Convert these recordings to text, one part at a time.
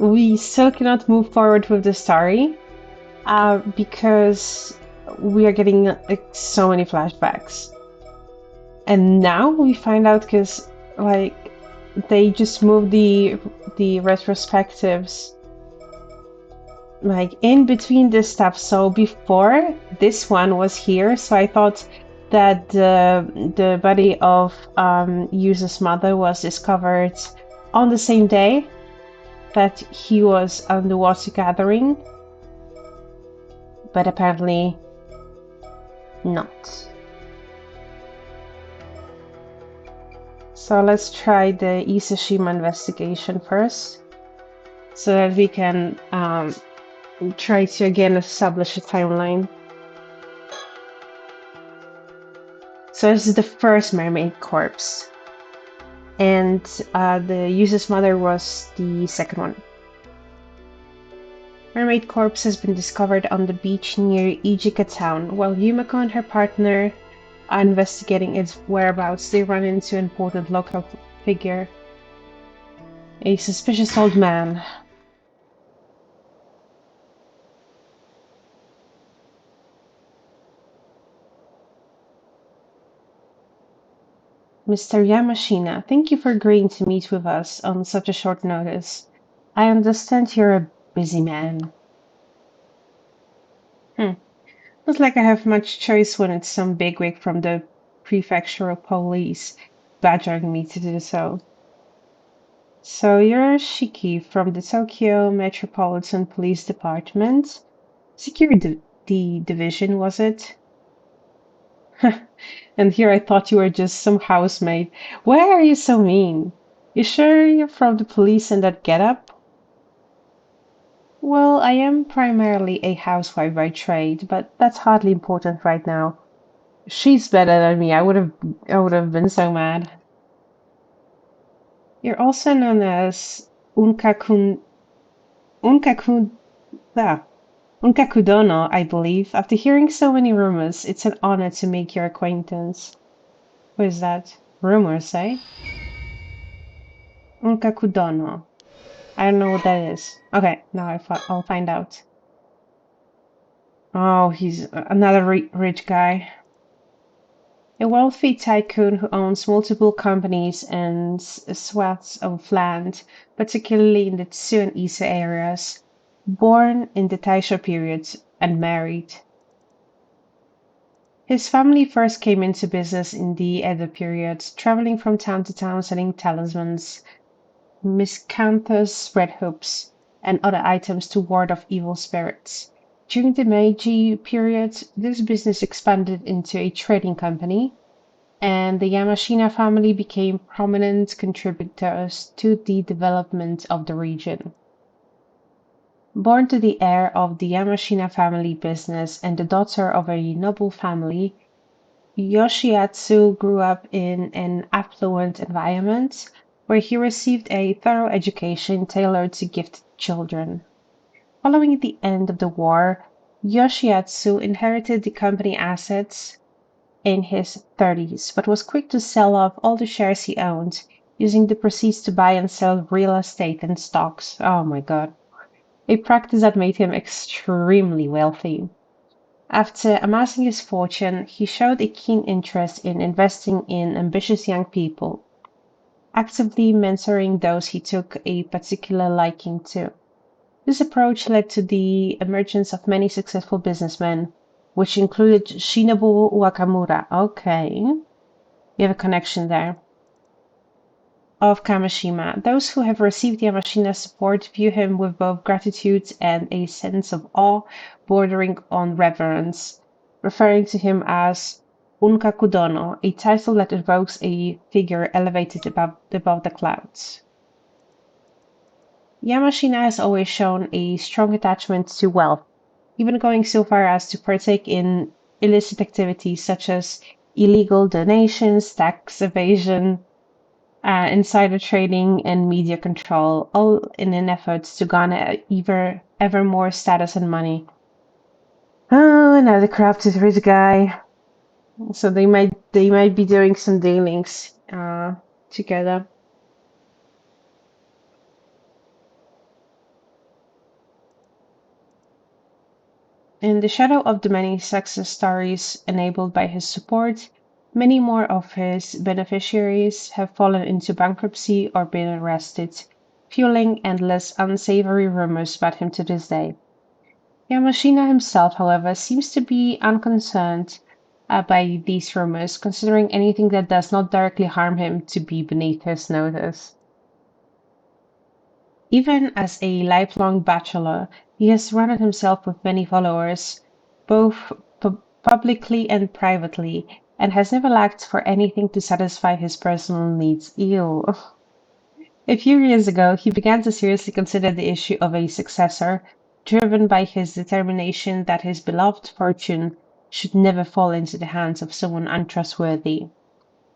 we still cannot move forward with the story because we are getting like so many flashbacks. And now we find out because like they just moved the retrospectives like in between this stuff. So before this one was here, so I thought that the body of Yuzu's mother was discovered on the same day that he was on the water gathering, but apparently not. So let's try the Isashima investigation first, so that we can try to again establish a timeline. So this is the first mermaid corpse, and the user's mother was the second one. Mermaid corpse has been discovered on the beach near Ijika town. While Yumiko and her partner are investigating its whereabouts, they run into an important local figure, a suspicious old man. Mr. Yamashina, thank you for agreeing to meet with us on such a short notice. I understand you're a busy man. Not like I have much choice when it's some bigwig from the prefectural police badgering me to do so. So you're Shiki from the Tokyo Metropolitan Police Department? Security Division, was it? And here I thought you were just some housemaid. Why are you so mean? You sure you're from the police in that getup? Well, I am primarily a housewife by trade, but that's hardly important right now. She's better than me. I would have been so mad. You're also known as Unkakun Unkakun ah, Unkakudono, I believe. After hearing so many rumors, it's an honor to make your acquaintance. What is that? Rumors, eh? Unkakudono. I don't know what that is. Okay, now I'll find out. Oh, he's another rich guy. A wealthy tycoon who owns multiple companies and swaths of land, particularly in the Tsu and Ise areas. Born in the Taisho period and married. His family first came into business in the Edo period, traveling from town to town selling talismans, miscanthus red hoops, and other items to ward off evil spirits. During the Meiji period, this business expanded into a trading company, and the Yamashina family became prominent contributors to the development of the region. Born to the heir of the Yamashina family business and the daughter of a noble family, Yoshiatsu grew up in an affluent environment where he received a thorough education tailored to gifted children. Following the end of the war, Yoshiatsu inherited the company assets in his 30s, but was quick to sell off all the shares he owned, using the proceeds to buy and sell real estate and stocks. Oh my god. A practice that made him extremely wealthy. After amassing his fortune, he showed a keen interest in investing in ambitious young people, actively mentoring those he took a particular liking to. This approach led to the emergence of many successful businessmen, which included Shinobu Wakamura. Okay, you have a connection there. Of Kamishima. Those who have received Yamashina's support view him with both gratitude and a sense of awe bordering on reverence, referring to him as Unkakudono, a title that evokes a figure elevated above the clouds. Yamashina has always shown a strong attachment to wealth, even going so far as to partake in illicit activities such as illegal donations, tax evasion, insider trading, and media control, all in an effort to garner ever more status and money. Oh, another corrupted rich guy. So they might be doing some dealings together. In the shadow of the many success stories enabled by his support, many more of his beneficiaries have fallen into bankruptcy or been arrested, fueling endless unsavory rumors about him to this day. Yamashina himself, however, seems to be unconcerned by these rumors, considering anything that does not directly harm him to be beneath his notice. Even as a lifelong bachelor, he has surrounded himself with many followers, both publicly and privately, and has never lacked for anything to satisfy his personal needs. Ew. A few years ago, he began to seriously consider the issue of a successor, driven by his determination that his beloved fortune should never fall into the hands of someone untrustworthy.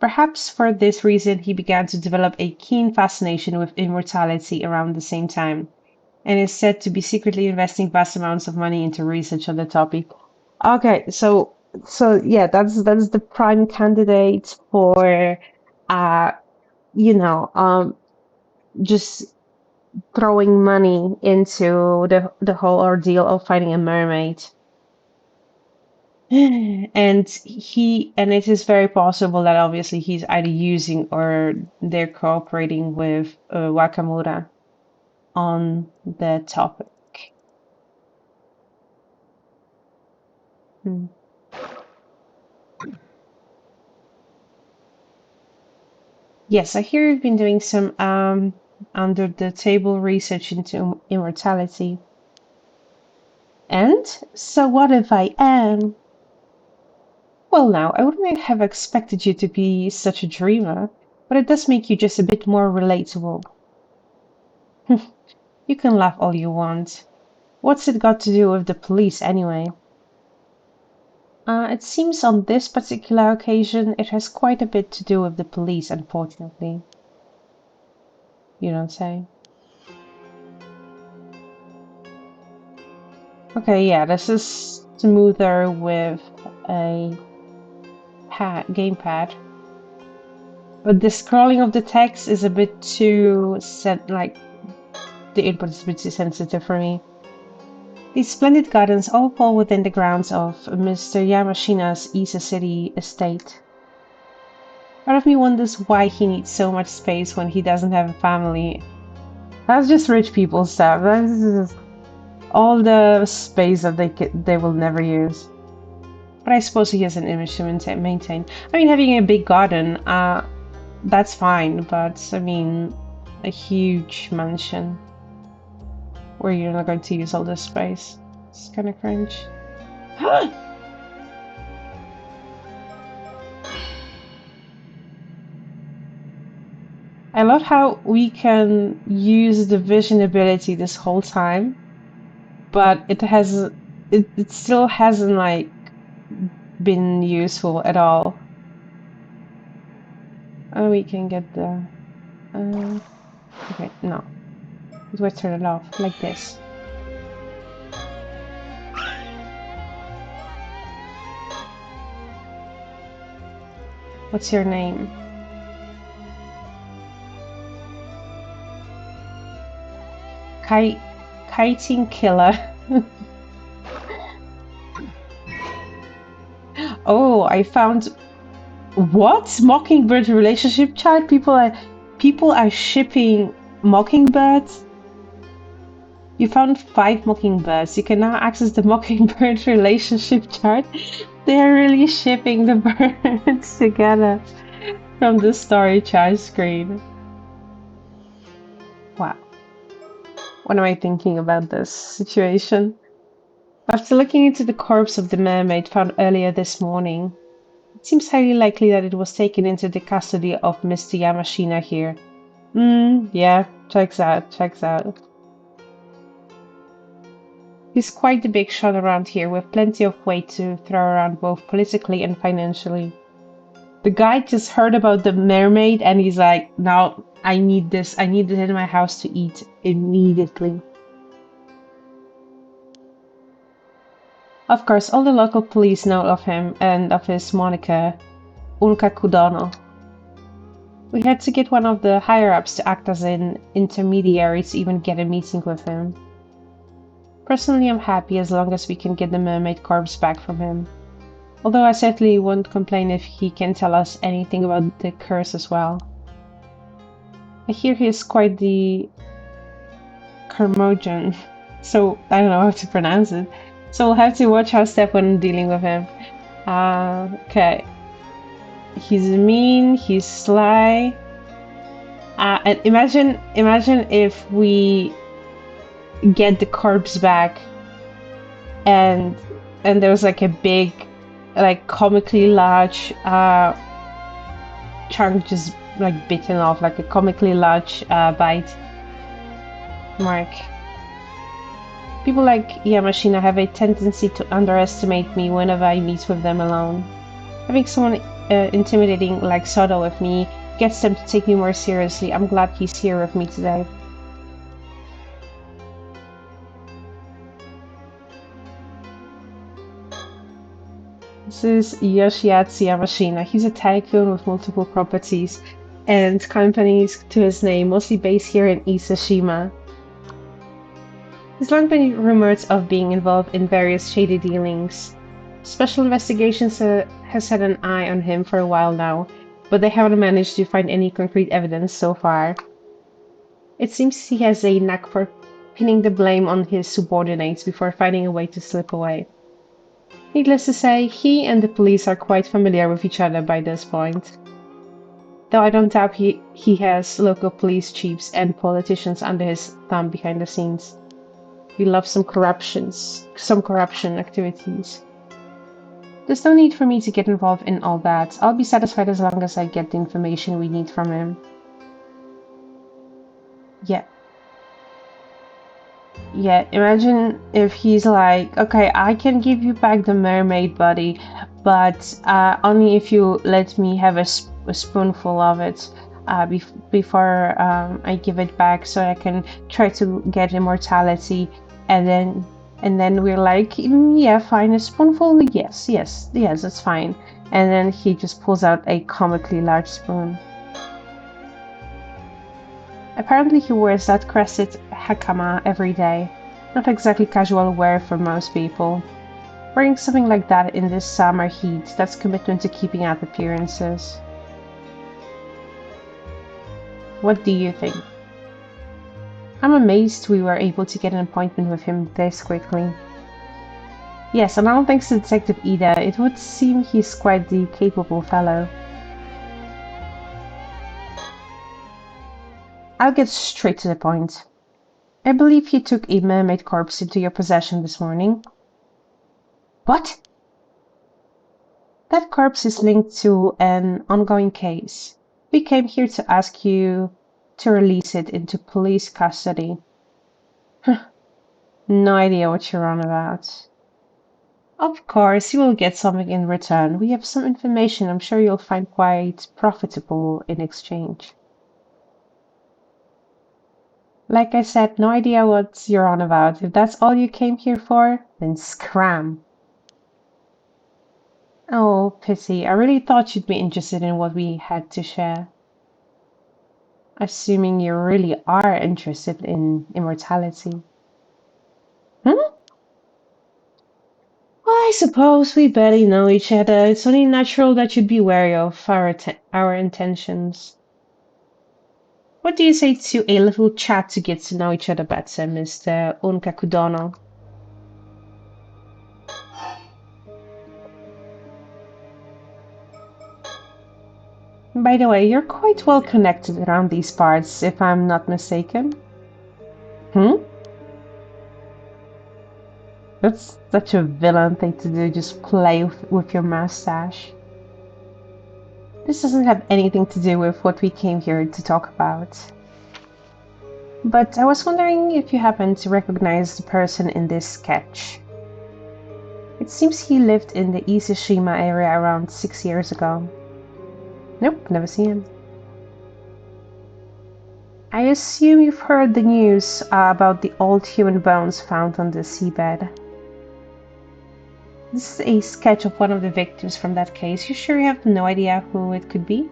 Perhaps for this reason, he began to develop a keen fascination with immortality around the same time, and is said to be secretly investing vast amounts of money into research on the topic. Okay, so yeah, that's the prime candidate for uh you know just throwing money into the whole ordeal of finding a mermaid. And it is very possible that obviously he's either using or they're cooperating with Wakamura on the topic. Hmm. Yes, I hear you've been doing some under the table research into immortality. And so what if I am? Well, now, I wouldn't have expected you to be such a dreamer, but it does make you just a bit more relatable. You can laugh all you want. What's it got to do with the police anyway? It seems on this particular occasion it has quite a bit to do with the police, unfortunately. You don't say? Okay, yeah, this is smoother with a gamepad. But the scrolling of the text is a bit too like the input is a bit too sensitive for me. These splendid gardens all fall within the grounds of Mr. Yamashina's Isa City estate. Part of me wonders why he needs so much space when he doesn't have a family. That's just rich people stuff. That's just all the space that they will never use. But I suppose he has an image to maintain. I mean, having a big garden, that's fine. But I mean, a huge mansion where you're not going to use all this space. It's kind of cringe. I love how we can use the vision ability this whole time, but it still hasn't like been useful at all. Oh, we can get the okay, no. We turn it off like this. What's your name? Kiting Killer. Oh, I found what? Mockingbird relationship chart? People are shipping mockingbirds? You found 5 mockingbirds. You can now access the mockingbird relationship chart. They're really shipping the birds together from the story chart screen. Wow. What am I thinking about this situation? After looking into the corpse of the mermaid found earlier this morning, it seems highly likely that it was taken into the custody of Mr. Yamashina here. Yeah, checks out, checks out. He's quite the big shot around here, with plenty of weight to throw around both politically and financially. The guy just heard about the mermaid and he's like, no, I need this in my house to eat immediately. Of course, all the local police know of him and of his moniker, Unka Kudono. We had to get one of the higher-ups to act as an intermediary to even get a meeting with him. Personally, I'm happy as long as we can get the mermaid corpse back from him. Although I certainly won't complain if he can tell us anything about the curse as well. I hear he is quite the curmudgeon, so I don't know how to pronounce it. So we'll have to watch our step when dealing with him. Okay. He's mean, he's sly. And imagine if we get the corpse back and there was like a big, like comically large chunk just like bitten off, like a comically large bite mark. People like Yamashina have a tendency to underestimate me whenever I meet with them alone. Having someone intimidating like Soda with me gets them to take me more seriously. I'm glad he's here with me today. This is Yoshiatsu Yamashina. He's a tycoon with multiple properties and companies to his name, mostly based here in Isashima. He's long been rumored of being involved in various shady dealings. Special Investigations has had an eye on him for a while now, but they haven't managed to find any concrete evidence so far. It seems he has a knack for pinning the blame on his subordinates before finding a way to slip away. Needless to say, he and the police are quite familiar with each other by this point. Though I don't doubt he has local police chiefs and politicians under his thumb behind the scenes. We love some corruption activities. There's no need for me to get involved in all that. I'll be satisfied as long as I get the information we need from him. Yeah. Yeah, imagine if he's like, okay, I can give you back the mermaid body, but only if you let me have a spoonful of it before I give it back so I can try to get immortality. And then we're like, yeah, fine, a spoonful, yes, that's fine. And then he just pulls out a comically large spoon. Apparently he wears that crested hakama every day. Not exactly casual wear for most people. Wearing something like that in this summer heat, that's commitment to keeping up appearances. What do you think? I'm amazed we were able to get an appointment with him this quickly. Yes, and I don't think so Detective either. It would seem he's quite the capable fellow. I'll get straight to the point. I believe you took a mermaid corpse into your possession this morning. What? That corpse is linked to an ongoing case. We came here to ask you to release it into police custody. No idea what you're on about. Of course, you will get something in return. We have some information I'm sure you'll find quite profitable in exchange. Like I said, no idea what you're on about. If that's all you came here for, then scram. Oh, pity. I really thought you'd be interested in what we had to share. Assuming you really are interested in immortality. Hmm? Well, I suppose we barely know each other. It's only natural that you'd be wary of our intentions. What do you say to a little chat to get to know each other better, Mr. Unkakudono? By the way, you're quite well connected around these parts, if I'm not mistaken. Hmm? That's such a villain thing to do, just play with your mustache. This doesn't have anything to do with what we came here to talk about. But I was wondering if you happen to recognize the person in this sketch. It seems he lived in the Isashima area around 6 years ago. Nope, never seen him. I assume you've heard the news about the old human bones found on the seabed. This is a sketch of one of the victims from that case. You sure you have no idea who it could be?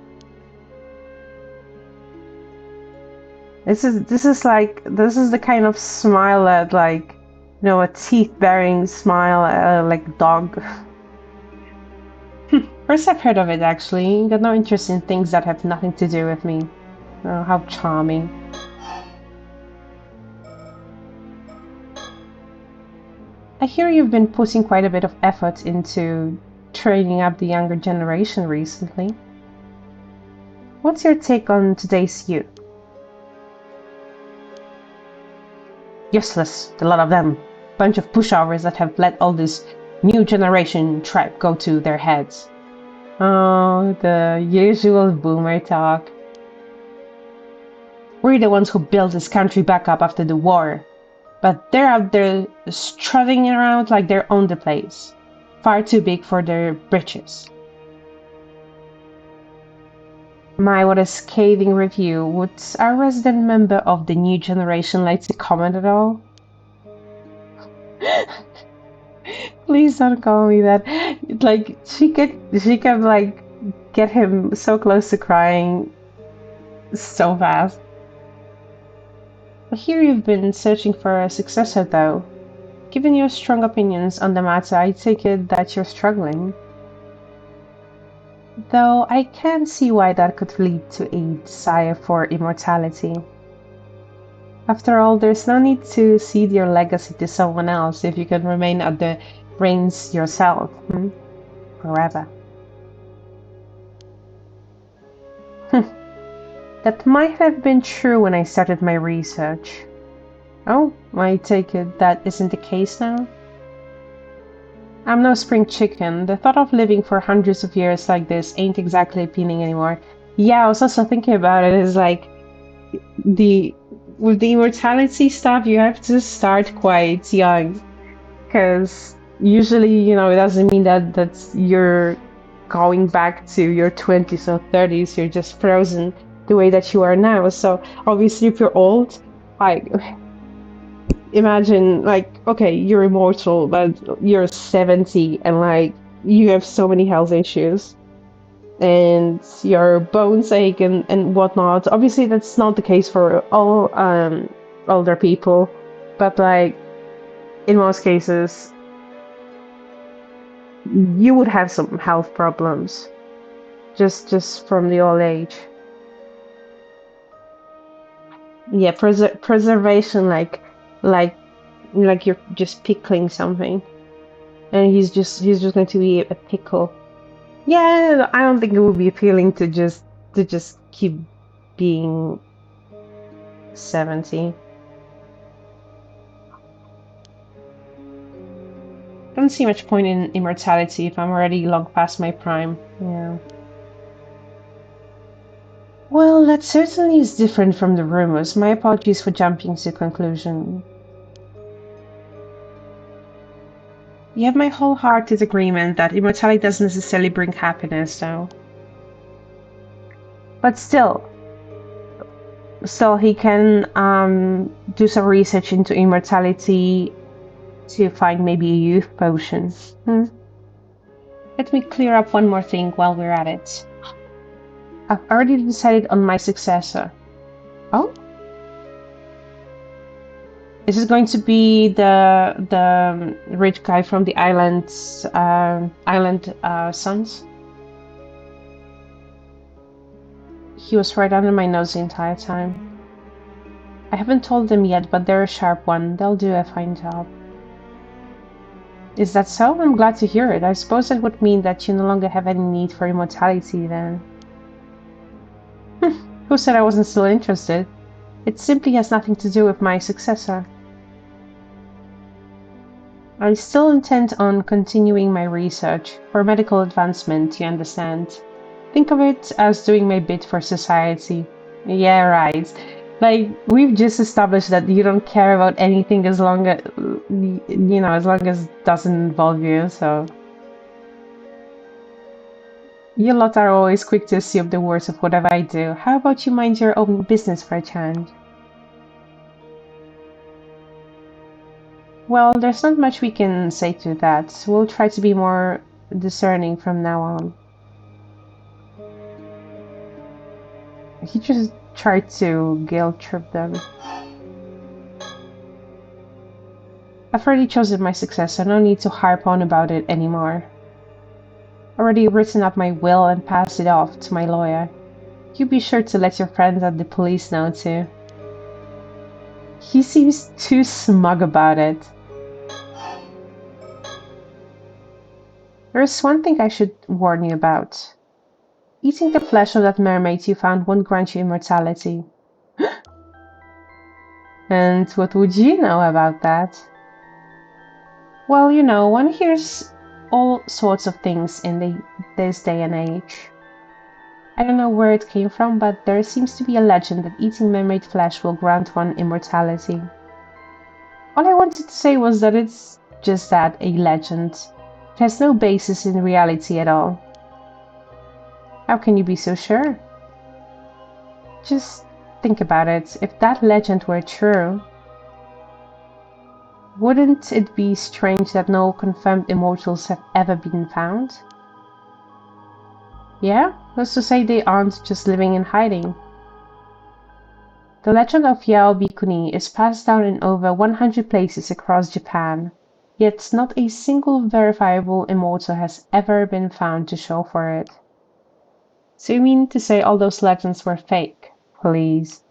This is the kind of smile that like A teeth-bearing smile, like a dog. First I've heard of it, actually. Got no interest in things that have nothing to do with me. Oh, how charming. I hear you've been putting quite a bit of effort into training up the younger generation recently. What's your take on today's youth? Useless, a lot of them. Bunch of pushovers that have let all this new generation tripe go to their heads. Oh, the usual boomer talk. We're the ones who built this country back up after the war. But they're out there strutting around like they own the place. Far too big for their britches. My, what a scathing review. Would our resident member of the new generation like to comment at all? Please don't call me that. Like, she could like get him so close to crying so fast. I hear you've been searching for a successor though. Given your strong opinions on the matter, I take it that you're struggling. Though I can see why that could lead to a desire for immortality. After all, there's no need to cede your legacy to someone else if you can remain at the reins yourself, forever. That might have been true when I started my research. Oh, I take it that isn't the case now? I'm no spring chicken. The thought of living for hundreds of years like this ain't exactly appealing anymore. Yeah, I was also thinking about it. It's like the with the immortality stuff, you have to start quite young, because usually, it doesn't mean that you're going back to your 20s or 30s. You're just frozen the way that you are now. So obviously, if you're old, like imagine, like, okay, you're immortal, but you're 70 and like you have so many health issues and your bones ache and whatnot. Obviously, that's not the case for all older people, but like in most cases, you would have some health problems just from the old age. Yeah, preservation, like you're just pickling something, and he's just going to be a pickle. Yeah, I don't think it would be appealing to just keep being 70. Don't see much point in immortality if I'm already long past my prime. Yeah. Well, that certainly is different from the rumors. My apologies for jumping to conclusion. You have my wholehearted agreement that immortality doesn't necessarily bring happiness, though. But still, he can do some research into immortality to find maybe a youth potion. Let me clear up one more thing while we're at it. I've already decided on my successor. Oh? Is it going to be the rich guy from the island sons? He was right under my nose the entire time. I haven't told them yet, but they're a sharp one. They'll do a fine job. Is that so? I'm glad to hear it. I suppose that would mean that you no longer have any need for immortality, then. Who said I wasn't still interested? It simply has nothing to do with my successor. I still intend on continuing my research, for medical advancement, you understand. Think of it as doing my bit for society. Yeah, right. Like, we've just established that you don't care about anything as long as, as long as it doesn't involve you, so. You lot are always quick to assume the worst of whatever I do. How about you mind your own business for a change? Well, there's not much we can say to that. We'll try to be more discerning from now on. He just tried to guilt trip them. I've already chosen my successor, no need to harp on about it anymore. Already written up my will and passed it off to my lawyer. You be sure to let your friends at the police know too. He seems too smug about it. There's one thing I should warn you about. Eating the flesh of that mermaid you found won't grant you immortality. And what would you know about that? Well, you know, one hears all sorts of things in this day and age. I don't know where it came from, but there seems to be a legend that eating mermaid flesh will grant one immortality. All I wanted to say was that it's just that, a legend. It has no basis in reality at all. How can you be so sure? Just think about it. If that legend were true, wouldn't it be strange that no confirmed immortals have ever been found? Yeah, who's to say they aren't just living in hiding? The legend of Yao Bikuni is passed down in over 100 places across Japan, yet not a single verifiable immortal has ever been found to show for it. So you mean to say all those legends were fake? Please.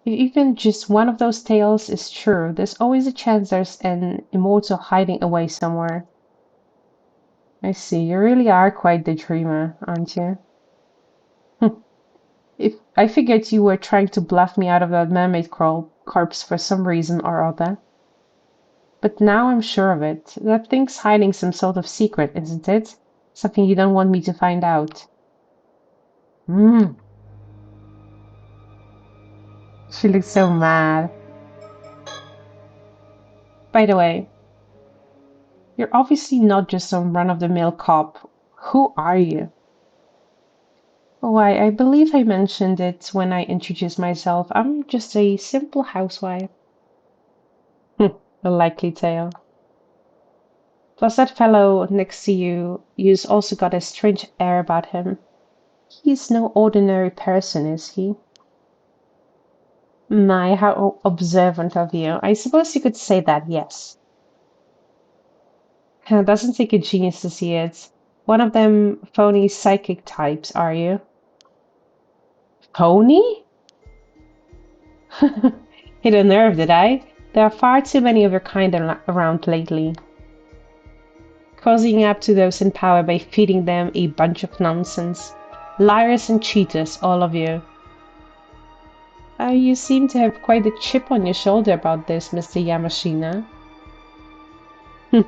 If even just one of those tales is true, there's always a chance there's an immortal hiding away somewhere. I see, you really are quite the dreamer, aren't you? If I figured you were trying to bluff me out of that mermaid corpse for some reason or other. But now I'm sure of it. That thing's hiding some sort of secret, isn't it? Something you don't want me to find out. Hmm. She looks so mad. By the way, you're obviously not just some run-of-the-mill cop. Who are you? Why, I believe I mentioned it when I introduced myself. I'm just a simple housewife. A likely tale. Plus that fellow next to you's also got a strange air about him. He's no ordinary person, is he? My, how observant of you. I suppose you could say that, yes. It doesn't take a genius to see it. One of them phony psychic types, are you? Phony? Hit a nerve, did I? There are far too many of your kind around lately. Cozying up to those in power by feeding them a bunch of nonsense. Liars and cheaters, all of you. You seem to have quite a chip on your shoulder about this, Mr. Yamashina. I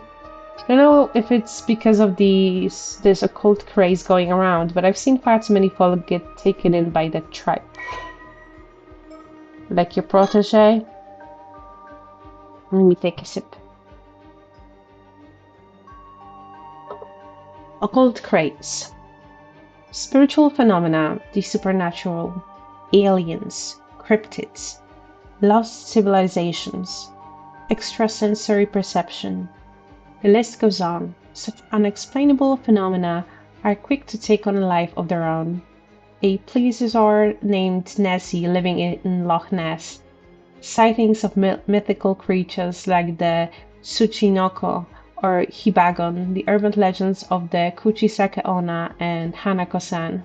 don't know if it's because of this occult craze going around, but I've seen far too many folk get taken in by that tribe. Like your protege? Let me take a sip. Occult craze. Spiritual phenomena, the supernatural, aliens, cryptids, lost civilizations, extrasensory perception. The list goes on. Such unexplainable phenomena are quick to take on a life of their own. A plesiosaur named Nessie living in Loch Ness. Sightings of mythical creatures like the Tsuchinoko or Hibagon, the urban legends of the Kuchisake Onna and Hanako-san.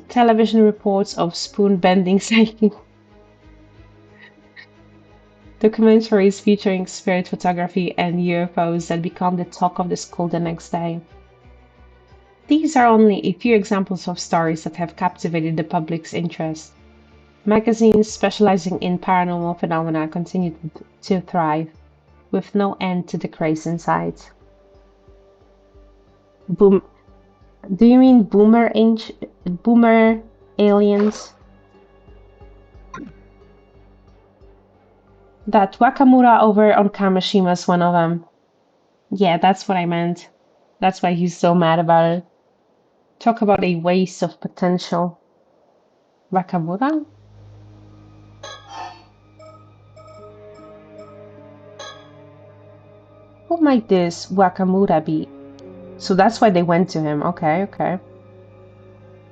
Television reports of spoon-bending sightings. Documentaries featuring spirit photography and UFOs that become the talk of the school the next day. These are only a few examples of stories that have captivated the public's interest. Magazines specializing in paranormal phenomena continue to thrive, with no end to the craze in sight. Do you mean boomer aliens? That Wakamura over on Kamishima is one of them. Yeah, that's what I meant. That's why he's so mad about it. Talk about a waste of potential. Wakamura? Who might this Wakamura be? So that's why they went to him. Okay.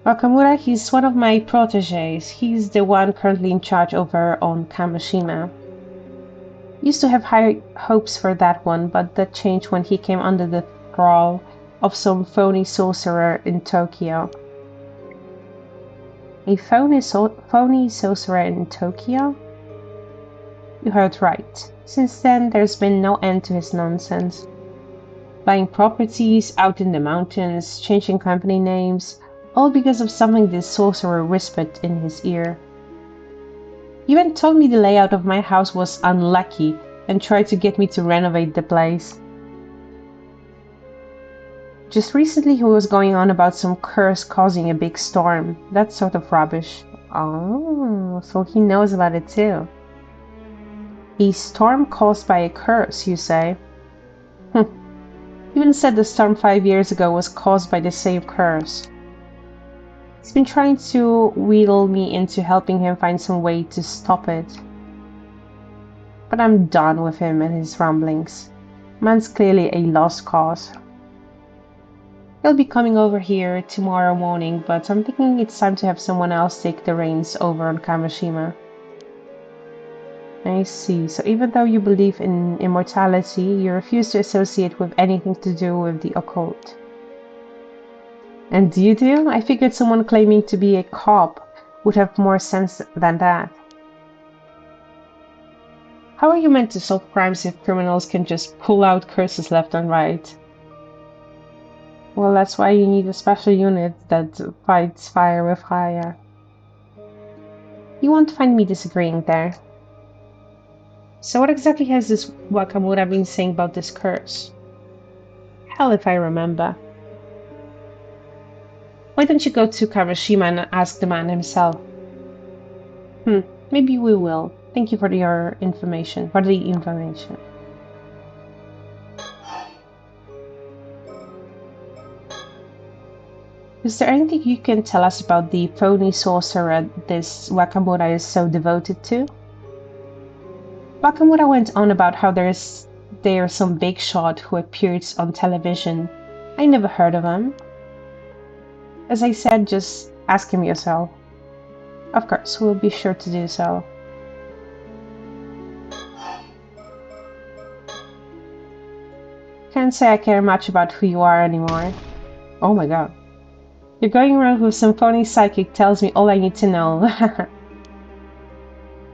Wakamura, he's one of my proteges. He's the one currently in charge over on Kamishima. Used to have high hopes for that one, but that changed when he came under the thrall of some phony sorcerer in Tokyo. A phony sorcerer in Tokyo? You heard right. Since then, there's been no end to his nonsense. Buying properties out in the mountains, changing company names, all because of something this sorcerer whispered in his ear. He even told me the layout of my house was unlucky and tried to get me to renovate the place. Just recently he was going on about some curse causing a big storm, that sort of rubbish. Oh, so he knows about it too. A storm caused by a curse, you say? Even said the storm 5 years ago was caused by the same curse. He's been trying to wheedle me into helping him find some way to stop it. But I'm done with him and his rumblings. Man's clearly a lost cause. He'll be coming over here tomorrow morning, but I'm thinking it's time to have someone else take the reins over on Kamishima. I see. So even though you believe in immortality, you refuse to associate with anything to do with the occult. And you do? I figured someone claiming to be a cop would have more sense than that. How are you meant to solve crimes if criminals can just pull out curses left and right? Well, that's why you need a special unit that fights fire with fire. You won't find me disagreeing there. So what exactly has this Wakamura been saying about this curse? Hell if I remember. Why don't you go to Kagoshima and ask the man himself? Maybe we will. Thank you for your information. Is there anything you can tell us about the phony sorcerer this Wakamura is so devoted to? Wakamura went on about how there's some big shot who appears on television. I never heard of him. As I said, just ask him yourself. Of course, we'll be sure to do so. Can't say I care much about who you are anymore. Oh my god. You're going around with some phony psychic tells me all I need to know.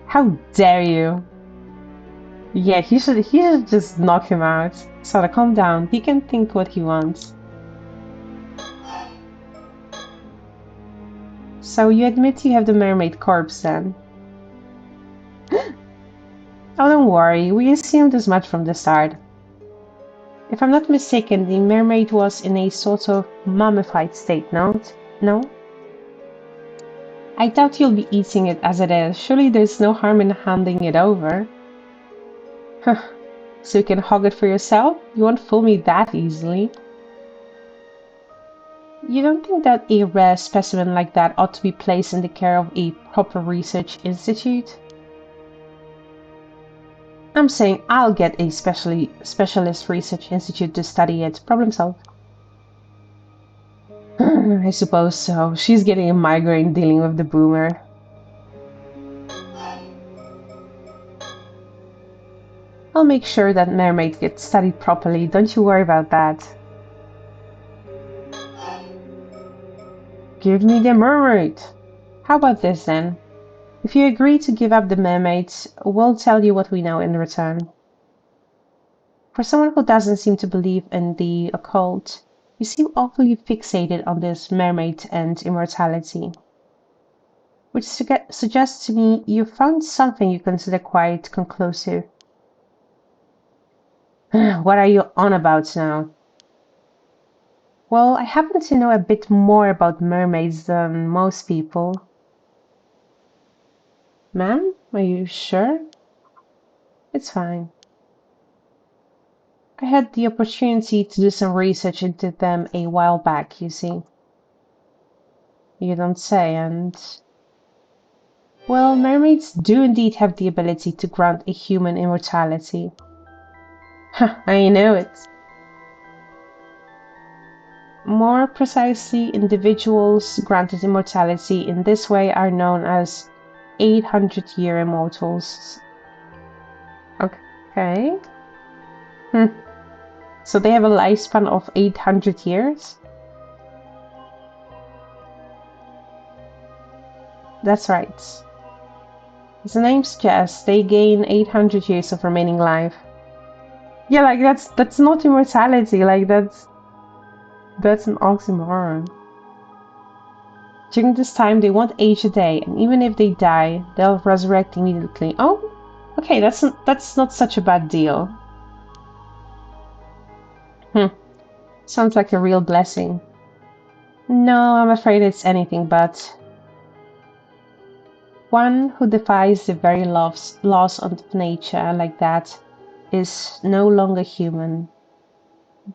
How dare you? Yeah, he should just knock him out. Sora, calm down. He can think what he wants. So you admit you have the mermaid corpse then? Oh, don't worry. We assumed as much from the start. If I'm not mistaken, the mermaid was in a sort of mummified state, no? No? I doubt you'll be eating it as it is. Surely there's no harm in handing it over. So you can hog it for yourself? You won't fool me that easily. You don't think that a rare specimen like that ought to be placed in the care of a proper research institute? I'm saying I'll get a specialist research institute to study it. Problem solved. I suppose so. She's getting a migraine dealing with the boomer. I'll make sure that Mermaid gets studied properly. Don't you worry about that. Give me the mermaid! How about this then? If you agree to give up the mermaids, we'll tell you what we know in return. For someone who doesn't seem to believe in the occult, you seem awfully fixated on this mermaid and immortality. Which suggests to me you found something you consider quite conclusive. What are you on about now? Well, I happen to know a bit more about mermaids than most people. Ma'am, are you sure? It's fine. I had the opportunity to do some research into them a while back, you see. You don't say, and... Well, mermaids do indeed have the ability to grant a human immortality. I know it. More precisely, individuals granted immortality in this way are known as 800-year immortals. Okay. Okay. Hmm. So they have a lifespan of 800 years? That's right. As the name suggests, they gain 800 years of remaining life. Yeah, like that's not immortality, like that's an oxymoron. During this time, they won't age a day, and even if they die, they'll resurrect immediately. Oh, okay, that's not such a bad deal. Hmm, sounds like a real blessing. No, I'm afraid it's anything but. One who defies the very laws of nature like that is no longer human.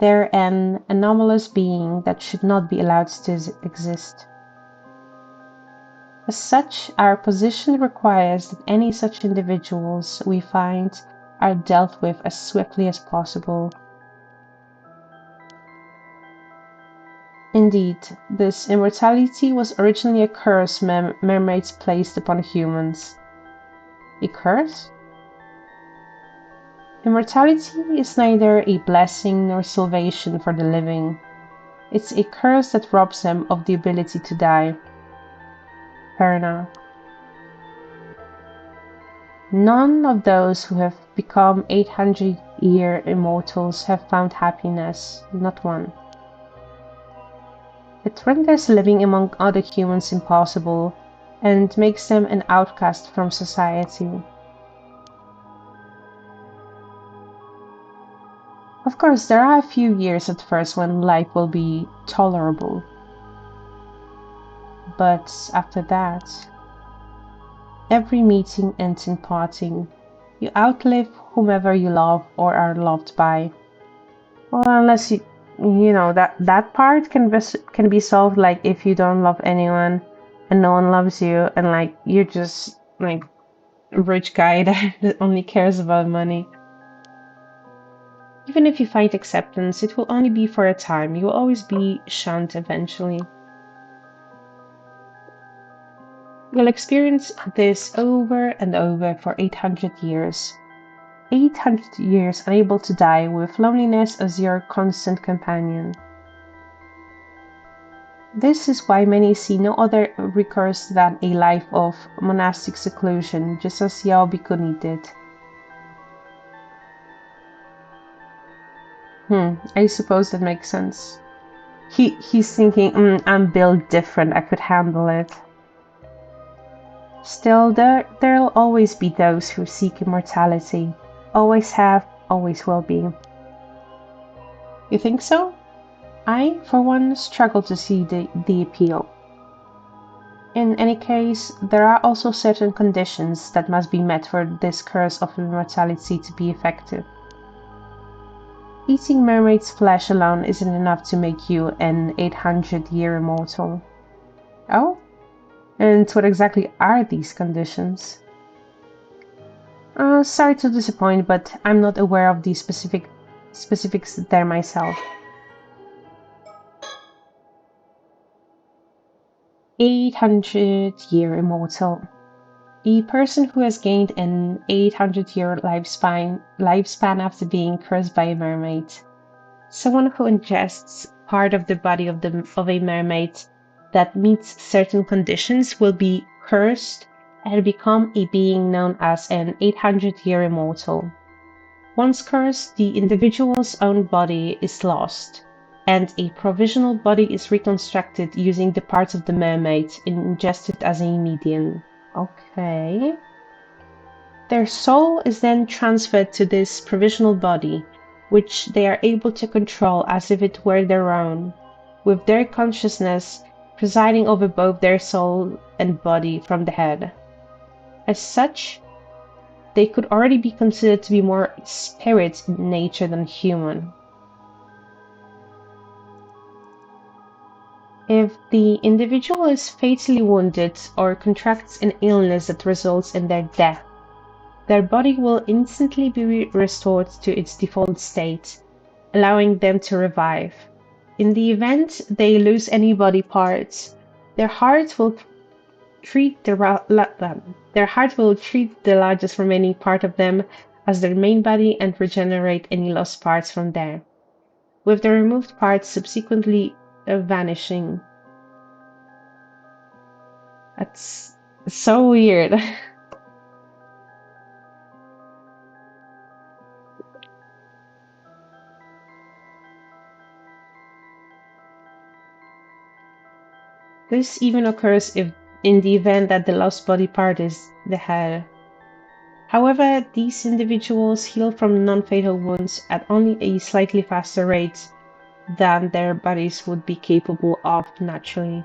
They're an anomalous being that should not be allowed to exist. As such, our position requires that any such individuals we find are dealt with as swiftly as possible. Indeed, this immortality was originally a curse mermaids placed upon humans. A curse? Immortality is neither a blessing nor salvation for the living. It's a curse that robs them of the ability to die. Fair enough. None of those who have become 800-year immortals have found happiness, not one. It renders living among other humans impossible and makes them an outcast from society. Of course, there are a few years at first when life will be tolerable, but after that, every meeting ends in parting. You outlive whomever you love or are loved by. Well, unless you know that part can be solved, like if you don't love anyone and no one loves you, and like you're just like a rich guy that only cares about money. Even if you find acceptance, it will only be for a time. You will always be shunned eventually. You'll experience this over and over for 800 years. 800 years unable to die with loneliness as your constant companion. This is why many see no other recourse than a life of monastic seclusion, just as Yao Bikuni did. I suppose that makes sense. He's thinking, I'm built different, I could handle it. Still, there'll always be those who seek immortality. Always have, always will be. You think so? I, for one, struggle to see the appeal. In any case, there are also certain conditions that must be met for this curse of immortality to be effective. Eating mermaid's flesh alone isn't enough to make you an 800-year immortal. Oh? And what exactly are these conditions? Sorry to disappoint, but I'm not aware of the specifics there myself. 800-year immortal. A person who has gained an 800-year lifespan after being cursed by a mermaid. Someone who ingests part of the body of a mermaid that meets certain conditions will be cursed and become a being known as an 800-year immortal. Once cursed, the individual's own body is lost, and a provisional body is reconstructed using the parts of the mermaid ingested as a medium. Okay. Their soul is then transferred to this provisional body, which they are able to control as if it were their own, with their consciousness presiding over both their soul and body from the head. As such, they could already be considered to be more spirit in nature than human. If the individual is fatally wounded or contracts an illness that results in their death, their body will instantly be restored to its default state, allowing them to revive. In the event they lose any body parts, their heart will treat the largest remaining part of them as their main body and regenerate any lost parts from there, with the removed parts subsequently vanishing. That's so weird. This even occurs if in the event that the lost body part is the head. However, these individuals heal from non-fatal wounds at only a slightly faster rate than their bodies would be capable of naturally.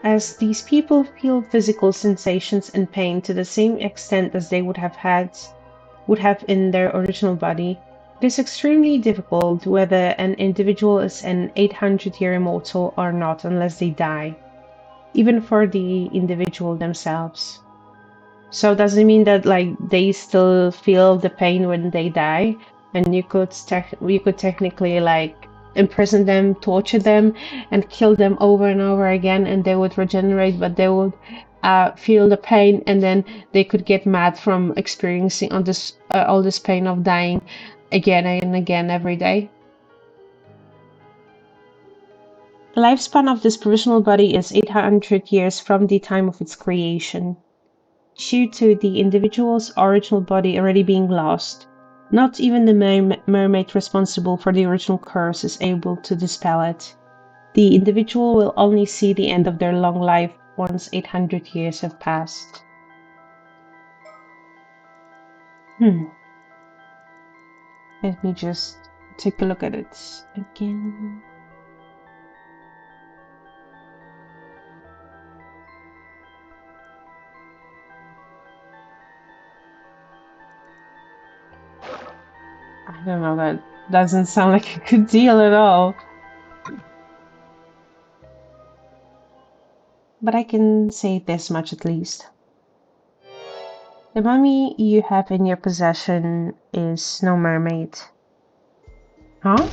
As these people feel physical sensations and pain to the same extent as they would have in their original body, it is extremely difficult whether an individual is an 800-year immortal or not unless they die, even for the individual themselves. So does it mean that like they still feel the pain when they die, and you could technically like imprison them, torture them, and kill them over and over again, and they would regenerate, but they would feel the pain, and then they could get mad from experiencing all this pain of dying again and again every day. The lifespan of this provisional body is 800 years from the time of its creation. Due to the individual's original body already being lost, not even the mermaid responsible for the original curse is able to dispel it. The individual will only see the end of their long life once 800 years have passed. Let me just take a look at it again. I don't know, that doesn't sound like a good deal at all. But I can say this much at least. The mummy you have in your possession is no mermaid. Huh?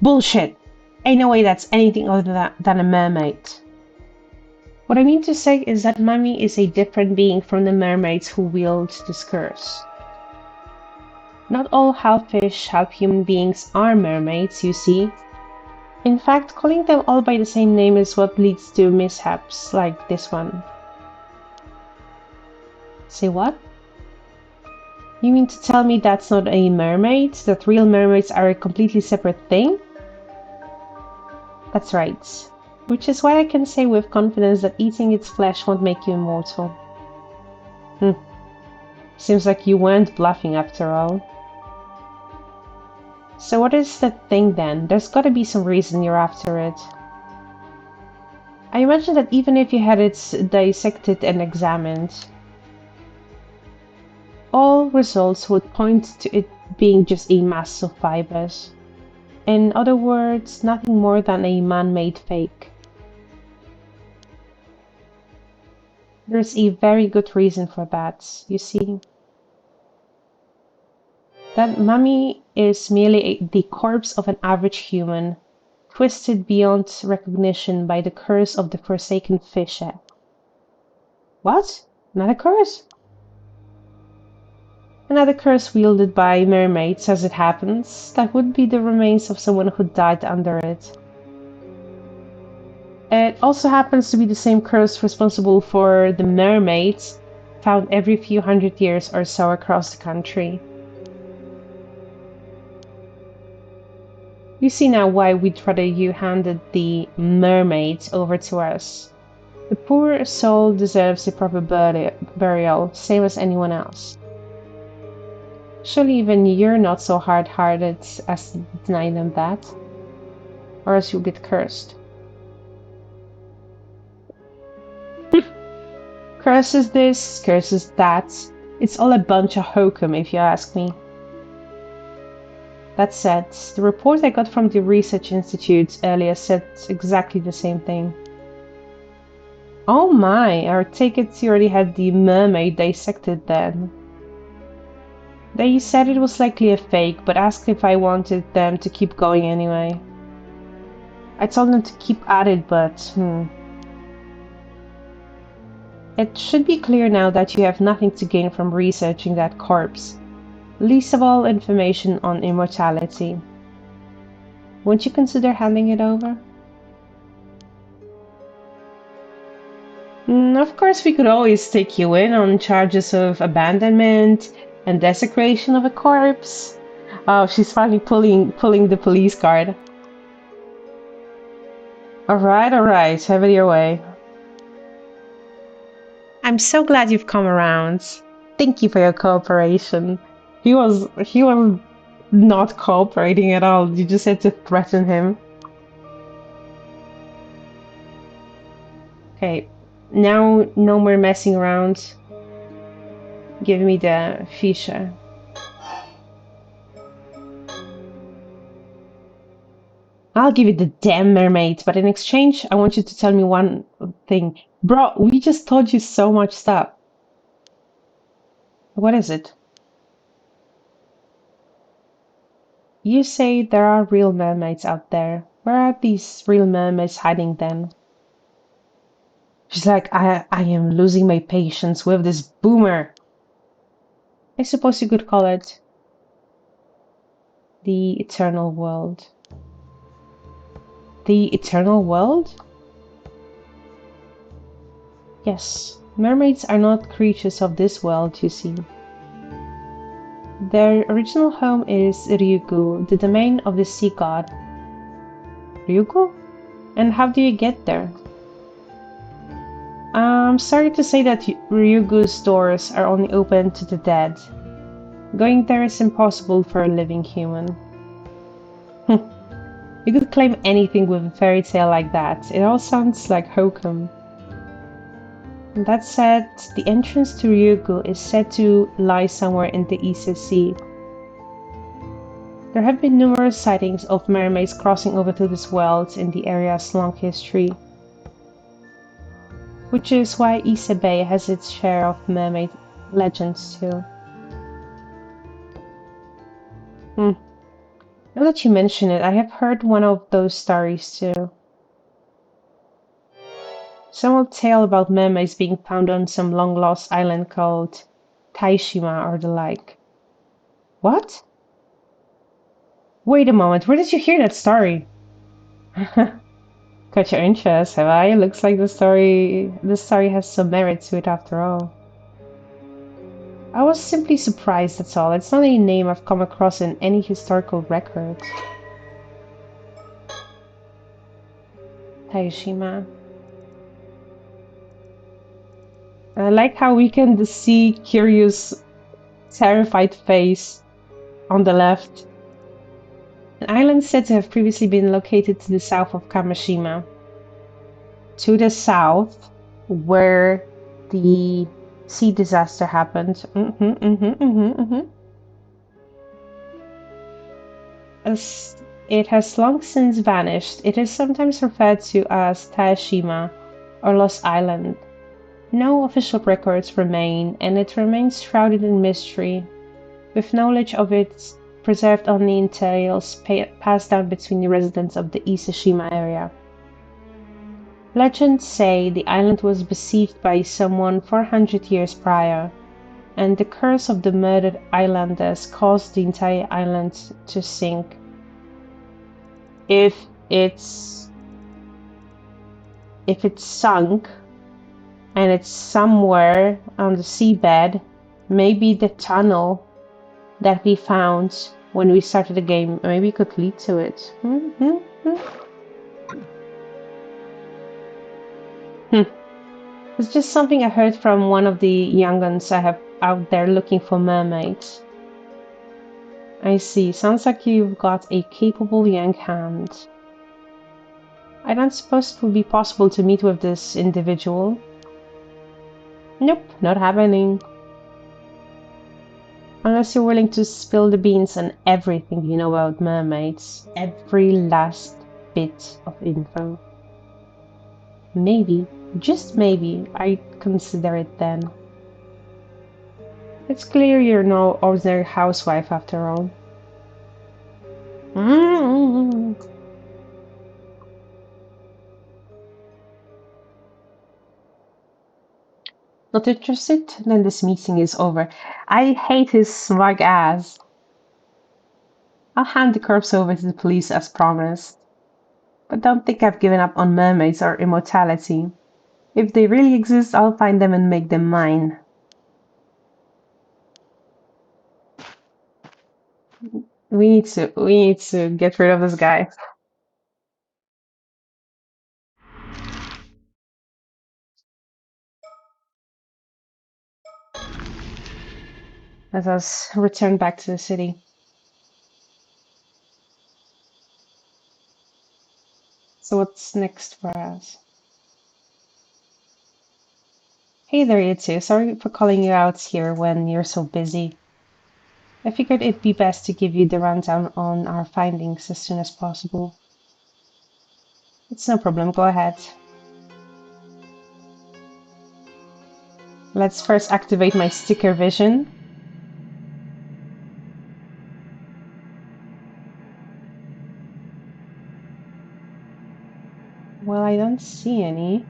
Bullshit! Ain't no way that's anything other than a mermaid. What I mean to say is that mummy is a different being from the mermaids who wield this curse. Not all half fish, half human beings are mermaids, you see. In fact, calling them all by the same name is what leads to mishaps like this one. Say what? You mean to tell me that's not a mermaid? That real mermaids are a completely separate thing? That's right. Which is why I can say with confidence that eating its flesh won't make you immortal. Seems like you weren't bluffing after all. So what is the thing then? There's gotta be some reason you're after it. I imagine that even if you had it dissected and examined, all results would point to it being just a mass of fibers. In other words, nothing more than a man-made fake. There's a very good reason for that, you see. That mummy is merely the corpse of an average human, twisted beyond recognition by the curse of the forsaken fish egg. What? Another curse? Another curse wielded by mermaids, as it happens. That would be the remains of someone who died under it. It also happens to be the same curse responsible for the mermaids found every few hundred years or so across the country. You see now why we'd rather you handed the mermaids over to us. The poor soul deserves a proper burial, same as anyone else. Surely even you're not so hard-hearted as to deny them that, or else you'll get cursed. Curses this, curses that. It's all a bunch of hokum, if you ask me. That said, the report I got from the Research Institute earlier said exactly the same thing. Oh my, I take it you already had the mermaid dissected then. They said it was likely a fake, but asked if I wanted them to keep going anyway. I told them to keep at it, but It should be clear now that you have nothing to gain from researching that corpse, least of all information on immortality. Won't you consider handing it over? Of course, we could always take you in on charges of abandonment and desecration of a corpse. Oh, she's finally pulling the police card. All right, have it your way. I'm so glad you've come around. Thank you for your cooperation. He was not cooperating at all. You just had to threaten him. Okay, now no more messing around. Give me the fish. I'll give you the damn mermaid, but in exchange, I want you to tell me one thing. Bro, we just told you so much stuff. What is it? You say there are real mermaids out there. Where are these real mermaids hiding then? She's like, I am losing my patience with this boomer. I suppose you could call it the eternal world. The eternal world? Yes, mermaids are not creatures of this world, you see. Their original home is Ryugu, the domain of the sea god. Ryugu? And how do you get there? I'm sorry to say that Ryugu's doors are only open to the dead. Going there is impossible for a living human. You could claim anything with a fairy tale like that. It all sounds like hokum. That said, the entrance to Ryugu is said to lie somewhere in the Ise Sea. There have been numerous sightings of mermaids crossing over to this world in the area's long history, which is why Ise Bay has its share of mermaid legends too. Now that you mention it, I have heard one of those stories too. Some old tale about mermaids being found on some long-lost island called Taishima or the like. What? Wait a moment, where did you hear that story? Got your interest, have I? Looks like the story has some merit to it after all. I was simply surprised, that's all. It's not a name I've come across in any historical record. Taishima. I like how we can see Kiryu's terrified face on the left. An island said to have previously been located to the south of Kamashima. To the south, where the sea disaster happened. As it has long since vanished, it is sometimes referred to as Taeshima or Lost Island. No official records remain, and it remains shrouded in mystery, with knowledge of it preserved only in tales passed down between the residents of the Iseshima area. Legends say the island was besieged by someone 400 years prior, and the curse of the murdered islanders caused the entire island to sink. If it's sunk and it's somewhere on the seabed, maybe the tunnel that we found when we started the game maybe could lead to it. It's just something I heard from one of the young guns I have out there looking for mermaids. I see. Sounds like you've got a capable young hand. I don't suppose it would be possible to meet with this individual. Nope, not happening. Unless you're willing to spill the beans on everything you know about mermaids. Every last bit of info. Maybe, just maybe, I'd consider it then. It's clear you're no ordinary housewife after all. Not interested? Then this meeting is over. I hate his smug ass. I'll hand the corpse over to the police as promised. But don't think I've given up on mermaids or immortality. If they really exist, I'll find them and make them mine. We need to get rid of this guy. Let us return back to the city. So what's next for us? Hey there, you two. Sorry for calling you out here when you're so busy. I figured it'd be best to give you the rundown on our findings as soon as possible. It's no problem, go ahead. Let's first activate my sticker vision. Well, I don't see any.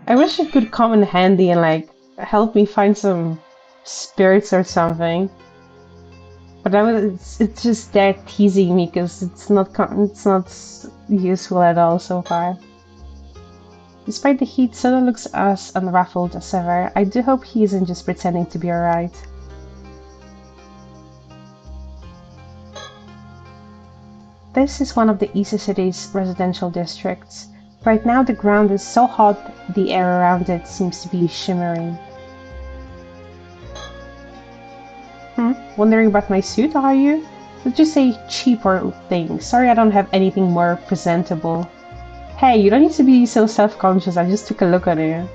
I wish it could come in handy and like help me find some spirits or something. But it's just there teasing me because it's not useful at all so far. Despite the heat, Soda looks as unruffled as ever. I do hope he isn't just pretending to be alright. This is one of the East City's residential districts. Right now the ground is so hot the air around it seems to be shimmering. Wondering about my suit, are you? Let's just say cheaper thing. Sorry I don't have anything more presentable. Hey, you don't need to be so self-conscious, I just took a look at it.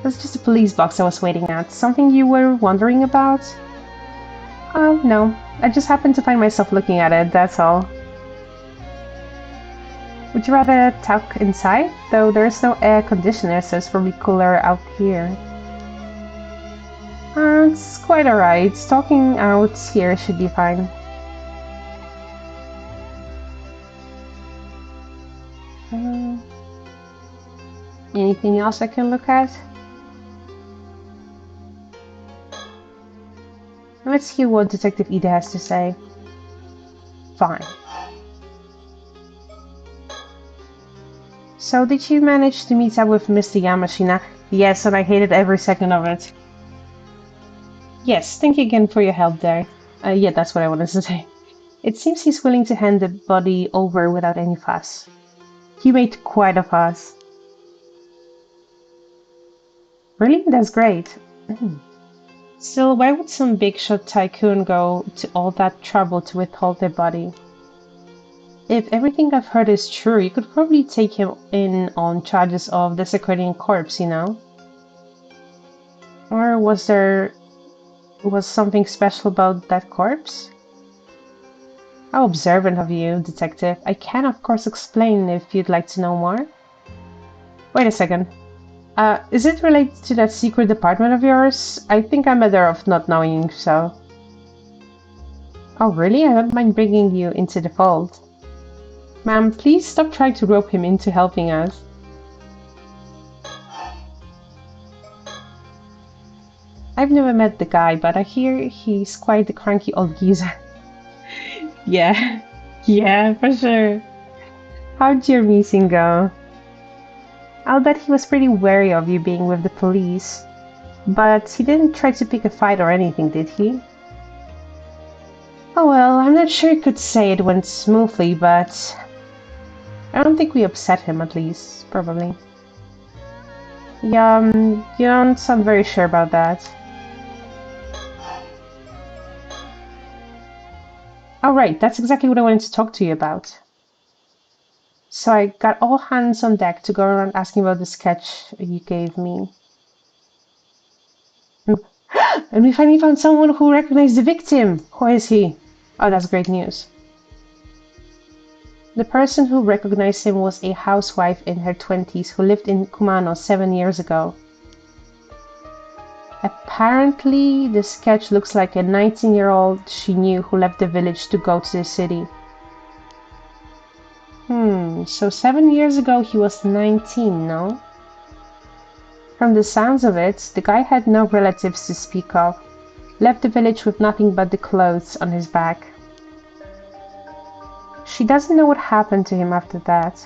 That's just a police box I was waiting at. Something you were wondering about? Oh, no. I just happened to find myself looking at it, that's all. Would you rather talk inside? Though there's no air conditioner, so it's probably cooler out here. It's quite alright. Talking out here should be fine. Anything else I can look at? Let's hear what Detective Ida has to say. Fine. So, did you manage to meet up with Mr. Yamashina? Yes, and I hated every second of it. Yes, thank you again for your help there. Yeah, that's what I wanted to say. It seems he's willing to hand the body over without any fuss. He made quite a fuss. Really? That's great. Still, why would some big shot tycoon go to all that trouble to withhold their body? If everything I've heard is true, you could probably take him in on charges of desecrating a corpse, you know? Or was something special about that corpse? How observant of you, Detective. I can, of course, explain if you'd like to know more. Wait a second. Is it related to that secret department of yours? I think I'm better off not knowing so. Oh, really? I don't mind bringing you into the fold. Ma'am, please stop trying to rope him into helping us. I've never met the guy, but I hear he's quite the cranky old geezer. Yeah, yeah, for sure. How'd your meeting go? I'll bet he was pretty wary of you being with the police. But he didn't try to pick a fight or anything, did he? Oh well, I'm not sure I could say it went smoothly, but I don't think we upset him, at least, probably. Yeah, you don't sound very sure about that. Alright, that's exactly what I wanted to talk to you about. So I got all hands on deck to go around asking about the sketch you gave me. And we finally found someone who recognized the victim! Who is he? Oh, that's great news. The person who recognized him was a housewife in her 20s who lived in Kumano 7 years ago. Apparently, the sketch looks like a 19-year-old she knew who left the village to go to the city. So 7 years ago he was 19, no? From the sounds of it, the guy had no relatives to speak of. Left the village with nothing but the clothes on his back. She doesn't know what happened to him after that.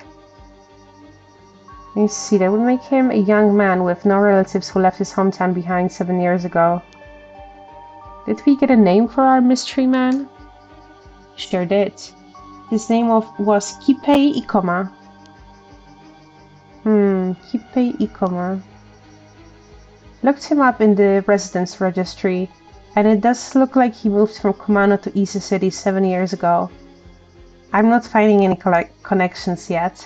You see, that would make him a young man with no relatives who left his hometown behind 7 years ago. Did we get a name for our mystery man? Sure did. His name was Kipei Ikoma. Kipei Ikoma. Looked him up in the residence registry, and it does look like he moved from Kumano to Ise City 7 years ago. I'm not finding any connections yet.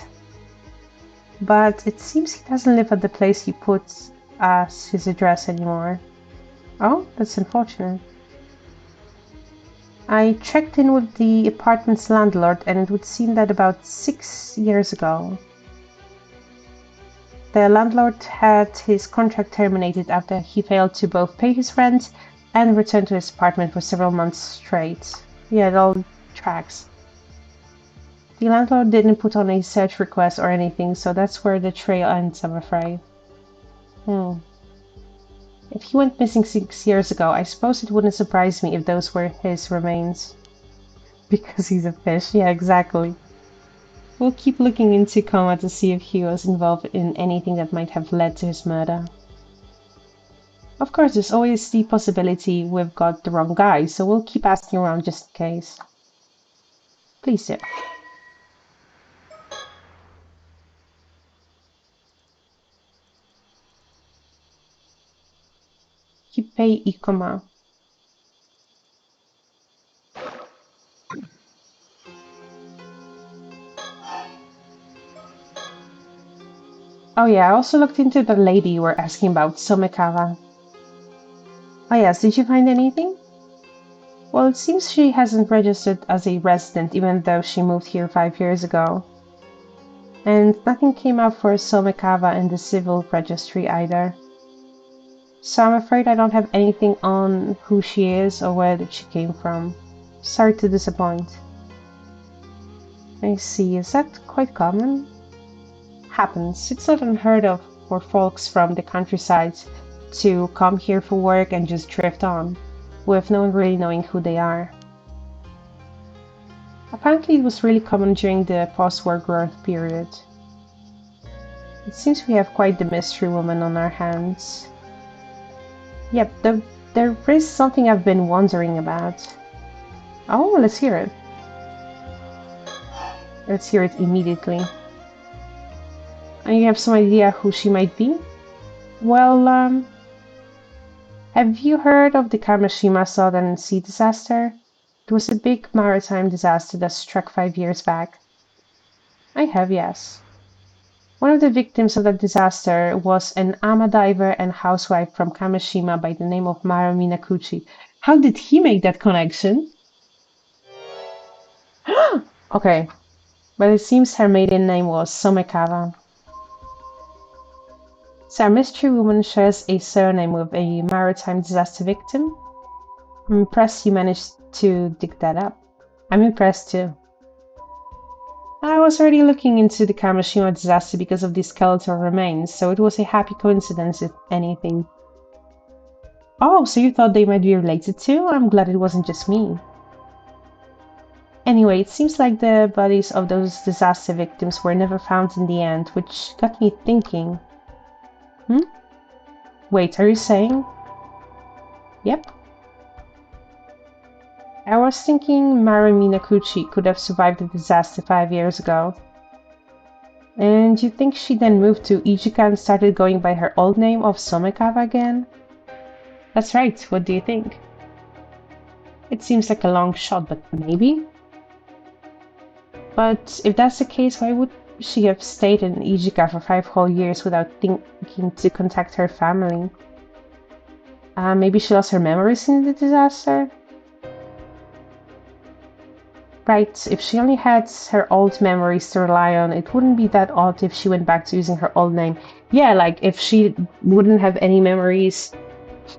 But it seems he doesn't live at the place he put as his address anymore. Oh, that's unfortunate. I checked in with the apartment's landlord, and it would seem that about 6 years ago, the landlord had his contract terminated after he failed to both pay his rent and return to his apartment for several months straight. Yeah, it all tracks. The landlord didn't put on a search request or anything, so that's where the trail ends, I'm afraid. If he went missing 6 years ago, I suppose it wouldn't surprise me if those were his remains. Because he's a fish, yeah, exactly. We'll keep looking into Koma to see if he was involved in anything that might have led to his murder. Of course, there's always the possibility we've got the wrong guy, so we'll keep asking around just in case. Please do. Kipei Ikoma. Oh yeah, I also looked into the lady you were asking about, Somekawa. Oh yes, did you find anything? Well, it seems she hasn't registered as a resident even though she moved here 5 years ago. And nothing came up for Somekawa in the civil registry either. So I'm afraid I don't have anything on who she is or where she came from. Sorry to disappoint. I see, is that quite common? Happens. It's not unheard of for folks from the countryside to come here for work and just drift on, with no one really knowing who they are. Apparently it was really common during the post-war growth period. It seems we have quite the mystery woman on our hands. Yep, there is something I've been wondering about. Oh, let's hear it. Let's hear it immediately. And you have some idea who she might be? Well, have you heard of the Kamishima Southern Sea disaster? It was a big maritime disaster that struck 5 years back. I have, yes. One of the victims of that disaster was an ama diver and housewife from Kamishima by the name of Mara Minakuchi. How did he make that connection? Okay, but it seems her maiden name was Somekawa. So our mystery woman shares a surname with a maritime disaster victim? I'm impressed you managed to dig that up. I'm impressed too. I was already looking into the Kamishima disaster because of the skeletal remains, so it was a happy coincidence if anything. Oh, so you thought they might be related too? I'm glad it wasn't just me. Anyway, it seems like the bodies of those disaster victims were never found in the end, which got me thinking. Wait, are you saying? Yep. I was thinking Mara Minakuchi could have survived the disaster 5 years ago. And you think she then moved to Ijuka and started going by her old name of Somekawa again? That's right, what do you think? It seems like a long shot, but maybe? But if that's the case, why would she have stayed in Ijuka for 5 whole years without thinking to contact her family? Maybe she lost her memories in the disaster? Right, if she only had her old memories to rely on, it wouldn't be that odd if she went back to using her old name. Yeah, like if she wouldn't have any memories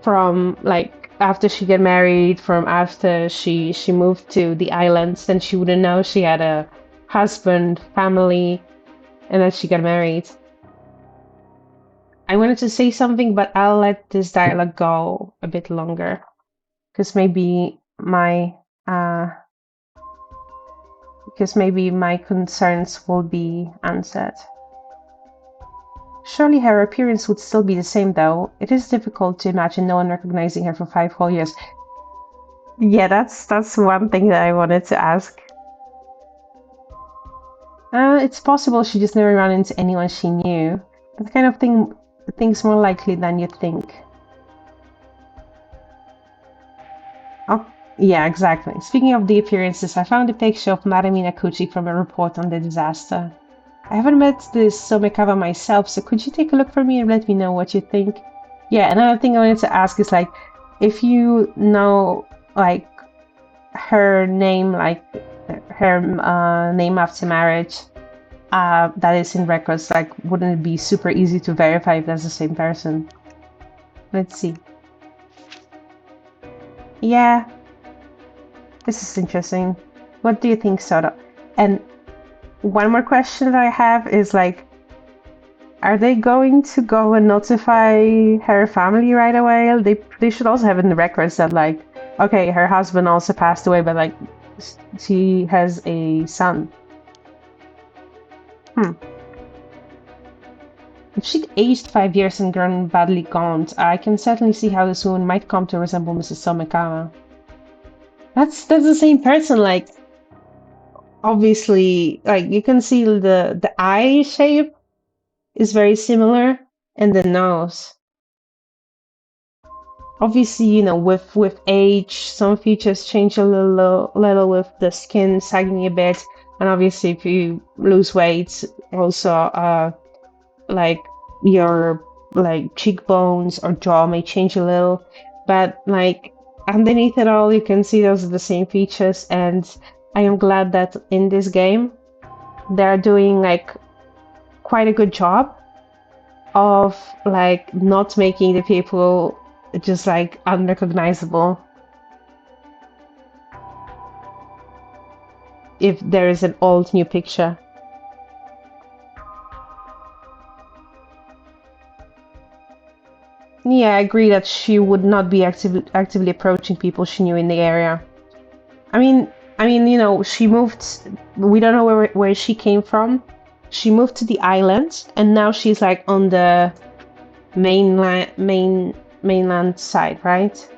from like after she got married, from after she moved to the islands, then she wouldn't know she had a husband, family, and then she got married. I wanted to say something, but I'll let this dialogue go a bit longer because uh, maybe my concerns will be answered. Surely her appearance would still be the same, though. It is difficult to imagine no one recognizing her for 5 whole years. Yeah, that's one thing that I wanted to ask. It's possible she just never ran into anyone she knew. That kind of thing's more likely than you think. Oh, yeah, exactly. Speaking of the appearances, I found a picture of Madame Minakuchi from a report on the disaster. I haven't met this Somekawa myself, so could you take a look for me and let me know what you think? Yeah, another thing I wanted to ask is like, if you know like her name, like her name after marriage, that is in records, like, wouldn't it be super easy to verify if that's the same person? Let's see. Yeah, this is interesting. What do you think, Soda? And one more question that I have is like, are they going to go and notify her family right away? They should also have in the records that like, okay, her husband also passed away, but like she has a son. If she'd aged 5 years and grown badly gaunt, I can certainly see how this woman might come to resemble Mrs. Somekawa. That's the same person, like obviously, like you can see the eye shape is very similar, and the nose. Obviously, with age, some features change a little with the skin sagging a bit, and obviously, if you lose weight, also, like your like cheekbones or jaw may change a little, but like underneath it all, you can see those are the same features, and I am glad that in this game they're doing like quite a good job of like not making the people just like unrecognizable if there is an old new picture. Yeah, I agree that she would not be actively approaching people she knew in the area. I mean, she moved. We don't know where she came from. She moved to the island, and now she's like on the mainland side, right?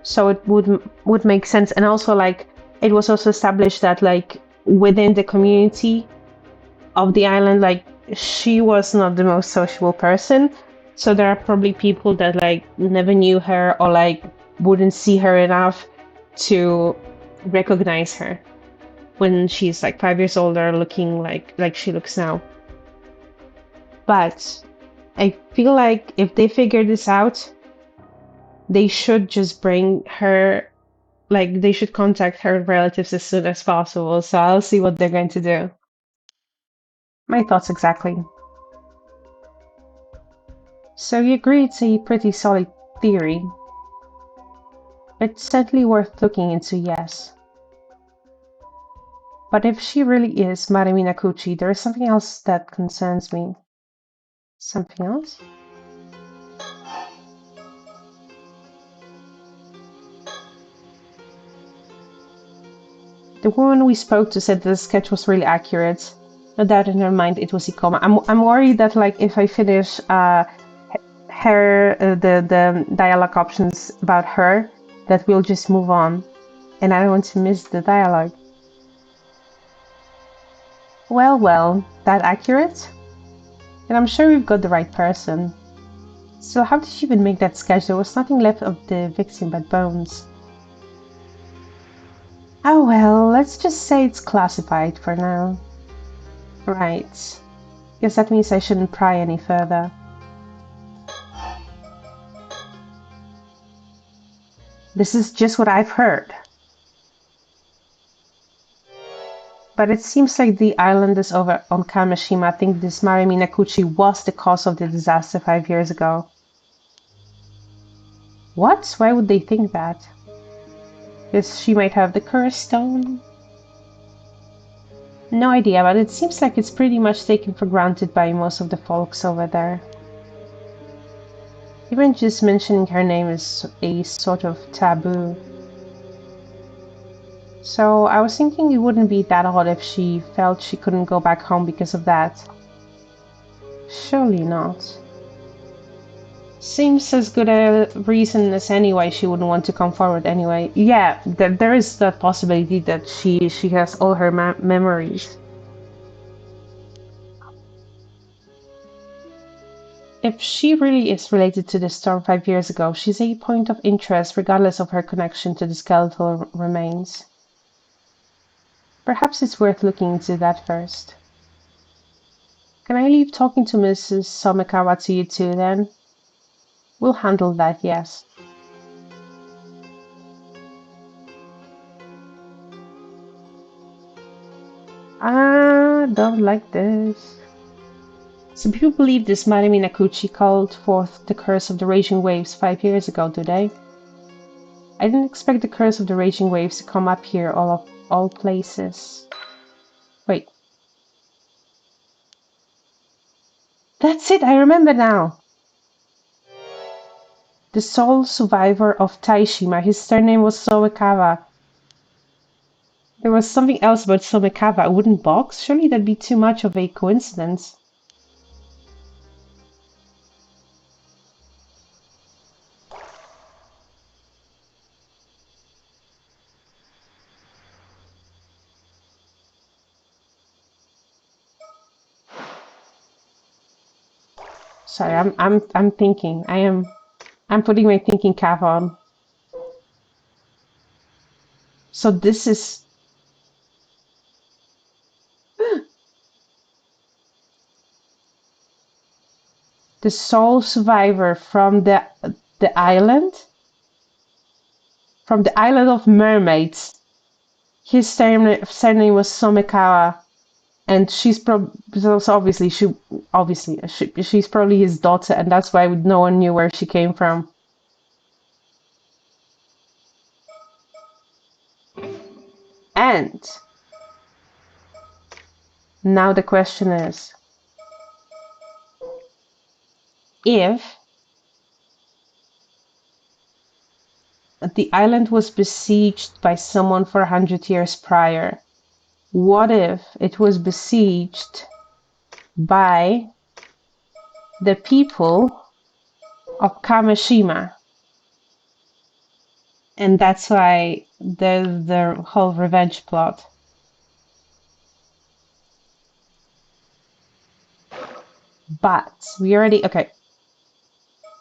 So it would make sense, and also like it was also established that like within the community of the island, like she was not the most sociable person. So there are probably people that like never knew her or like wouldn't see her enough to recognize her when she's like 5 years older, looking like she looks now. But I feel like if they figure this out, they should just bring her, like they should contact her relatives as soon as possible. So I'll see what they're going to do. My thoughts exactly. So you agree it's a pretty solid theory. It's certainly worth looking into, yes. But if she really is Marimi Nakuchi, there is something else that concerns me. Something else? The woman we spoke to said the sketch was really accurate. No doubt in her mind it was Ikoma. I'm worried that like if I finish the dialogue options about her, that we'll just move on, and I don't want to miss the dialogue. Well, that accurate? And I'm sure we've got the right person. So how did she even make that sketch? There was nothing left of the victim but bones. Oh well, let's just say it's classified for now. Right. Guess that means I shouldn't pry any further. This is just what I've heard. But it seems like the islanders over on Kamishima think this Marimi Nakuchi was the cause of the disaster 5 years ago. What? Why would they think that? Because she might have the curse stone? No idea, but it seems like it's pretty much taken for granted by most of the folks over there. Even just mentioning her name is a sort of taboo. So I was thinking it wouldn't be that odd if she felt she couldn't go back home because of that. Surely not. Seems as good a reason as any why she wouldn't want to come forward anyway. Yeah, there is that possibility that she has all her memories. If she really is related to the storm 5 years ago, she's a point of interest regardless of her connection to the skeletal remains. Perhaps it's worth looking into that first. Can I leave talking to Mrs. Somekawa to you too, then? We'll handle that, yes. I don't like this. Some people believe this Madame Nakuchi called forth the curse of the raging waves 5 years ago, do they? I didn't expect the curse of the raging waves to come up here of all places. Wait. That's it, I remember now! The sole survivor of Taishima, his surname was Somekawa. There was something else about Somekawa, a wooden box? Surely that'd be too much of a coincidence. Sorry, I'm thinking. I'm putting my thinking cap on. So this is the sole survivor from the island? From the island of mermaids. His surname was Somekawa, and she's obviously she's probably his daughter, and that's why no one knew where she came from. And now the question is, if the island was besieged by someone for 100 years prior, what if it was besieged by the people of Kamishima? And that's why there's the whole revenge plot. But we already, okay.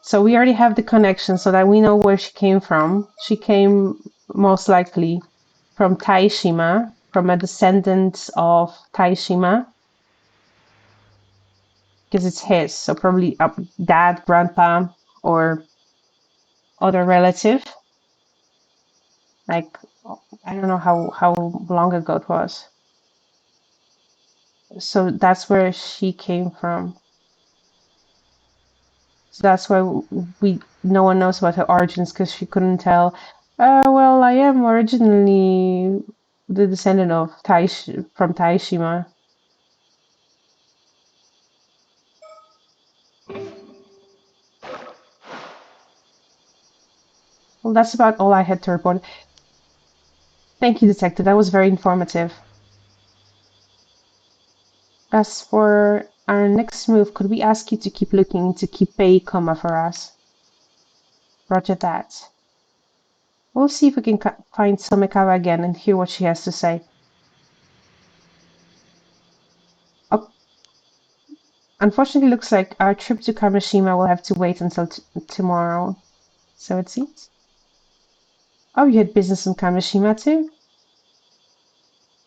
So we already have the connection so that we know where she came from. She came most likely from Taishima, from a descendant of Taishima. Because it's his, so probably dad, grandpa, or other relative. Like, I don't know how long ago it was. So that's where she came from. So that's why no one knows about her origins, because she couldn't tell. Well, I am originally the descendant of from Taishima. Well, that's about all I had to report. Thank you, Detective. That was very informative. As for our next move, could we ask you to keep looking into Kipei Koma for us? Roger that. We'll see if we can find Somekawa again and hear what she has to say. Oh, unfortunately, looks like our trip to Kamishima will have to wait until tomorrow. So it seems. Oh, you had business in Kamishima too?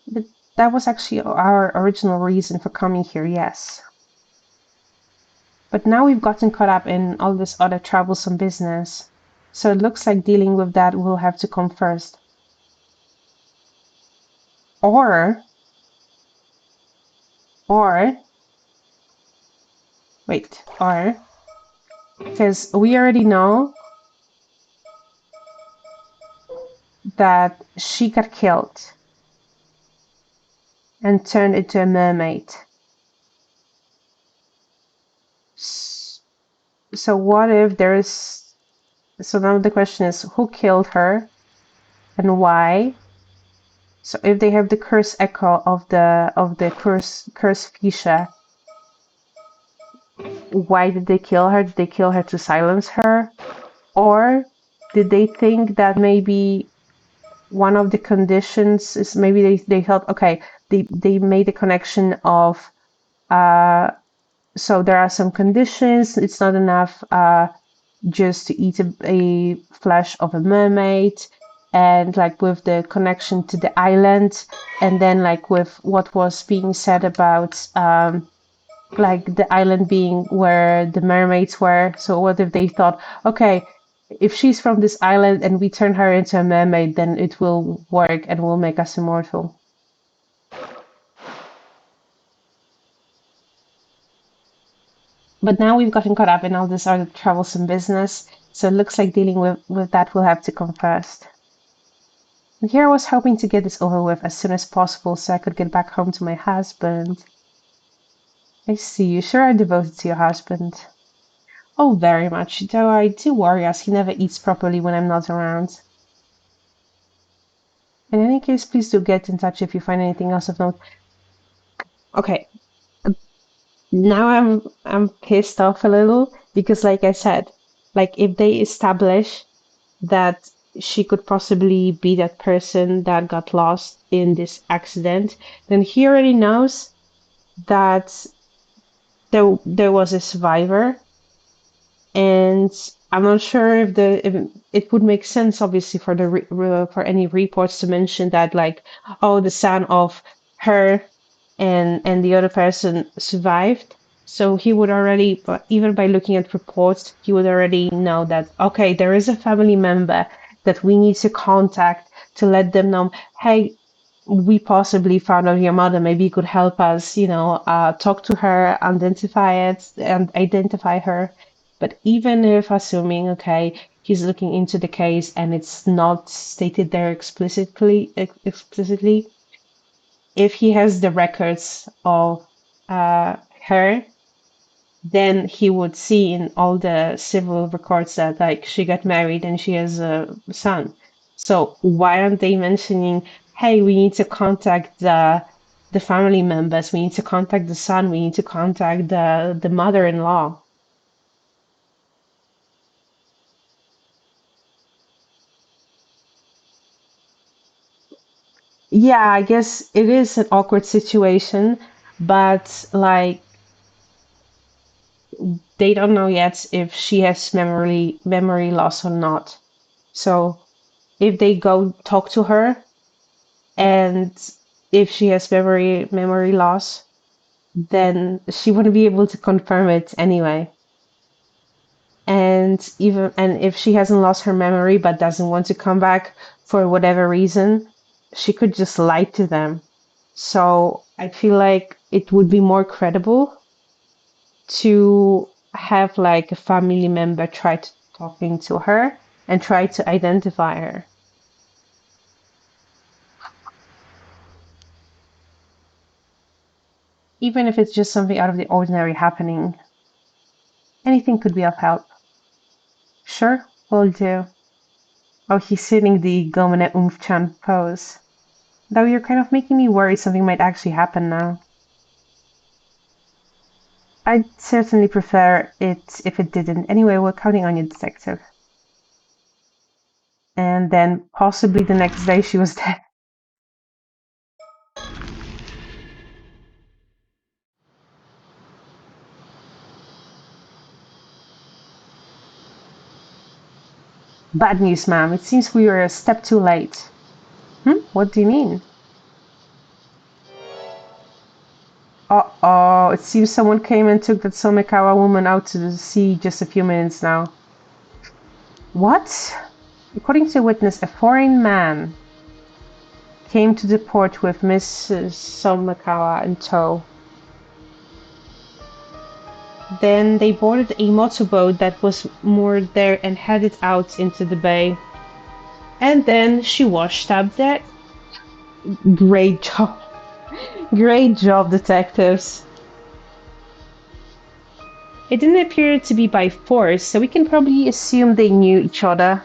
But that was actually our original reason for coming here, yes. But now we've gotten caught up in all this other troublesome business. So it looks like dealing with that will have to come first. Or, because we already know that she got killed. and turned into a mermaid. So what if there's so now the question is who killed her and why? So if they have the curse echo of the curse Fisha, why did they kill her? Did they kill her to silence her? Or did they think that maybe one of the conditions is maybe they thought, okay, they made a connection of so there are some conditions, it's not enough just to eat a flesh of a mermaid, and like with the connection to the island, and then like with what was being said about like the island being where the mermaids were. So what if they thought, okay, if she's from this island and we turn her into a mermaid, then it will work and will make us immortal. But now we've gotten caught up in all this other troublesome business, so it looks like dealing with that will have to come first. And here I was hoping to get this over with as soon as possible so I could get back home to my husband. I see, you sure are devoted to your husband. Oh, very much, though I do worry as he never eats properly when I'm not around. In any case, please do get in touch if you find anything else of note. Okay, now I'm pissed off a little because like I said, like if they establish that she could possibly be that person that got lost in this accident, then he already knows that there was a survivor, and I'm not sure if it would make sense, obviously, for for any reports to mention that, like, oh, the son of her and the other person survived. So he would already, but even by looking at reports, he would already know that okay, there is a family member that we need to contact to let them know, hey, we possibly found out your mother. Maybe you could help us, talk to her, identify it, and identify her. But even if assuming, okay, he's looking into the case and it's not stated there explicitly, if he has the records of her, then he would see in all the civil records that like she got married and she has a son. So why aren't they mentioning, hey, we need to contact the family members, we need to contact the son, we need to contact the mother-in-law. Yeah, I guess it is an awkward situation, but like they don't know yet if she has memory loss or not. So if they go talk to her and if she has memory loss, then she wouldn't be able to confirm it anyway. And if she hasn't lost her memory but doesn't want to come back for whatever reason, she could just lie to them. So I feel like it would be more credible to have like a family member try to talking to her and try to identify her. Even if it's just something out of the ordinary happening, anything could be of help. Sure, will do. Oh, he's sitting the Gomene Umfchan pose. Though you're kind of making me worry something might actually happen now. I'd certainly prefer it if it didn't. Anyway, we're counting on you, detective. And then possibly the next day she was dead. Bad news, ma'am. It seems we were a step too late. What do you mean? Uh-oh, it seems someone came and took that Somekawa woman out to the sea just a few minutes now. What? According to a witness, a foreign man came to the port with Mrs. Somekawa in tow. Then they boarded a motorboat that was moored there and headed out into the bay. And then she washed up dead. Great job. Great job, detectives. It didn't appear to be by force, so we can probably assume they knew each other.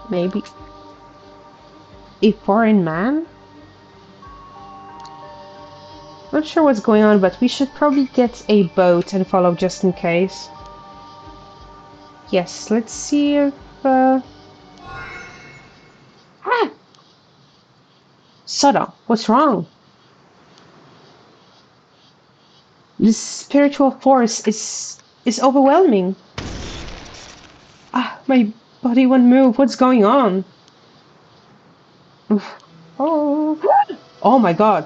Maybe. A foreign man? Not sure what's going on, but we should probably get a boat and follow just in case. Yes, let's see if... Ah! Soda, what's wrong? This spiritual force is overwhelming. Ah, my body won't move. What's going on? Oof. Oh, oh my god.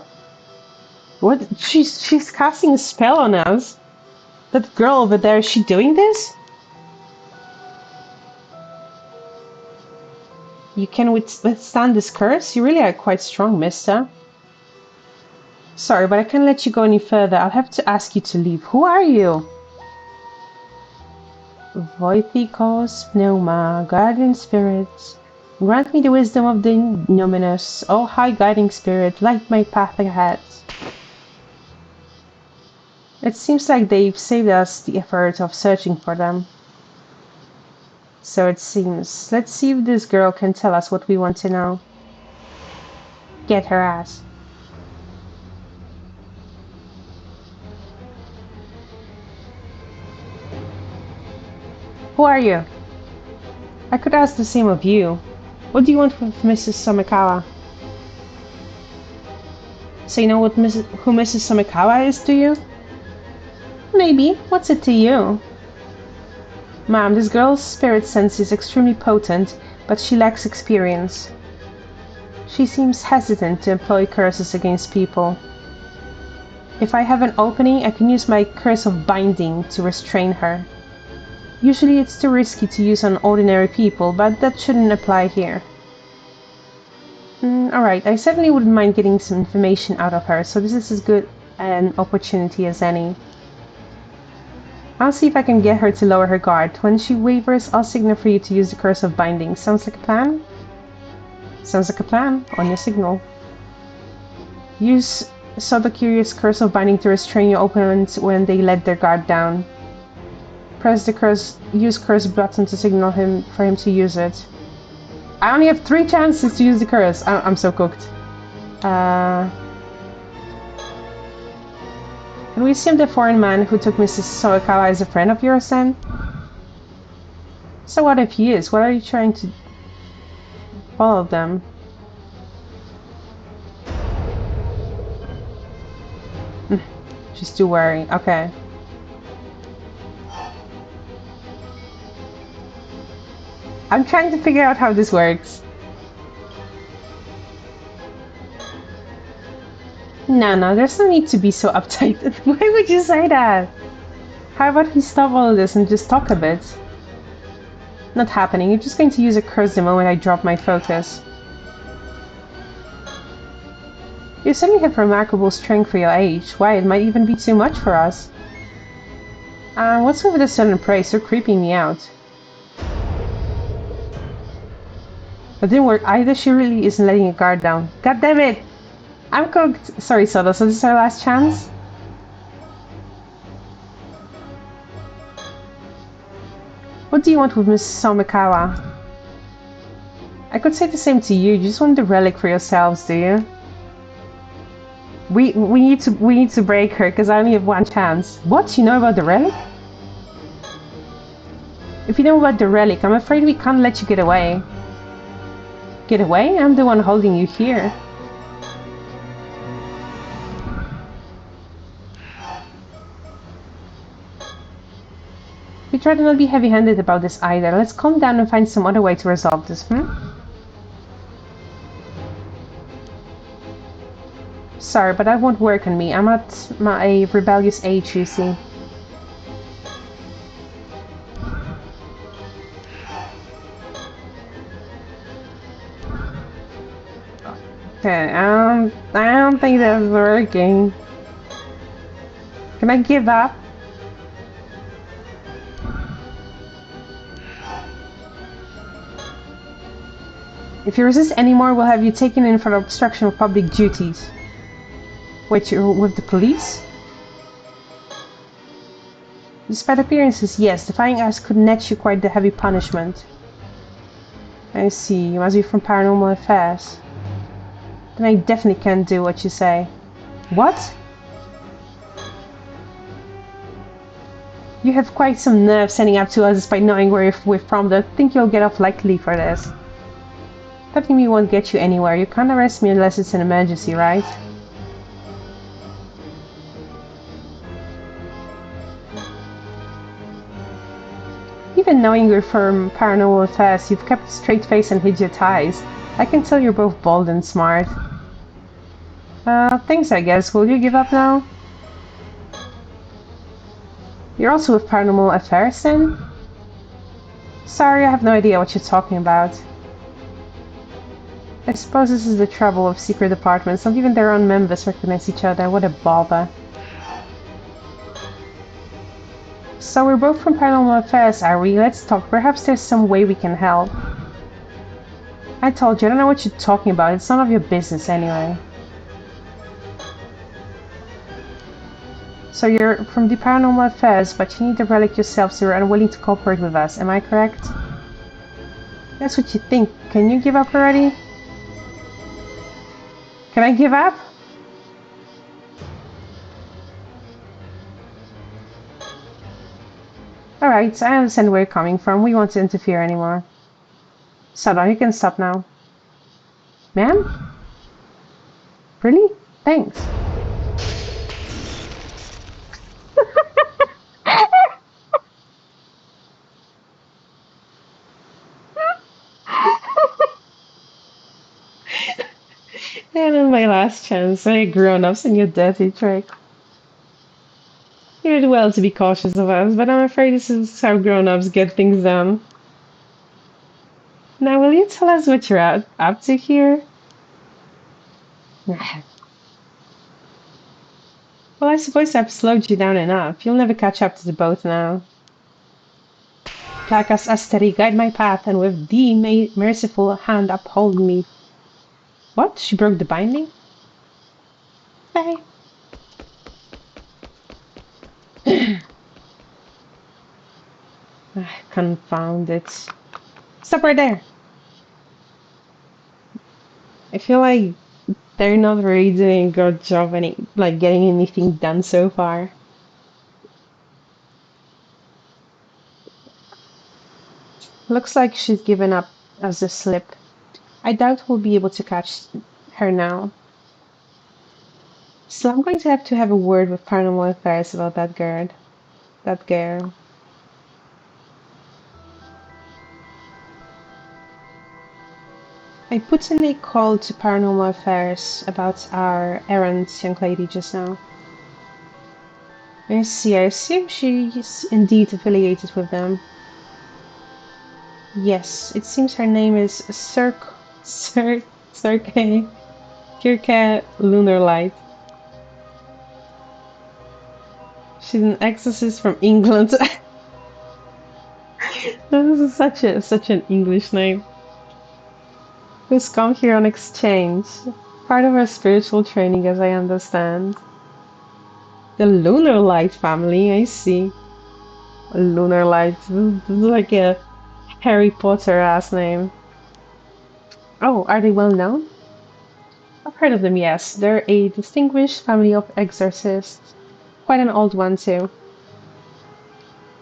What? She's casting a spell on us. That girl over there, is she doing this? You can withstand this curse? You really are quite strong, mister. Sorry, but I can't let you go any further. I'll have to ask you to leave. Who are you? Voithikos Pneuma, guardian spirits. Grant me the wisdom of the numinous. O high guiding spirit, light my path ahead. It seems like they've saved us the effort of searching for them. So it seems. Let's see if this girl can tell us what we want to know. Get her ass. Who are you? I could ask the same of you. What do you want with Mrs. Samikawa? So you know who Mrs. Samikawa is, do you? Maybe. What's it to you? Ma'am, this girl's spirit sense is extremely potent, but she lacks experience. She seems hesitant to employ curses against people. If I have an opening, I can use my curse of binding to restrain her. Usually it's too risky to use on ordinary people, but that shouldn't apply here. Alright, I certainly wouldn't mind getting some information out of her, so this is as good an opportunity as any. I'll see if I can get her to lower her guard. When she wavers, I'll signal for you to use the curse of binding. Sounds like a plan? Sounds like a plan. On your signal. Use Curious curse of binding to restrain your opponent when they let their guard down. Press the use curse button to signal for him to use it. I only have 3 chances to use the curse. I'm so cooked. Can we assume the foreign man who took Mrs. Soekawa is a friend of yours then? So what if he is? What are you trying to follow them? She's too worried. Okay. I'm trying to figure out how this works. No, there's no need to be so uptight. Why would you say that? How about we stop all of this and just talk a bit? Not happening. You're just going to use a curse the moment I drop my focus. You certainly have remarkable strength for your age. Why, it might even be too much for us. What's with the sudden praise? You're creeping me out. That didn't work either. She really isn't letting a guard down. God damn it! I'm cooked. Sorry, Soda. So this is our last chance? What do you want with Miss Somikawa? I could say the same to you. You just want the relic for yourselves, do you? We need to break her because I only have 1 chance. What? You know about the relic? If you know about the relic, I'm afraid we can't let you get away. Get away? I'm the one holding you here. We try to not be heavy-handed about this either. Let's calm down and find some other way to resolve this, Sorry, but that won't work on me. I'm at my rebellious age, you see. Okay, I don't think that's working. Can I give up? If you resist anymore, we'll have you taken in for obstruction of public duties. Wait, you're with the police? Despite appearances, yes, defying us could net you quite the heavy punishment. I see, you must be from Paranormal Affairs. Then I definitely can't do what you say. What? You have quite some nerve standing up to us despite knowing where we're from. I think you'll get off lightly for this. Stopping me won't get you anywhere. You can't arrest me unless it's an emergency, right? Even knowing you're from Paranormal Affairs, you've kept a straight face and hid your ties. I can tell you're both bold and smart. Thanks, I guess. Will you give up now? You're also with Paranormal Affairs, then? Sorry, I have no idea what you're talking about. I suppose this is the trouble of secret departments. Not even their own members recognize each other. What a bother. So we're both from Paranormal Affairs, are we? Let's talk. Perhaps there's some way we can help. I told you, I don't know what you're talking about. It's none of your business anyway. So you're from the Paranormal Affairs, but you need the relic yourself, so you're unwilling to cooperate with us. Am I correct? That's what you think. Can you give up already? Can I give up? Alright, I understand where you're coming from. We won't interfere anymore. So now you can stop now. Ma'am? Really? Thanks. And on my last chance, I grown-ups in your dirty trick. You did well to be cautious of us, but I'm afraid this is how grown-ups get things done. Now, will you tell us what you're up to here? Well, I suppose I've slowed you down enough. You'll never catch up to the boat now. Placas Asteri, guide my path, and with thee merciful hand uphold me. What? She broke the binding? Bye. Confound it. Stop right there! I feel like they're not really doing a good job getting anything done so far. Looks like she's given up as a slip. I doubt we'll be able to catch her now. So I'm going to have a word with Paranormal Affairs about that girl. I put in a call to Paranormal Affairs about our errant young lady just now. I see, I assume she's indeed affiliated with them. Yes, it seems her name is Cirque Kirka Lunar Light. She's an exorcist from England. This is such an English name. Who's come here on exchange. Part of her spiritual training, as I understand. The Lunar Light family, I see. Lunar Light. This is like a Harry Potter ass name. Oh, are they well known? I've heard of them, yes. They're a distinguished family of exorcists. Quite an old one, too.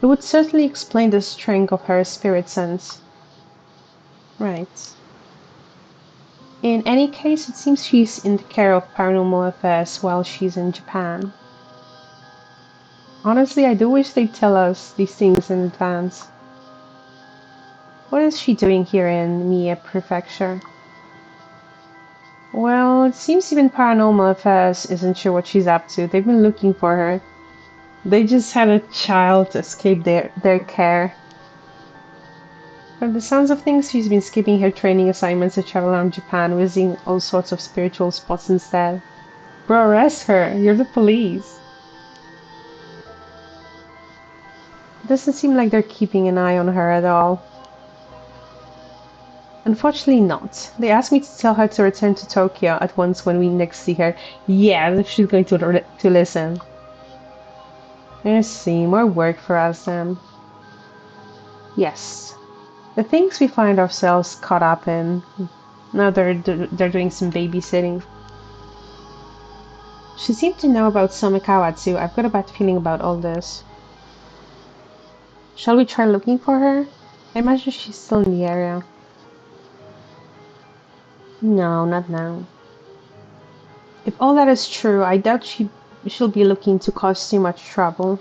It would certainly explain the strength of her spirit sense. Right. In any case, it seems she's in the care of Paranormal Affairs while she's in Japan. Honestly, I do wish they'd tell us these things in advance. What is she doing here in Mie Prefecture? Well, it seems even Paranormal Affairs isn't sure what she's up to. They've been looking for her. They just had a child escape their care. From the sounds of things, she's been skipping her training assignments to travel around Japan, visiting all sorts of spiritual spots instead. Bro, arrest her! You're the police! It doesn't seem like they're keeping an eye on her at all. Unfortunately not. They asked me to tell her to return to Tokyo at once when we next see her. Yeah, if she's going to listen. Let's see, more work for us then. Yes. The things we find ourselves caught up in. Now they're doing some babysitting. She seemed to know about Somikawa too. I've got a bad feeling about all this. Shall we try looking for her? I imagine she's still in the area. No, not now. If all that is true, I doubt she'll be looking to cause too much trouble.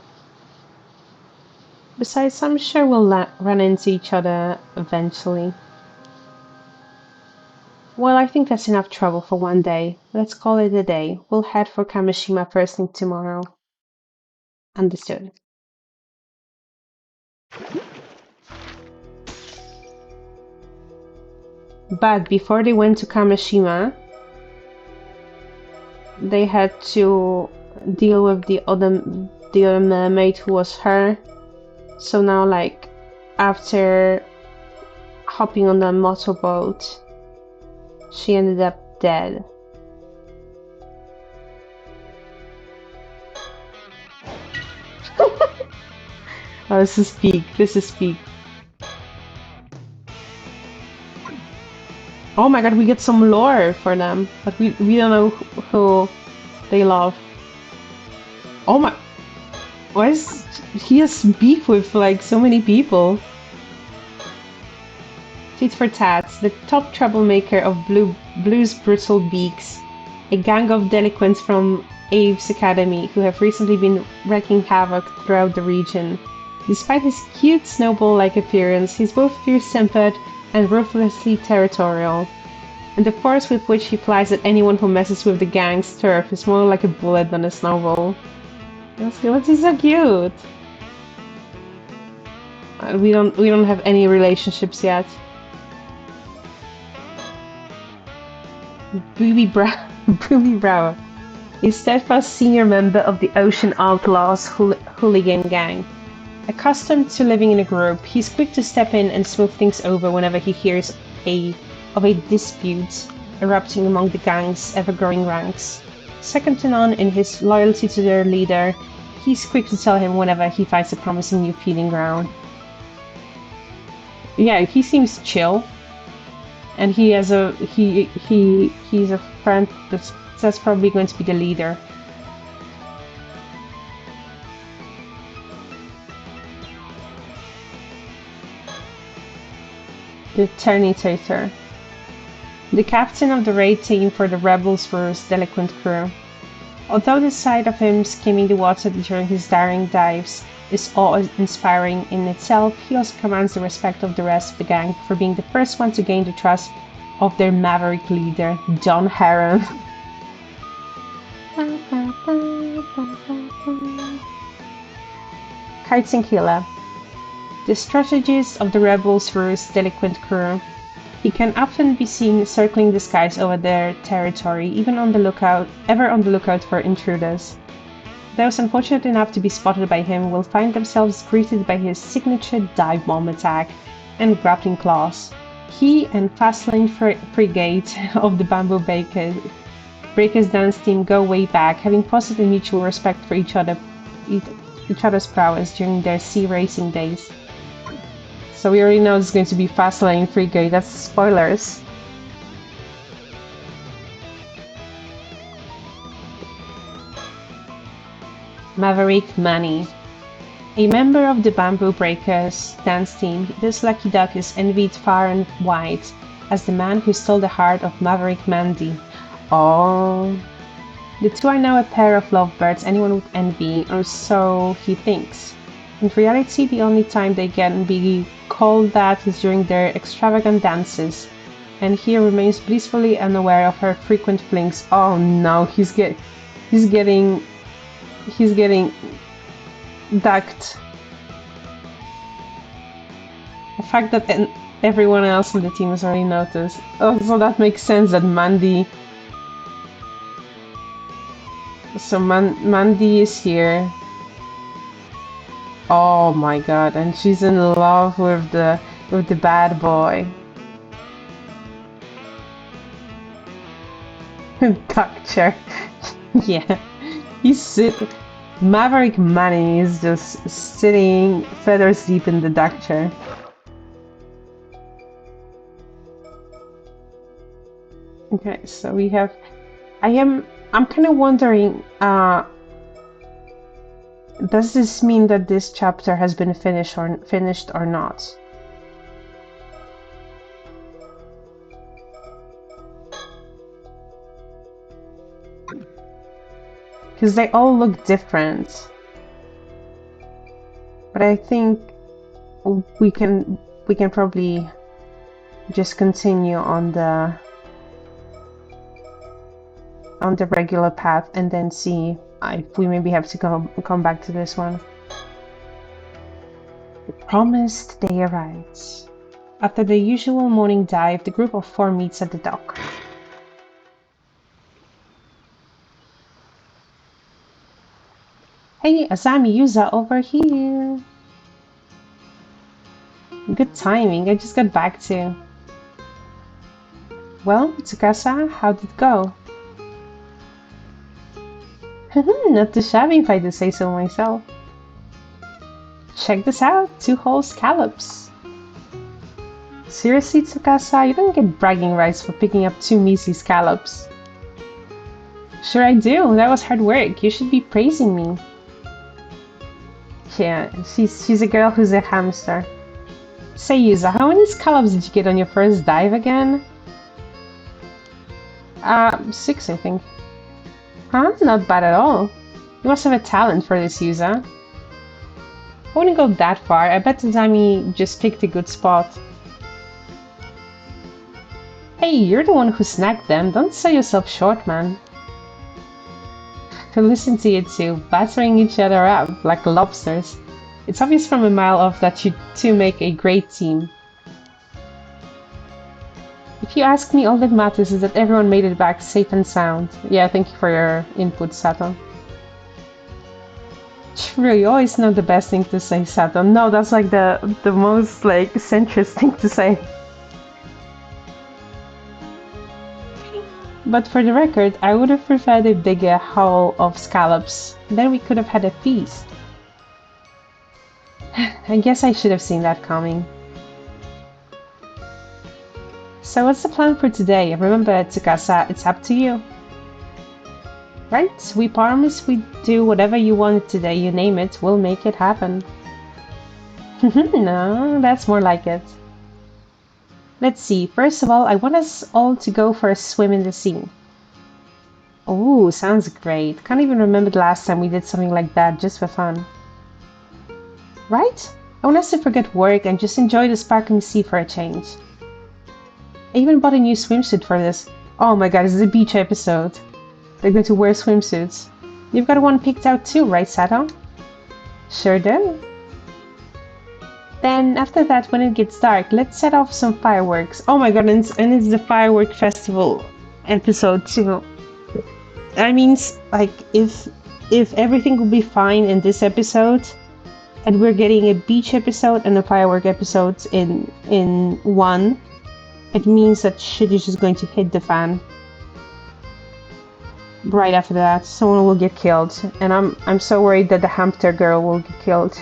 Besides, I'm sure we'll run into each other eventually. Well, I think that's enough trouble for one day. Let's call it a day. We'll head for Kamishima first thing tomorrow. Understood. But before they went to Kamishima, they had to deal with the other mermaid who was her. So now, like, after hopping on the motorboat, she ended up dead. Oh, this is peak. This is peak. Oh my god, we get some lore for them, but we don't know who they love. Oh my, why is he has beef with like so many people? Tit for tat, the top troublemaker of Blue's Brittle Beaks, a gang of delinquents from Abe's Academy who have recently been wreaking havoc throughout the region. Despite his cute snowball-like appearance, he's both fierce-tempered and ruthlessly territorial, and the force with which he flies at anyone who messes with the gang's turf is more like a bullet than a snowball. What's he so cute? We don't have any relationships yet. Booby Brow, a steadfast senior member of the Ocean Outlaws hooligan gang. Accustomed to living in a group, he's quick to step in and smooth things over whenever he hears of a dispute erupting among the gang's ever-growing ranks. Second to none in his loyalty to their leader, he's quick to tell him whenever he finds a promising new feeding ground. Yeah, he seems chill, and he's a friend that's probably going to be the leader. The Terminator, the captain of the raid team for the Rebels vs. Delinquent crew. Although the sight of him skimming the water during his daring dives is awe-inspiring in itself, he also commands the respect of the rest of the gang for being the first one to gain the trust of their maverick leader, John Heron. Kites Killer, the strategist of the Rebels vs. Delinquent crew. He can often be seen circling the skies over their territory, ever on the lookout for intruders. Those unfortunate enough to be spotted by him will find themselves greeted by his signature dive bomb attack and grappling claws. He and Fastlane Frigate of the Bamboo Breakers dance team go way back, having fostered a mutual respect for each other's prowess during their sea racing days. So we already know it's going to be Fastlane Frigate, that's spoilers. Maverick Manny. A member of the Bamboo Breakers dance team, this lucky duck is envied far and wide as the man who stole the heart of Maverick Mandy. Oh. The two are now a pair of lovebirds anyone would envy, or so he thinks. In reality, the only time they can be called that is during their extravagant dances, and he remains blissfully unaware of her frequent flings. Oh no, he's getting ducked. The fact that everyone else in the team has already noticed. Oh, so that makes sense that Mandy. So Mandy is here. Oh my god, and she's in love with the bad boy. Duck chair. Yeah. He's Maverick Manny is just sitting feathers deep in the duck chair. Okay, so we have. I'm kind of wondering. Does this mean that this chapter has been finished or not? Because they all look different. But I think we can probably just continue on the regular path and then see if we maybe have to come back to this one. The promised day arrives. After the usual morning dive, the group of 4 meets at the dock. Hey, Asami Yuza over here! Good timing, I just got back too. Well, Tsukasa, how'd it go? Not too shabby if I do say so myself. Check this out, 2 whole scallops. Seriously, Tsukasa, you don't get bragging rights for picking up 2 measly scallops. Sure I do, that was hard work, you should be praising me. Yeah, she's a girl who's a hamster. Say, Yuza, how many scallops did you get on your first dive again? 6, I think. Huh? Not bad at all. You must have a talent for this, Yuza. I wouldn't go that far. I bet Tazami just picked a good spot. Hey, you're the one who snagged them. Don't sell yourself short, man. Listen to you two, battering each other up like lobsters. It's obvious from a mile off that you two make a great team. If you ask me, all that matters is that everyone made it back safe and sound. Yeah, thank you for your input, Sato. True, you always know the best thing to say, Sato. No, that's like the most like centrist thing to say. But for the record, I would have preferred a bigger haul of scallops. Then we could have had a feast. I guess I should have seen that coming. So what's the plan for today? Remember, Tsukasa, it's up to you. Right? We promise we do whatever you want today, you name it, we'll make it happen. No, that's more like it. Let's see, first of all, I want us all to go for a swim in the sea. Oh, sounds great. Can't even remember the last time we did something like that just for fun. Right? I want us to forget work and just enjoy the sparkling sea for a change. I even bought a new swimsuit for this. Oh my god, this is a beach episode. They're going to wear swimsuits. You've got one picked out too, right, Sato? Sure do. Then, after that, when it gets dark, let's set off some fireworks. Oh my god, and it's the firework festival episode too. That means, like, if everything will be fine in this episode, and we're getting a beach episode and a firework episode in one, it means that shit is just going to hit the fan. Right after that, someone will get killed, and I'm so worried that the hamster girl will get killed.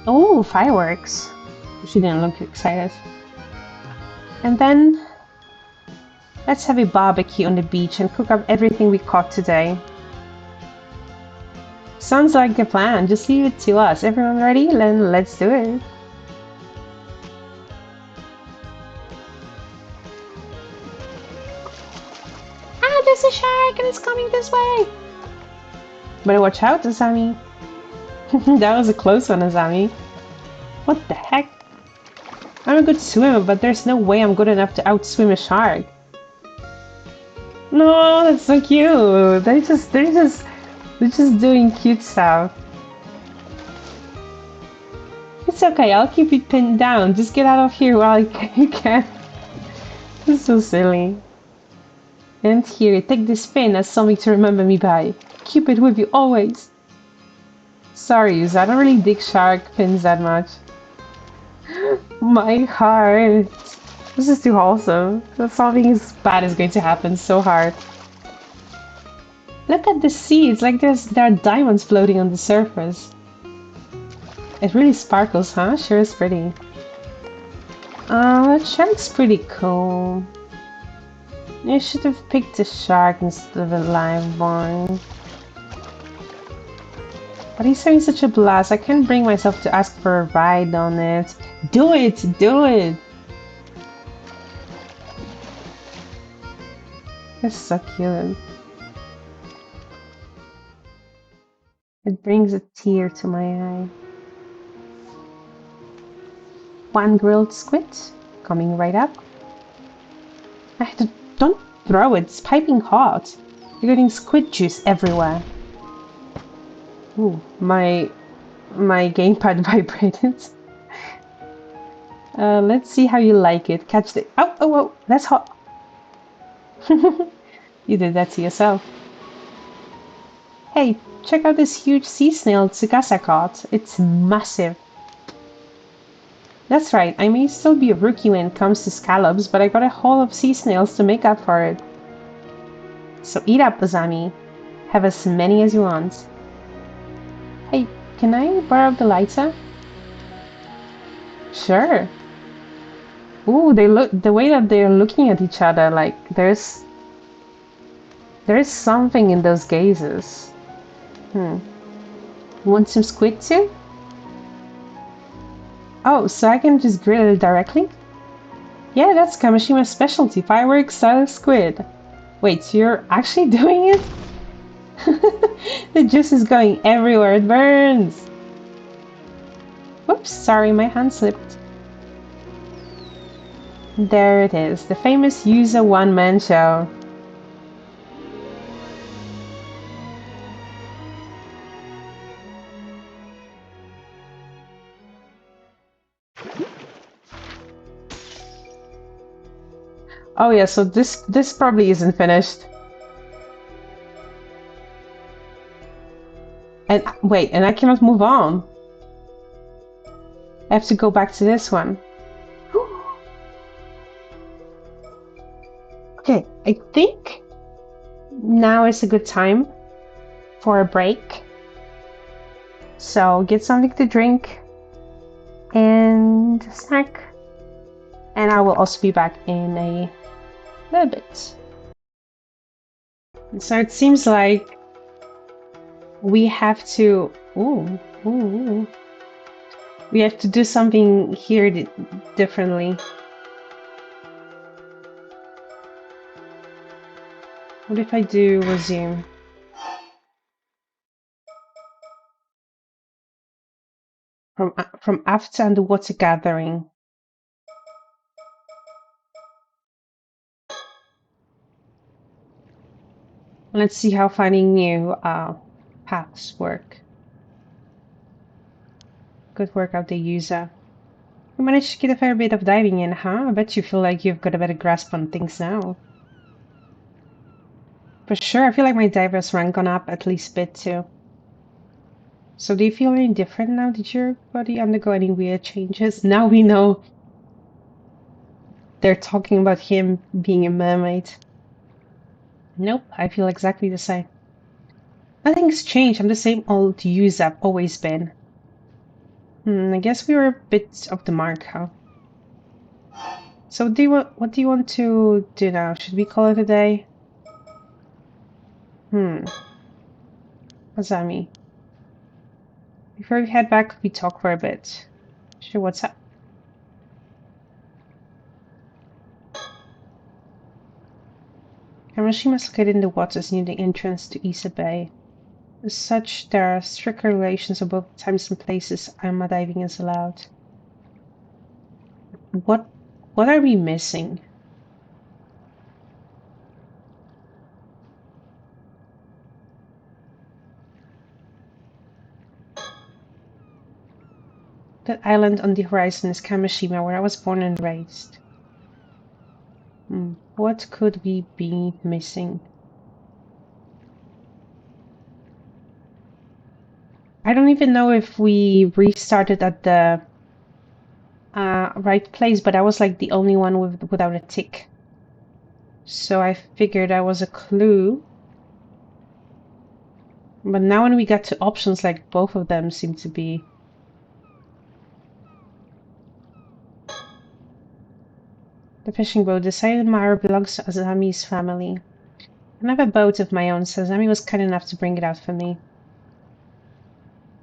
Oh, fireworks! She didn't look excited. And then let's have a barbecue on the beach and cook up everything we caught today. Sounds like a plan. Just leave it to us. Everyone ready? Then let's do it. Ah, there's a shark and it's coming this way. Better watch out, Asami. That was a close one, Asami. What the heck? I'm a good swimmer, but there's no way I'm good enough to outswim a shark. No, that's so cute. They're just doing cute stuff. It's okay, I'll keep it pinned down. Just get out of here while you can. It's so silly. And here, take this pin as something to remember me by. Keep it with you always. Sorry, I don't really dig shark pins that much. My heart. This is too wholesome. Something is bad is going to happen so hard. Look at the sea. It's like there are diamonds floating on the surface. It really sparkles, huh? Sure is pretty. That shark's pretty cool. You should have picked a shark instead of a live one. But he's having such a blast. I can't bring myself to ask for a ride on it. Do it! Do it! It's so cute. It brings a tear to my eye. One grilled squid coming right up. Don't throw it, it's piping hot. You're getting squid juice everywhere. Ooh, my gamepad vibrated. Let's see how you like it. Catch the oh, that's hot. You did that to yourself. Hey, check out this huge sea snail Tsukasa caught. It's massive. That's right, I may still be a rookie when it comes to scallops, but I got a haul of sea snails to make up for it. So eat up, Azami. Have as many as you want. Hey, can I borrow the lighter? Sure. Ooh, they look the way that they're looking at each other, like there's something in those gazes. Want some squid too? Oh, so I can just grill it directly? Yeah, that's Kamashima's specialty, fireworks style squid. Wait, so you're actually doing it? The juice is going everywhere, it burns! Whoops, sorry, my hand slipped. There it is, the famous Yuza one-man show. Oh yeah, so this probably isn't finished. And wait, and I cannot move on. I have to go back to this one. Okay, I think now is a good time for a break. So get something to drink and a snack. And I will also be back in a little bit. So it seems like we have to we have to do something here differently. What if I do resume? From after underwater gathering. Let's see how finding new paths work. Good work out the user. You managed to get a fair bit of diving in, huh? I bet you feel like you've got a better grasp on things now. For sure, I feel like my diver's rank gone up at least a bit too. So do you feel any different now? Did your body undergo any weird changes? Now we know they're talking about him being a mermaid. Nope, I feel exactly the same. Nothing's changed, I'm the same old use I've always been. I guess we were a bit off the mark, huh? So what do you want to do now? Should we call it a day? Azami. Before we head back, we talk for a bit. Sure, what's up? Kamashima is located in the waters near the entrance to Issa Bay. As such, there are strict regulations on both times and places Alma diving is allowed. What are we missing? That island on the horizon is Kamashima, where I was born and raised. What could we be missing? I don't even know if we restarted at the right place, but I was like the only one without a tick. So I figured that was a clue. But now when we get to options, like both of them seem to be. The fishing boat. The Sayonara belongs to Azami's family. I have a boat of my own, so Azami was kind enough to bring it out for me.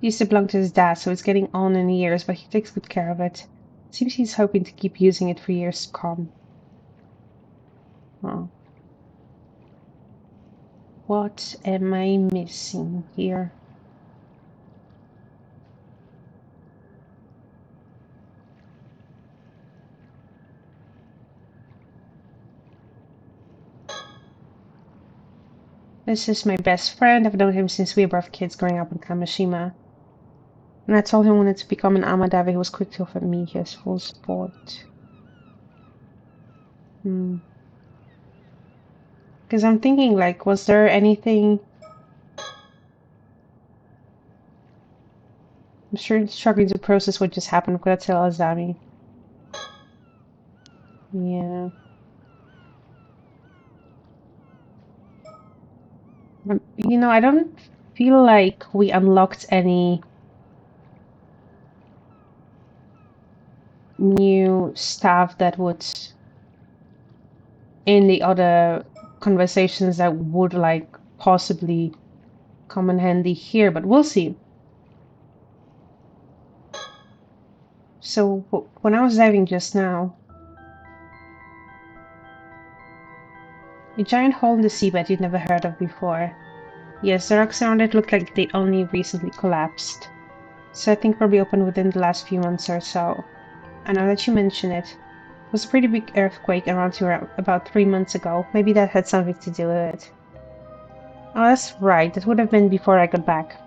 It used to belong to his dad, so it's getting on in years, but he takes good care of it. Seems he's hoping to keep using it for years to come. Oh. What am I missing here? This is my best friend. I've known him since we were both kids growing up in Kamishima. When I told him I wanted to become an Amadave, he was quick to offer me his full support. Because I'm thinking, like, was there anything... I'm sure struggling to process what just happened. I've got to tell Azami. Yeah. You know, I don't feel like we unlocked any new stuff that would, in the other conversations, that would, like, possibly come in handy here, but we'll see. So, when I was diving just now, a giant hole in the seabed you'd never heard of before. Yes, the rocks around it looked like they only recently collapsed. So I think probably opened within the last few months or so. And now that you mention it, it was a pretty big earthquake around here about 3 months ago. Maybe that had something to do with it. Oh, that's right. That would have been before I got back.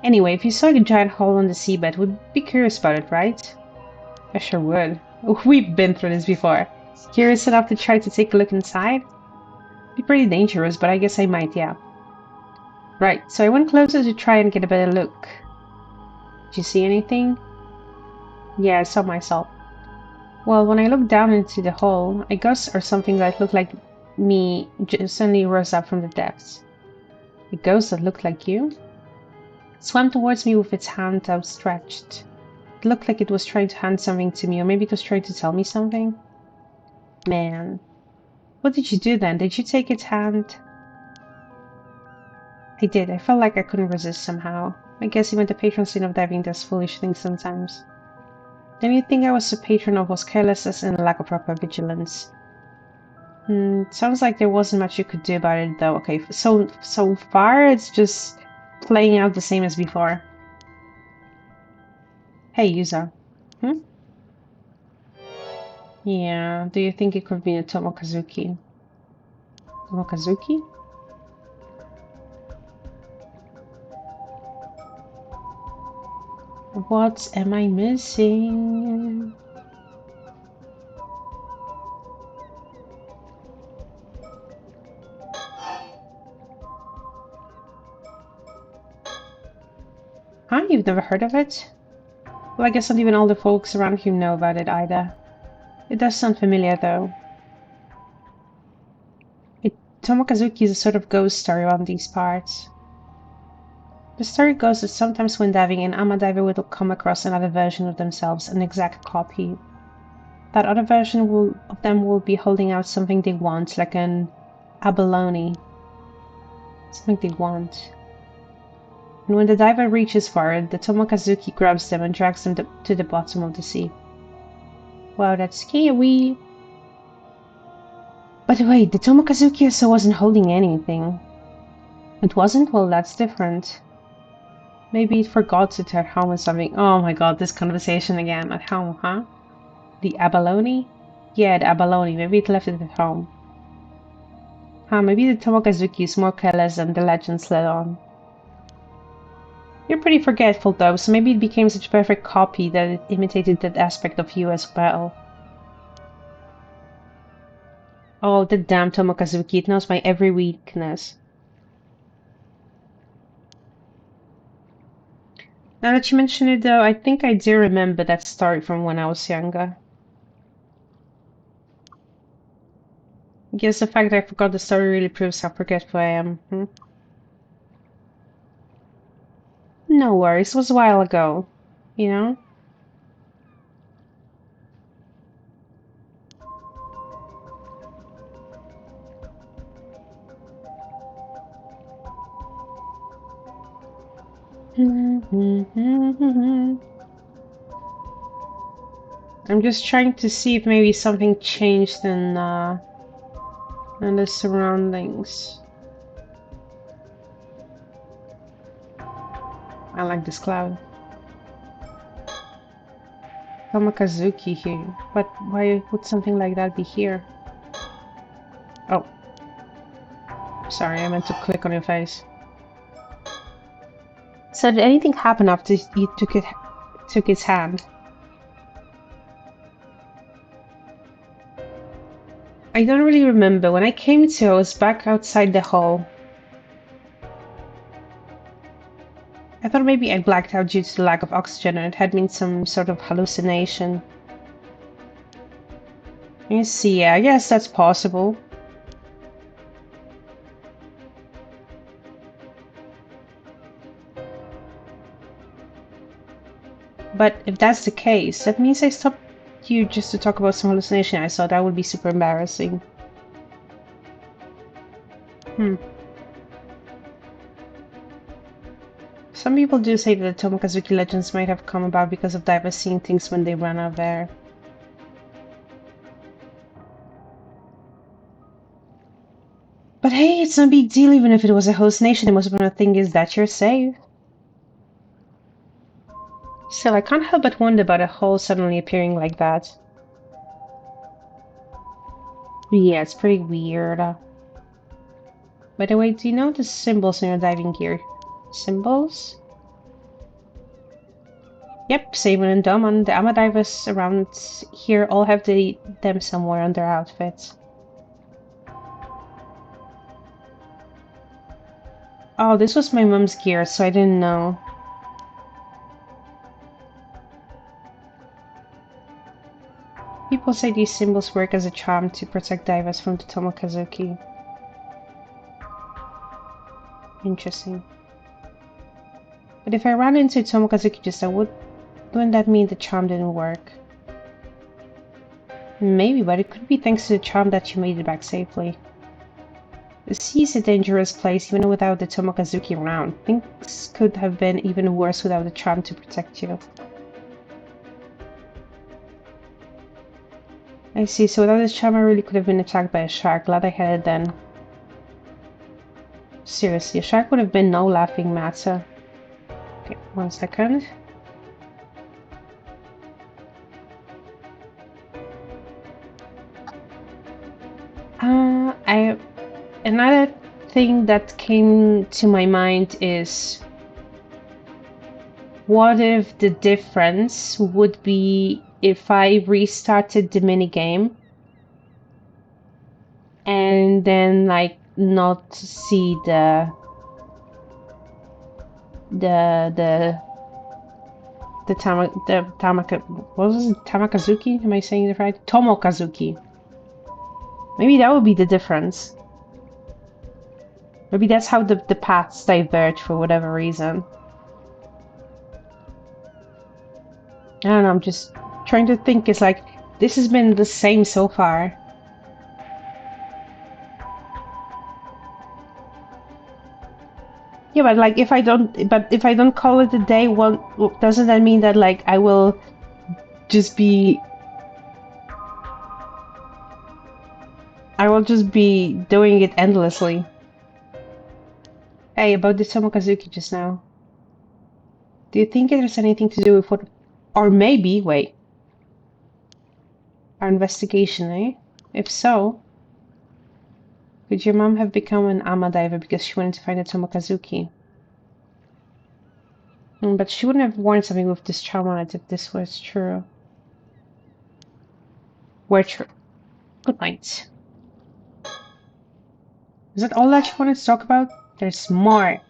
Anyway, if you saw a giant hole in the seabed, would be curious about it, right? I sure would. We've been through this before. Curious enough to try to take a look inside? Be pretty dangerous, but I guess I might, yeah. Right, so I went closer to try and get a better look. Did you see anything? Yeah, I saw myself. Well, when I looked down into the hole, a ghost or something that looked like me just suddenly rose up from the depths. A ghost that looked like you? It swam towards me with its hand outstretched. It looked like it was trying to hand something to me, or maybe it was trying to tell me something. Man. What did you do then? Did you take its hand? I did. I felt like I couldn't resist somehow. I guess even the patron saint of diving does foolish things sometimes. The only thing I was a patron of was carelessness and a lack of proper vigilance. Sounds like there wasn't much you could do about it, though. Okay, so far it's just playing out the same as before. Hey, Yuza. Yeah, do you think it could be a Tomokazuki? Tomokazuki? What am I missing? Huh? You've never heard of it? Well, I guess not even all the folks around here know about it either. It does sound familiar, though. Tomokazuki is a sort of ghost story around these parts. The story goes that sometimes when diving, an Amadiver will come across another version of themselves, an exact copy. That other version of them will be holding out something they want, like an abalone. Something they want. And when the diver reaches for it, the Tomokazuki grabs them and drags them to the bottom of the sea. Wow, that's scary. By the way, the Tomokazuki also wasn't holding anything. It wasn't? Well, that's different. Maybe it forgot it at home or something. Oh my god, this conversation again. At home, huh? The abalone? Yeah, the abalone. Maybe it left it at home. Huh, maybe the Tomokazuki is more careless than the legends let on. You're pretty forgetful though, so maybe it became such a perfect copy that it imitated that aspect of you as well. Oh, the damn Tomokazuki, it knows my every weakness. Now that you mention it, though, I think I do remember that story from when I was younger. I guess the fact that I forgot the story really proves how forgetful I am. Hmm? No worries, it was a while ago. You know? I'm just trying to see if maybe something changed in the surroundings. I like this cloud. Kamakazuki here. But why would something like that be here? Oh, sorry, I meant to click on your face. So did anything happen after you took its hand? I don't really remember. When I came to, I was back outside the hall. I thought maybe I blacked out due to the lack of oxygen and it had been some sort of hallucination. You see, yeah, I guess that's possible. But if that's the case, that means I stopped you just to talk about some hallucination I saw. That would be super embarrassing. Hmm. Some people do say that the Tomokazuki legends might have come about because of divers seeing things when they run out of air. But hey, it's no big deal even if it was a hallucination. The most important thing is that you're safe. Still, I can't help but wonder about a hole suddenly appearing like that. Yeah, it's pretty weird. By the way, do you know the symbols in your diving gear? Symbols? Yep, Saban and Daman, the Ama divers around here all have them somewhere on their outfits. Oh, this was my mom's gear, so I didn't know. People say these symbols work as a charm to protect divers from the Tomokazuki. Interesting. But if I ran into Tomokazuki just now, wouldn't that mean the charm didn't work? Maybe, but it could be thanks to the charm that you made it back safely. The sea is a dangerous place even without the Tomokazuki around. Things could have been even worse without the charm to protect you. I see, so without this charm I really could have been attacked by a shark. Glad I had it then. Seriously, a shark would have been no laughing matter. Okay, 1 second. Another thing that came to my mind is what if the difference would be if I restarted the minigame and then like not see the the what was it? Tamakazuki? Am I saying it right? Tomokazuki. Maybe that would be the difference. Maybe that's how the paths diverge for whatever reason. I don't know, I'm just trying to think. It's like, this has been the same so far. Yeah, but like if I don't call it a day, doesn't that mean that like I will just be doing it endlessly? Hey, about the Tomokazuki just now. Do you think it has anything to do with what, or maybe, wait, our investigation, eh? If so, could your mom have become an Ama diver because she wanted to find a Tomokazuki? But she wouldn't have worn something with this charm on it if this was true. We're true. Good night. Is that all that you wanted to talk about? There's more.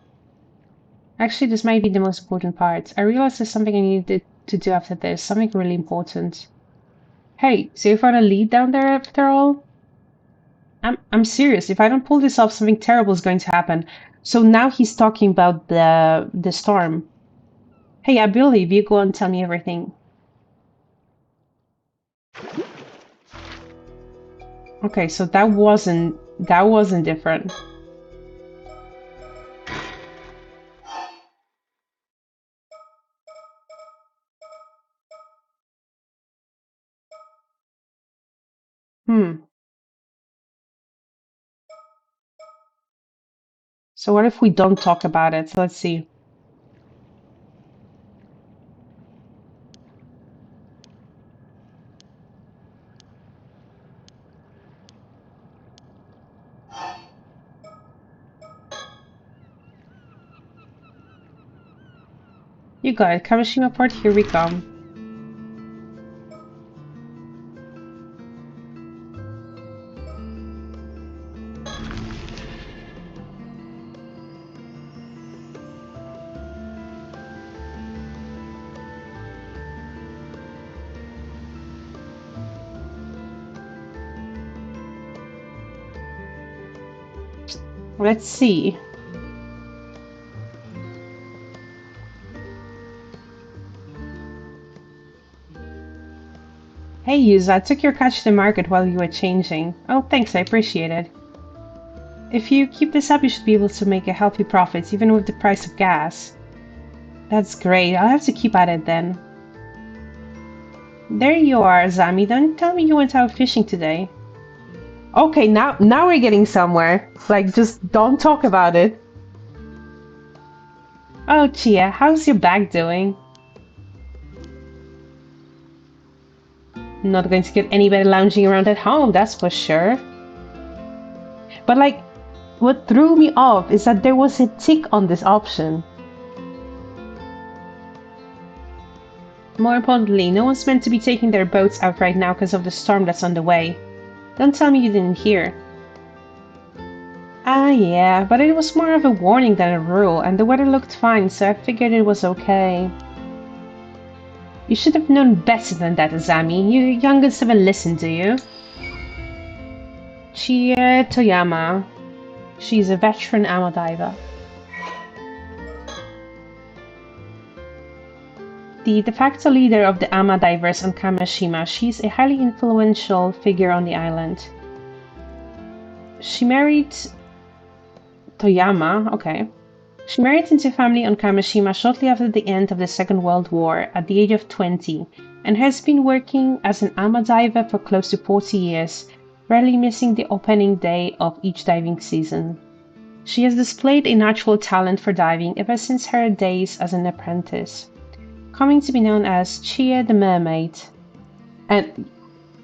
Actually, this might be the most important part. I realized there's something I needed to do after this, something really important. Hey, so you found a lead down there after all? I'm serious. If I don't pull this off, something terrible is going to happen. So now he's talking about the storm. Hey, I believe you. Go and tell me everything. Okay, so that wasn't different. Hmm. So what if we don't talk about it? Let's see. You got it. Kamishima Port, here we come. Let's see. Hey, Yuza, I took your catch to the market while you were changing. Oh, thanks, I appreciate it. If you keep this up, you should be able to make a healthy profit, even with the price of gas. That's great. I'll have to keep at it then. There you are, Zami. Don't tell me you went out fishing today. Okay, now we're getting somewhere. Like, just don't talk about it. Oh, Chia, how's your back doing? Not going to get any better lounging around at home, that's for sure. But like, what threw me off is that there was a tick on this option. More importantly, no one's meant to be taking their boats out right now because of the storm that's on the way. Don't tell me you didn't hear. Ah, yeah, but it was more of a warning than a rule, and the weather looked fine, so I figured it was okay. You should have known better than that, Azami. You youngest ever listen, do you? Chie Toyama. She's a veteran ama diver. The de facto leader of the ama divers on Kamashima, she's a highly influential figure on the island. She married Toyama, okay. She married into a family on Kamashima shortly after the end of the Second World War at the age of 20 and has been working as an ama diver for close to 40 years, rarely missing the opening day of each diving season. She has displayed a natural talent for diving ever since her days as an apprentice, coming to be known as Chia the Mermaid. And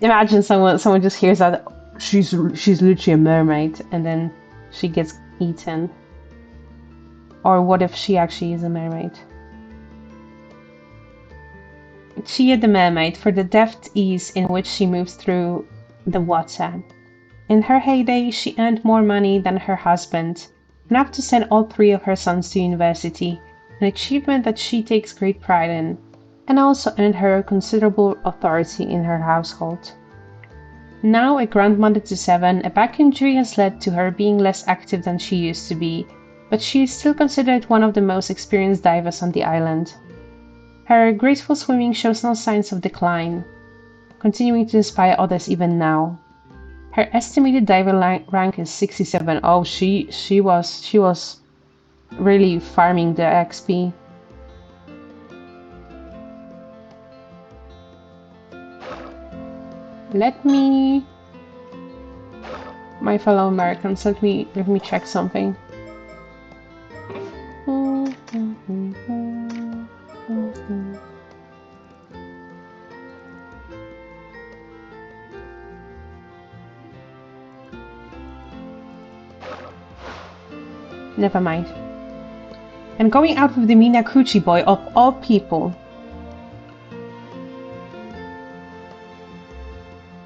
imagine someone just hears that she's literally a mermaid and then she gets eaten. Or what if she actually is a mermaid? Chia the Mermaid for the deft ease in which she moves through the water. In her heyday, she earned more money than her husband, enough to send all three of her sons to university, an achievement that she takes great pride in, and also earned her considerable authority in her household. Now a grandmother to 7, a back injury has led to her being less active than she used to be, but she is still considered one of the most experienced divers on the island. Her graceful swimming shows no signs of decline, continuing to inspire others even now. Her estimated diver rank is 67. Oh, she was really farming the XP. My fellow Americans, let me check something. Never mind. And going out with the Minakuchi boy of all people.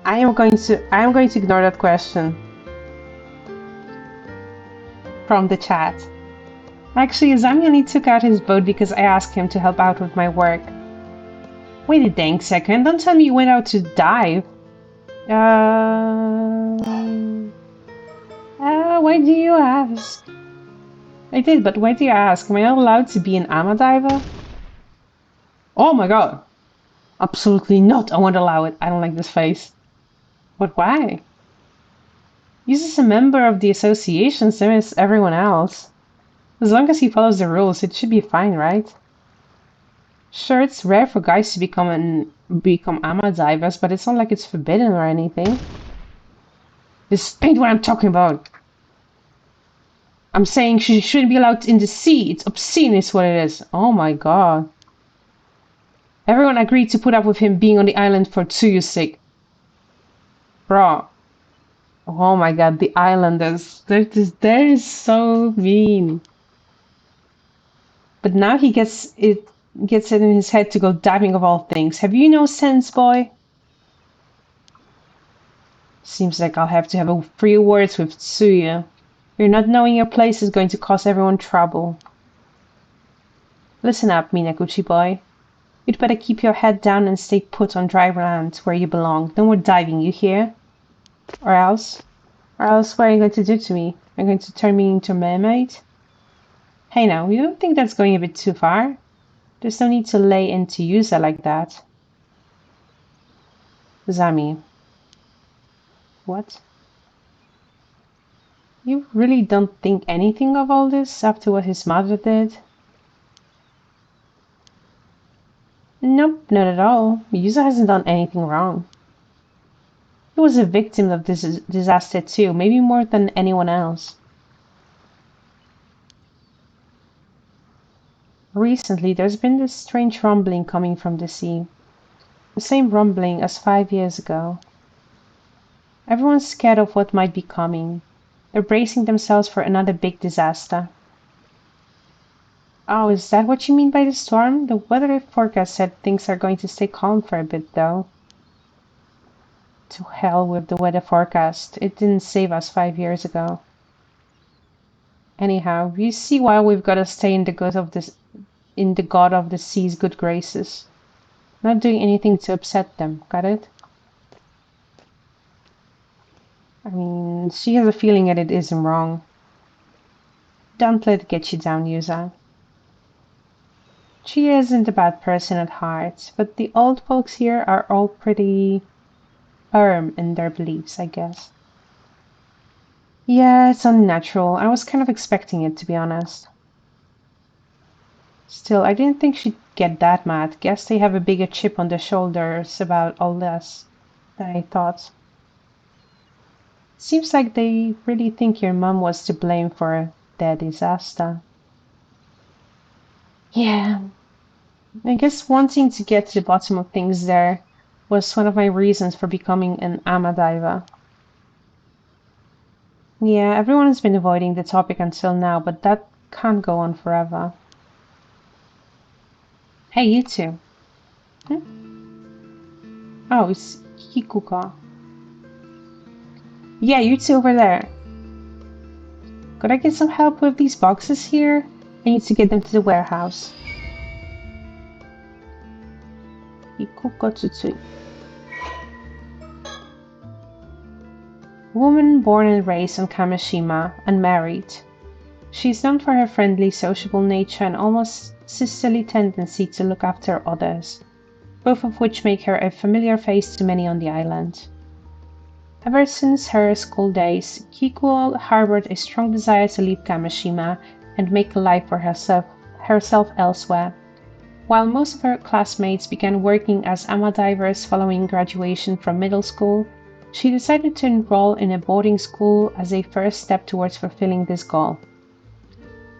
I am going to ignore that question from the chat. Actually, Azami only took out his boat because I asked him to help out with my work. Wait a dang second, don't tell me you went out to dive. Why do you ask? I did, but why do you ask? Am I not allowed to be an ama diver? Oh my god! Absolutely not, I won't allow it. I don't like this face. But why? He's just a member of the association, same as everyone else. As long as he follows the rules, it should be fine, right? Sure, it's rare for guys to become ama divers, but it's not like it's forbidden or anything. This ain't what I'm talking about. I'm saying she shouldn't be allowed in the sea. It's obscene, is what it is. Oh my god. Everyone agreed to put up with him being on the island for Tsuyu's sake. Bro. Oh my god, the islanders. They're so mean. But now he gets it in his head to go diving of all things. Have you no sense, boy? Seems like I'll have to have a few words with Tsuyu. Your not knowing your place is going to cause everyone trouble. Listen up, Minaguchi boy. You'd better keep your head down and stay put on dry land where you belong. No more diving, you hear? Or else? What are you going to do to me? Are you going to turn me into a mermaid? Hey now, you don't think that's going a bit too far? There's no need to lay into Yuza like that. Zami. What? You really don't think anything of all this after what his mother did? Nope, not at all. Yuza hasn't done anything wrong. He was a victim of this disaster too, maybe more than anyone else. Recently, there's been this strange rumbling coming from the sea. The same rumbling as 5 years ago. Everyone's scared of what might be coming. They're bracing themselves for another big disaster. Oh, is that what you mean by the storm? The weather forecast said things are going to stay calm for a bit, though. To hell with the weather forecast. It didn't save us 5 years ago. Anyhow, you see why we've got to stay in the god of the sea's good graces. Not doing anything to upset them, got it? I mean, she has a feeling that it isn't wrong. Don't let it get you down, Yuza. She isn't a bad person at heart, but the old folks here are all pretty firm in their beliefs, I guess. Yeah, it's unnatural. I was kind of expecting it, to be honest. Still, I didn't think she'd get that mad. Guess they have a bigger chip on their shoulders about all this than I thought. Seems like they really think your mom was to blame for their disaster. Yeah, I guess wanting to get to the bottom of things there was one of my reasons for becoming an ama diver. Yeah, everyone has been avoiding the topic until now, but that can't go on forever. Hey, you two. Oh, it's Hikuka. Yeah, you two over there. Could I get some help with these boxes here? I need to get them to the warehouse. Hikuka Tsutsui. Woman born and raised on Kamishima, unmarried. She is known for her friendly, sociable nature and almost sisterly tendency to look after others, both of which make her a familiar face to many on the island. Ever since her school days, Kikuo harbored a strong desire to leave Kamishima and make a life for herself elsewhere. While most of her classmates began working as ama divers following graduation from middle school, she decided to enroll in a boarding school as a first step towards fulfilling this goal.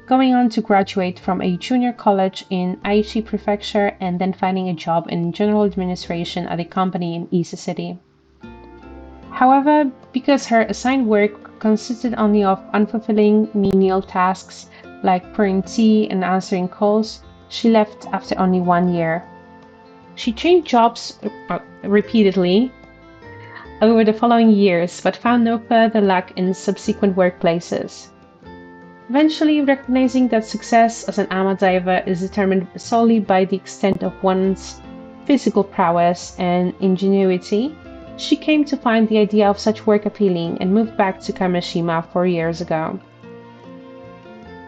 Going on to graduate from a junior college in Aichi Prefecture and then finding a job in general administration at a company in Ise City. However, because her assigned work consisted only of unfulfilling menial tasks like pouring tea and answering calls, she left after only 1 year. She changed jobs repeatedly over the following years, but found no further luck in subsequent workplaces. Eventually, recognizing that success as an ama diver is determined solely by the extent of one's physical prowess and ingenuity, she came to find the idea of such work appealing and moved back to Kamishima 4 years ago.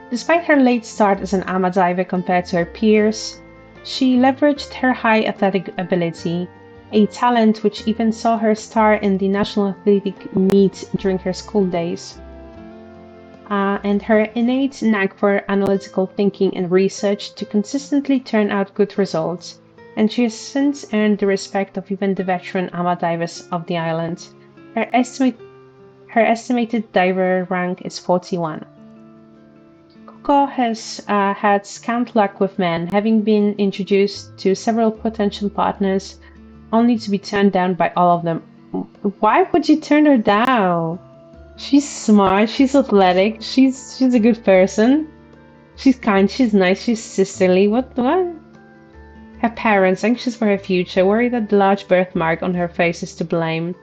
Despite her late start as an ama diver compared to her peers, she leveraged her high athletic ability, a talent which even saw her star in the national athletic meet during her school days, and her innate knack for analytical thinking and research to consistently turn out good results, and she has since earned the respect of even the veteran ama divers of the island. Her, her estimated diver rank is 41. Kuko has had scant luck with men, having been introduced to several potential partners, only to be turned down by all of them. Why would you turn her down? She's smart, she's athletic, she's a good person. She's kind, she's nice, she's sisterly. What? Her parents, anxious for her future, worry that the large birthmark on her face is to blame.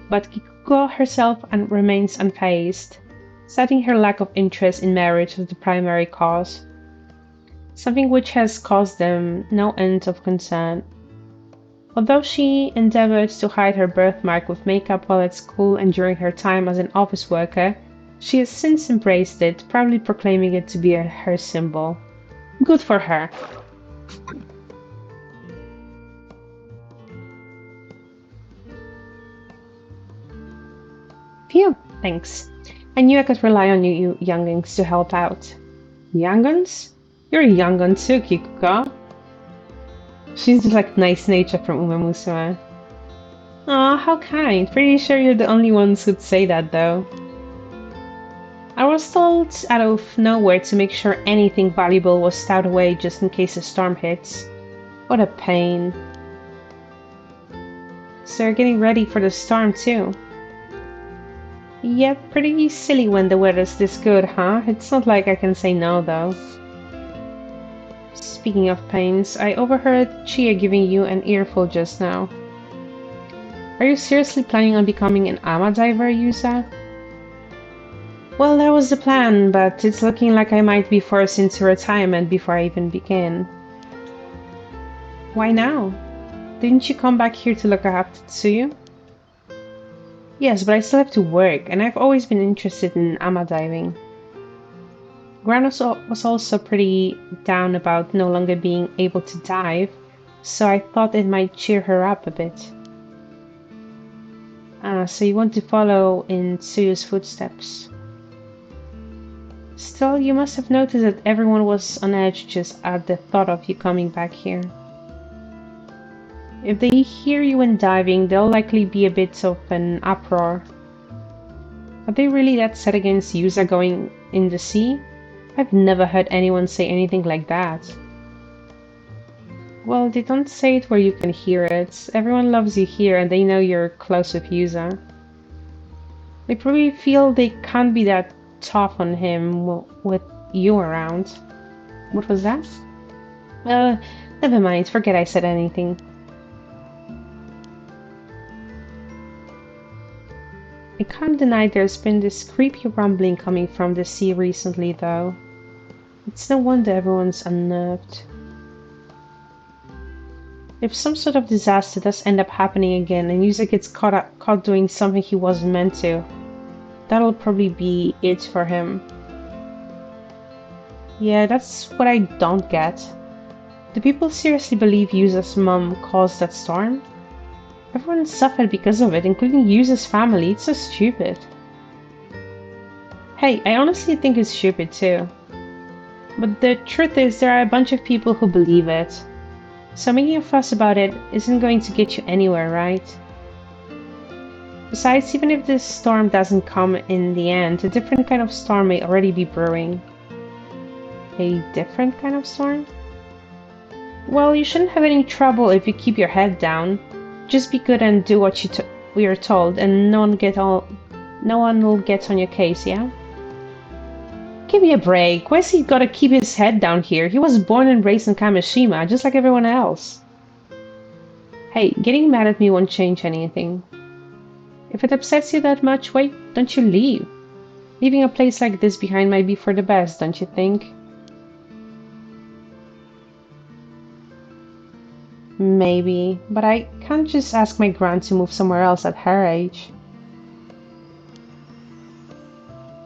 But Kikuko herself remains unfazed, citing her lack of interest in marriage as the primary cause, something which has caused them no end of concern. Although she endeavored to hide her birthmark with makeup while at school and during her time as an office worker, she has since embraced it, proudly proclaiming it to be her symbol. Good for her. Phew, thanks. I knew I could rely on you youngins to help out. Youngins? You're a youngun too, Kikuko. She's like nice nature from Umamusume. Aw, how kind. Pretty sure you're the only ones who'd say that, though. I was told out of nowhere to make sure anything valuable was stowed away just in case a storm hits. What a pain. So you're getting ready for the storm, too. Yeah, pretty silly when the weather's this good, huh? It's not like I can say no, though. Speaking of pains, I overheard Chia giving you an earful just now. Are you seriously planning on becoming an ama diver, Yusa? Well, that was the plan, but it's looking like I might be forced into retirement before I even begin. Why now? Didn't you come back here to look after Tsuyu? Yes, but I still have to work, and I've always been interested in ama diving. Gran was also pretty down about no longer being able to dive, so I thought it might cheer her up a bit. So you want to follow in Tsuyu's footsteps. Still, you must have noticed that everyone was on edge just at the thought of you coming back here. If they hear you when diving, they'll likely be a bit of an uproar. Are they really that set against Yusa going in the sea? I've never heard anyone say anything like that. Well, they don't say it where you can hear it. Everyone loves you here and they know you're close with Yusa. They probably feel they can't be that tough on him with you around. What was that? Never mind, forget I said anything. I can't deny there's been this creepy rumbling coming from the sea recently, though. It's no wonder everyone's unnerved. If some sort of disaster does end up happening again and Yusa gets caught doing something he wasn't meant to, that'll probably be it for him. Yeah, that's what I don't get. Do people seriously believe Yusa's mom caused that storm? Everyone suffered because of it, including Yusa's family. It's so stupid. Hey, I honestly think it's stupid too. But the truth is, there are a bunch of people who believe it. So making a fuss about it isn't going to get you anywhere, right? Besides, even if this storm doesn't come in the end, a different kind of storm may already be brewing. A different kind of storm? Well, you shouldn't have any trouble if you keep your head down. Just be good and do what we are told, and no one will get on your case, yeah? Give me a break. Why's he gotta keep his head down here? He was born and raised in Kamishima, just like everyone else. Hey, getting mad at me won't change anything. If it upsets you that much, why don't you leave? Leaving a place like this behind might be for the best, don't you think? Maybe, but I can't just ask my gran to move somewhere else at her age.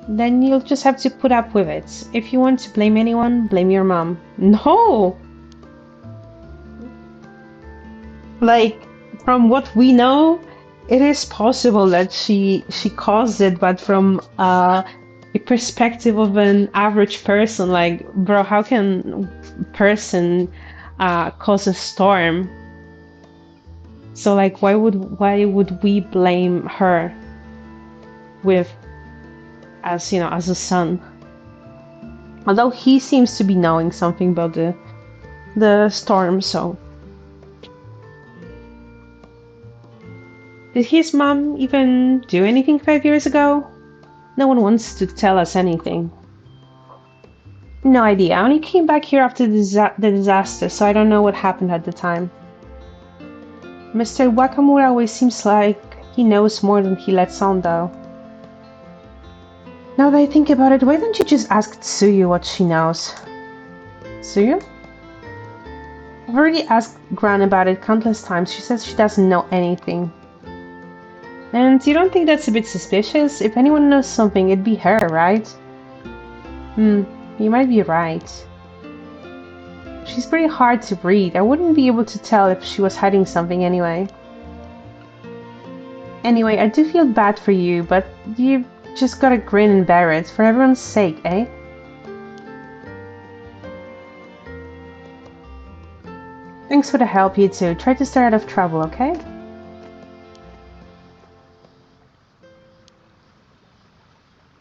Then you'll just have to put up with it. If you want to blame anyone, blame your mom. No! Like, from what we know, it is possible that she caused it, but from a perspective of an average person, like, bro, how can a person cause a storm? So like, why would we blame her with as a son? Although he seems to be knowing something about the storm, so. Did his mom even do anything 5 years ago? No one wants to tell us anything. No idea. I only came back here after the disaster, so I don't know what happened at the time. Mr. Wakamura always seems like he knows more than he lets on, though. Now that I think about it, why don't you just ask Tsuyu what she knows? Tsuyu? I've already asked Gran about it countless times. She says she doesn't know anything. And you don't think that's a bit suspicious? If anyone knows something, it'd be her, right? You might be right. She's pretty hard to read. I wouldn't be able to tell if she was hiding something anyway. Anyway, I do feel bad for you, but you just gotta grin and bear it, for everyone's sake, eh? Thanks for the help, you two. Try to stay out of trouble, okay?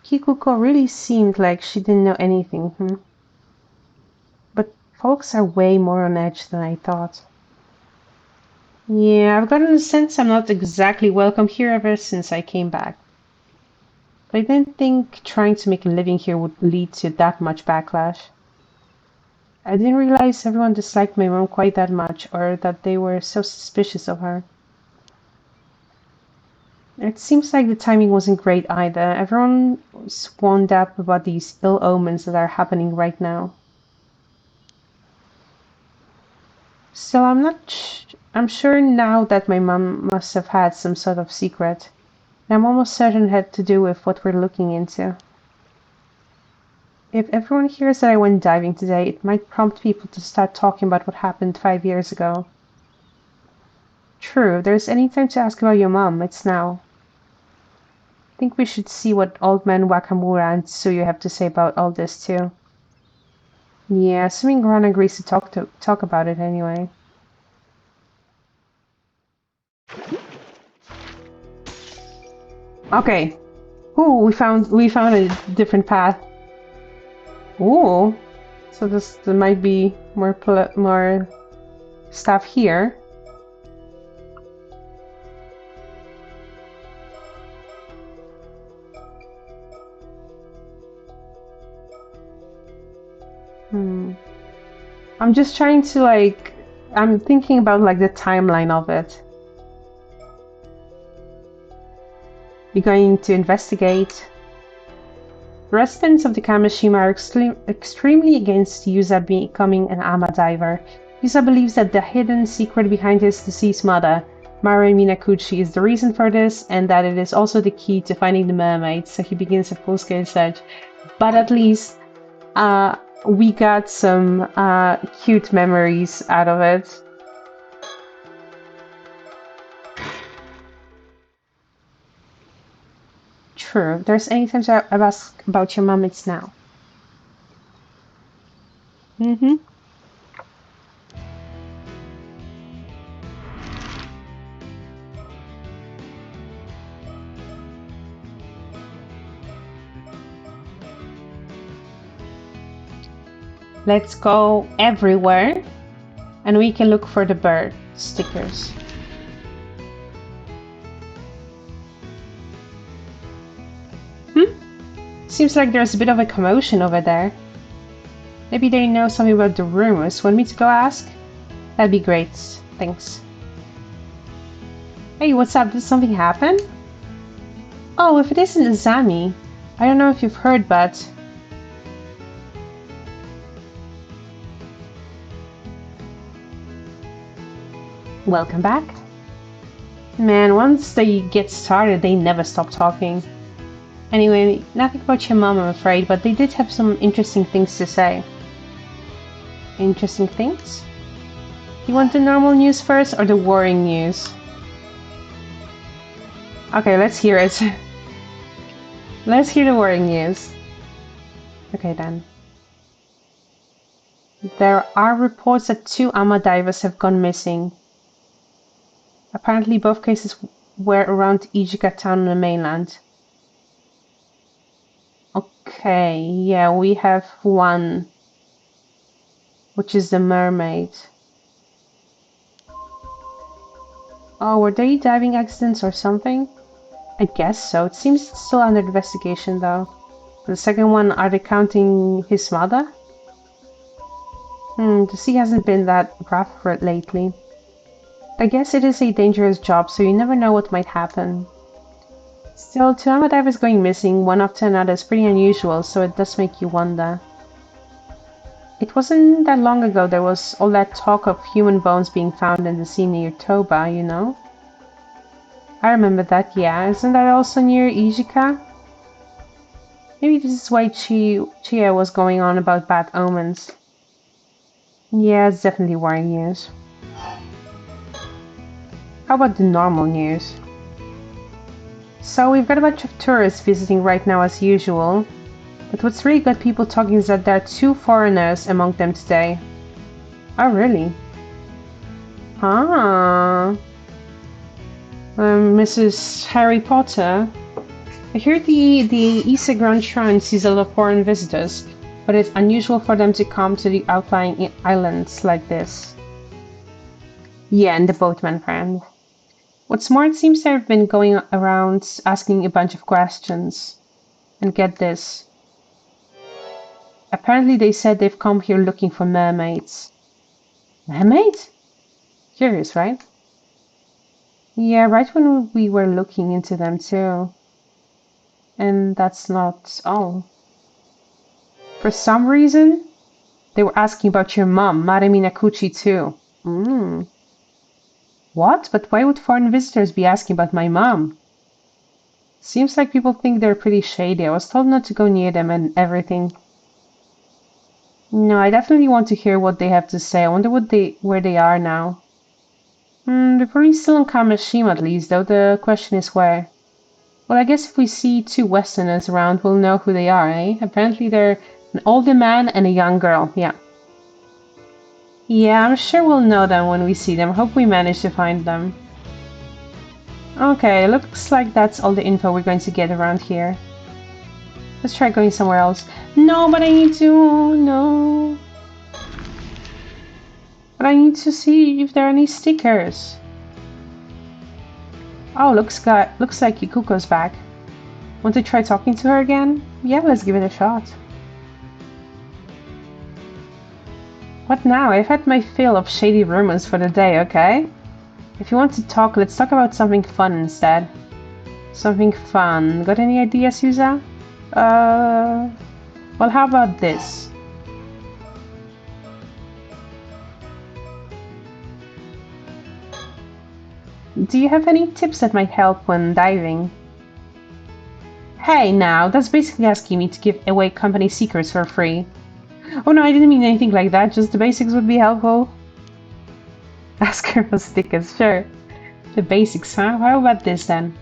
Kikuko really seemed like she didn't know anything, But folks are way more on edge than I thought. Yeah, I've gotten the sense I'm not exactly welcome here ever since I came back. But I didn't think trying to make a living here would lead to that much backlash. I didn't realize everyone disliked my mom quite that much, or that they were so suspicious of her. It seems like the timing wasn't great either. Everyone's wound up about these ill omens that are happening right now. So I'm sure now that my mom must have had some sort of secret. And I'm almost certain it had to do with what we're looking into. If everyone hears that I went diving today, it might prompt people to start talking about what happened 5 years ago. True, if there's any time to ask about your mom, it's now. I think we should see what Old Man Wakamura and Tsuyu have to say about all this too. Yeah, assuming Ron agrees to talk about it anyway. Okay. Ooh, we found a different path. Ooh. So there might be more stuff here. I'm just trying to I'm thinking about the timeline of it. You're going to investigate. Residents of the Kamishima are extremely against Yuza becoming an ama diver. Yuza believes that the hidden secret behind his deceased mother, Maru Minakuchi, is the reason for this, and that it is also the key to finding the mermaids, so he begins a full-scale search. But at least we got some cute memories out of it. True. If there's any time to ask about your mom, it's now. Let's go everywhere, and we can look for the bird stickers. Seems like there's a bit of a commotion over there. Maybe they know something about the rumors. Want me to go ask? That'd be great. Thanks. Hey, what's up? Did something happen? Oh, if it isn't Azami. I don't know if you've heard, but welcome back. Man, once they get started, they never stop talking. Anyway, nothing about your mom, I'm afraid, but they did have some interesting things to say. Interesting things? You want the normal news first or the worrying news? Okay, let's hear it. Let's hear the worrying news. Okay then. There are reports that 2 AMA divers have gone missing. Apparently both cases were around Ijika town on the mainland. Okay, yeah, we have one, which is the Mermaid. Oh, were they diving accidents or something? I guess so. It seems it's still under investigation though. The second one, are they counting his mother? The sea hasn't been that rough for it lately. I guess it is a dangerous job, so you never know what might happen. Still, 2 AMA divers going missing one after another is pretty unusual, so it does make you wonder. It wasn't that long ago there was all that talk of human bones being found in the sea near Toba, you know? I remember that, yeah. Isn't that also near Ijika? Maybe this is why Chia was going on about bad omens. Yeah, it's definitely worrying news. How about the normal news? So we've got a bunch of tourists visiting right now as usual, but what's really got people talking is that there are 2 foreigners among them today. Oh really? Ah. Mrs. Harry Potter. I hear the Isa Grand Shrine sees a lot of foreign visitors, but it's unusual for them to come to the outlying islands like this. Yeah, and the boatman friend. What's more, it seems they've been going around asking a bunch of questions. And get this. Apparently they said they've come here looking for mermaids. Mermaids? Curious, right? Yeah, right when we were looking into them too. And that's not all. For some reason, they were asking about your mom, Mare Minakuchi, too. What? But why would foreign visitors be asking about my mom? Seems like people think they're pretty shady. I was told not to go near them and everything. No, I definitely want to hear what they have to say. I wonder where they are now. They're probably still in Kamashima at least, though the question is where. Well, I guess if we see 2 Westerners around, we'll know who they are, eh? Apparently they're an older man and a young girl, yeah. Yeah, I'm sure we'll know them when we see them. Hope we manage to find them. Okay, looks like that's all the info we're going to get around here. Let's try going somewhere else. No, but I need to... No. But I need to see if there are any stickers. Oh, looks like Kikuko's back. Want to try talking to her again? Yeah, let's give it a shot. What now? I've had my fill of shady rumors for the day, okay? If you want to talk, let's talk about something fun instead. Something fun. Got any ideas, Yuza? Well, how about this? Do you have any tips that might help when diving? Hey, now, that's basically asking me to give away company secrets for free. Oh no, I didn't mean anything like that, just the basics would be helpful. Ask her for stickers, sure. The basics, huh? How about this then?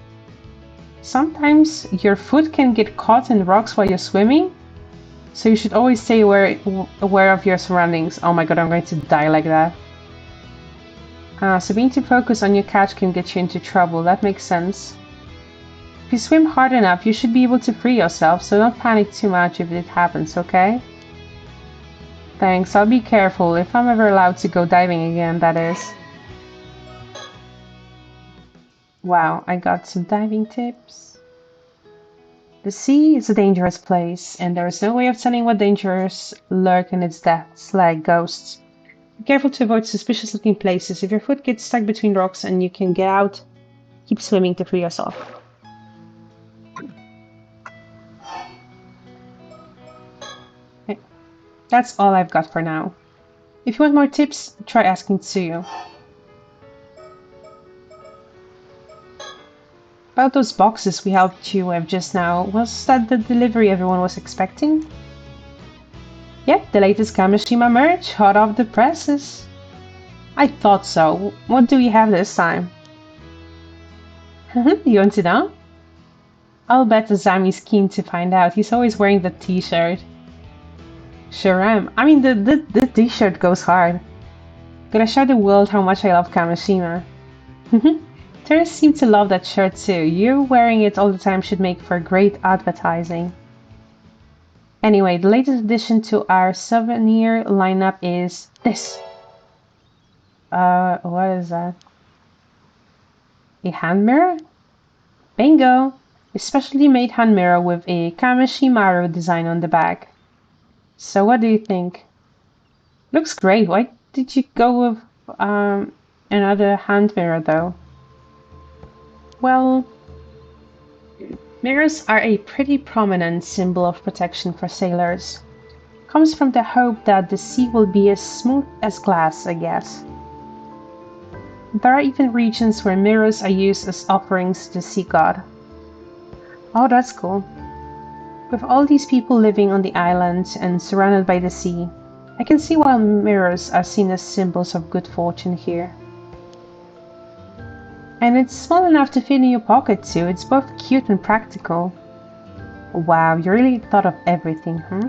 Sometimes your foot can get caught in rocks while you're swimming, so you should always stay aware of your surroundings. Oh my god, I'm going to die like that. So being too focused on your catch can get you into trouble, that makes sense. If you swim hard enough, you should be able to free yourself, so don't panic too much if it happens, okay? Thanks, I'll be careful, if I'm ever allowed to go diving again, that is. Wow, I got some diving tips. The sea is a dangerous place, and there is no way of telling what dangers lurk in its depths, like ghosts. Be careful to avoid suspicious-looking places. If your foot gets stuck between rocks and you can get out, keep swimming to free yourself. That's all I've got for now. If you want more tips, try asking Tsuyu. About those boxes we helped you with just now, was that the delivery everyone was expecting? Yep, the latest Kamishima merch, hot off the presses. I thought so. What do we have this time? You want to know? I'll bet Azami's keen to find out. He's always wearing the t-shirt. Sure am. I mean, the t-shirt goes hard. Gonna show the world how much I love Kamishima. Tourists seem to love that shirt too. You wearing it all the time should make for great advertising. Anyway, the latest addition to our souvenir lineup is this. What is that? A hand mirror? Bingo! A specially made hand mirror with a Kameshimaru design on the back. So what do you think? Looks great. Why did you go with another hand mirror though? Well, mirrors are a pretty prominent symbol of protection for sailors. Comes from the hope that the sea will be as smooth as glass, I guess. There are even regions where mirrors are used as offerings to the sea god. Oh, that's cool. With all these people living on the island and surrounded by the sea, I can see why mirrors are seen as symbols of good fortune here. And it's small enough to fit in your pocket too. It's both cute and practical. Wow, you really thought of everything, huh?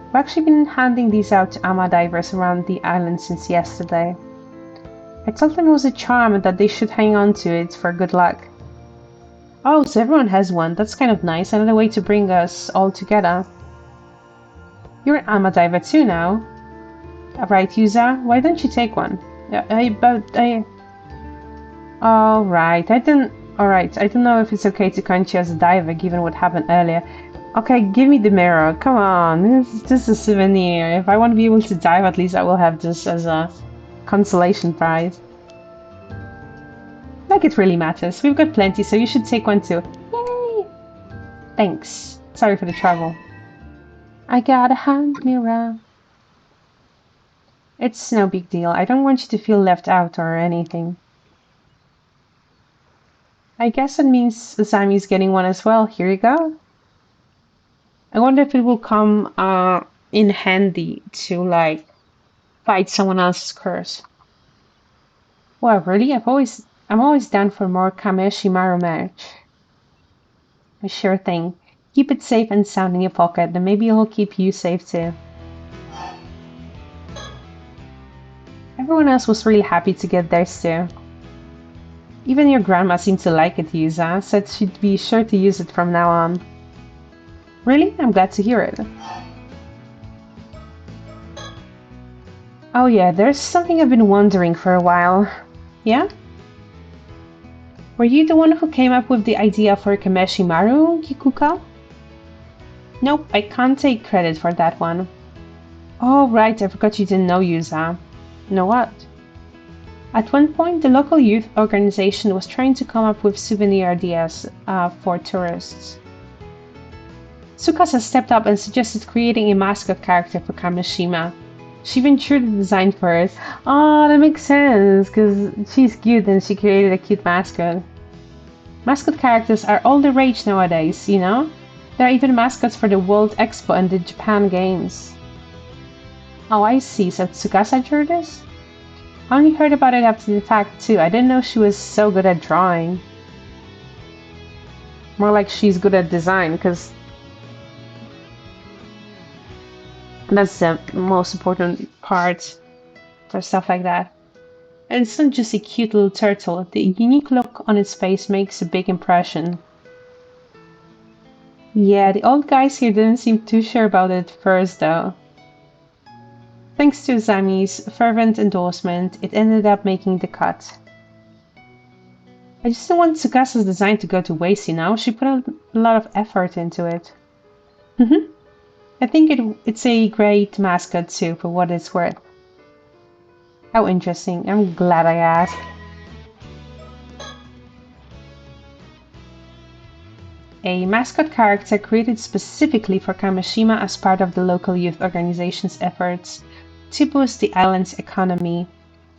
We've actually been handing these out to ama divers around the island since yesterday. I told them it was a charm and that they should hang on to it for good luck. Oh, so everyone has one. That's kind of nice. Another way to bring us all together. You're an ama diver too now. Right, Yuza? Why don't you take one? Alright, I don't know if it's okay to count you as a diver given what happened earlier. Okay, give me the mirror. Come on, this is just a souvenir. If I want to be able to dive, at least I will have this as a consolation prize. Like it really matters. We've got plenty, so you should take one too. Yay! Thanks. Sorry for the trouble. I got a hand mirror. It's no big deal. I don't want you to feel left out or anything. I guess it means Asami's getting one as well. Here you go. I wonder if it will come in handy to like fight someone else's curse. Well, really, I'm always down for more Kameshimaru merch. A sure thing. Keep it safe and sound in your pocket, and maybe it'll keep you safe too. Everyone else was really happy to get theirs too. Even your grandma seemed to like it, Yuza. Said she'd be sure to use it from now on. Really? I'm glad to hear it. Oh yeah, there's something I've been wondering for a while. Yeah? Were you the one who came up with the idea for Kameshimaru, Kikuka? Nope, I can't take credit for that one. Oh right, I forgot you didn't know Yuza. Know what? At one point, the local youth organization was trying to come up with souvenir ideas for tourists. Tsukasa stepped up and suggested creating a mascot character for Kamishima. She even drew the design for it. Oh, that makes sense, because she's cute and she created a cute mascot. Mascot characters are all the rage nowadays, you know? There are even mascots for the World Expo and the Japan Games. Oh, I see, so Tsukasa drew this? I only heard about it after the fact too. I didn't know she was so good at drawing. More like she's good at design, because that's the most important part for stuff like that. And it's not just a cute little turtle. The unique look on its face makes a big impression. Yeah, the old guys here didn't seem too sure about it at first though. Thanks to Zami's fervent endorsement, it ended up making the cut. I just don't want Tsukasa's design to go to waste, you know? She put a lot of effort into it. I think it's a great mascot too, for what it's worth. How interesting. I'm glad I asked. a mascot character created specifically for Kamishima as part of the local youth organization's efforts to boost the island's economy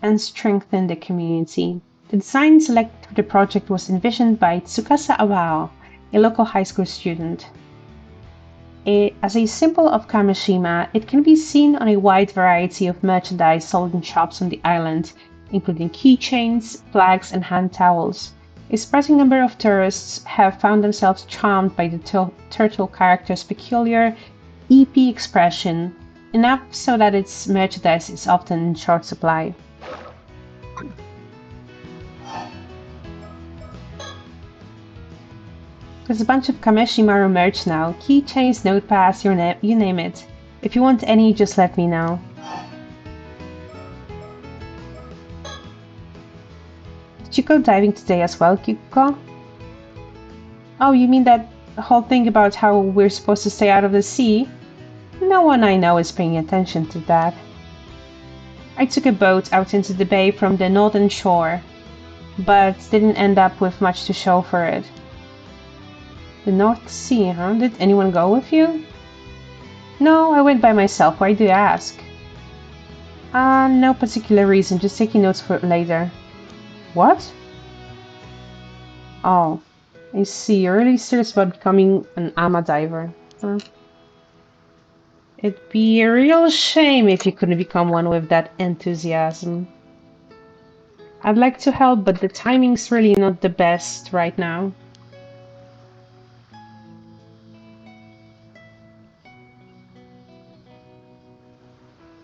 and strengthen the community. The design selected for the project was envisioned by Tsukasa Awao, a local high school student. As a symbol of Kamishima, it can be seen on a wide variety of merchandise sold in shops on the island, including keychains, flags, and hand towels. A surprising number of tourists have found themselves charmed by the turtle character's peculiar EP expression, enough so that its merchandise is often in short supply. There's a bunch of Kameshimaru merch now. Keychains, notepads, you name it. If you want any, just let me know. Did you go diving today as well, Kikuko? Oh, you mean that whole thing about how we're supposed to stay out of the sea? No one I know is paying attention to that. I took a boat out into the bay from the northern shore, but didn't end up with much to show for it. The North Sea, huh? Did anyone go with you? No, I went by myself. Why do you ask? No particular reason. Just taking notes for later. What? Oh, I see. You're really serious about becoming an ama diver. Huh? It'd be a real shame if you couldn't become one with that enthusiasm. I'd like to help, but the timing's really not the best right now.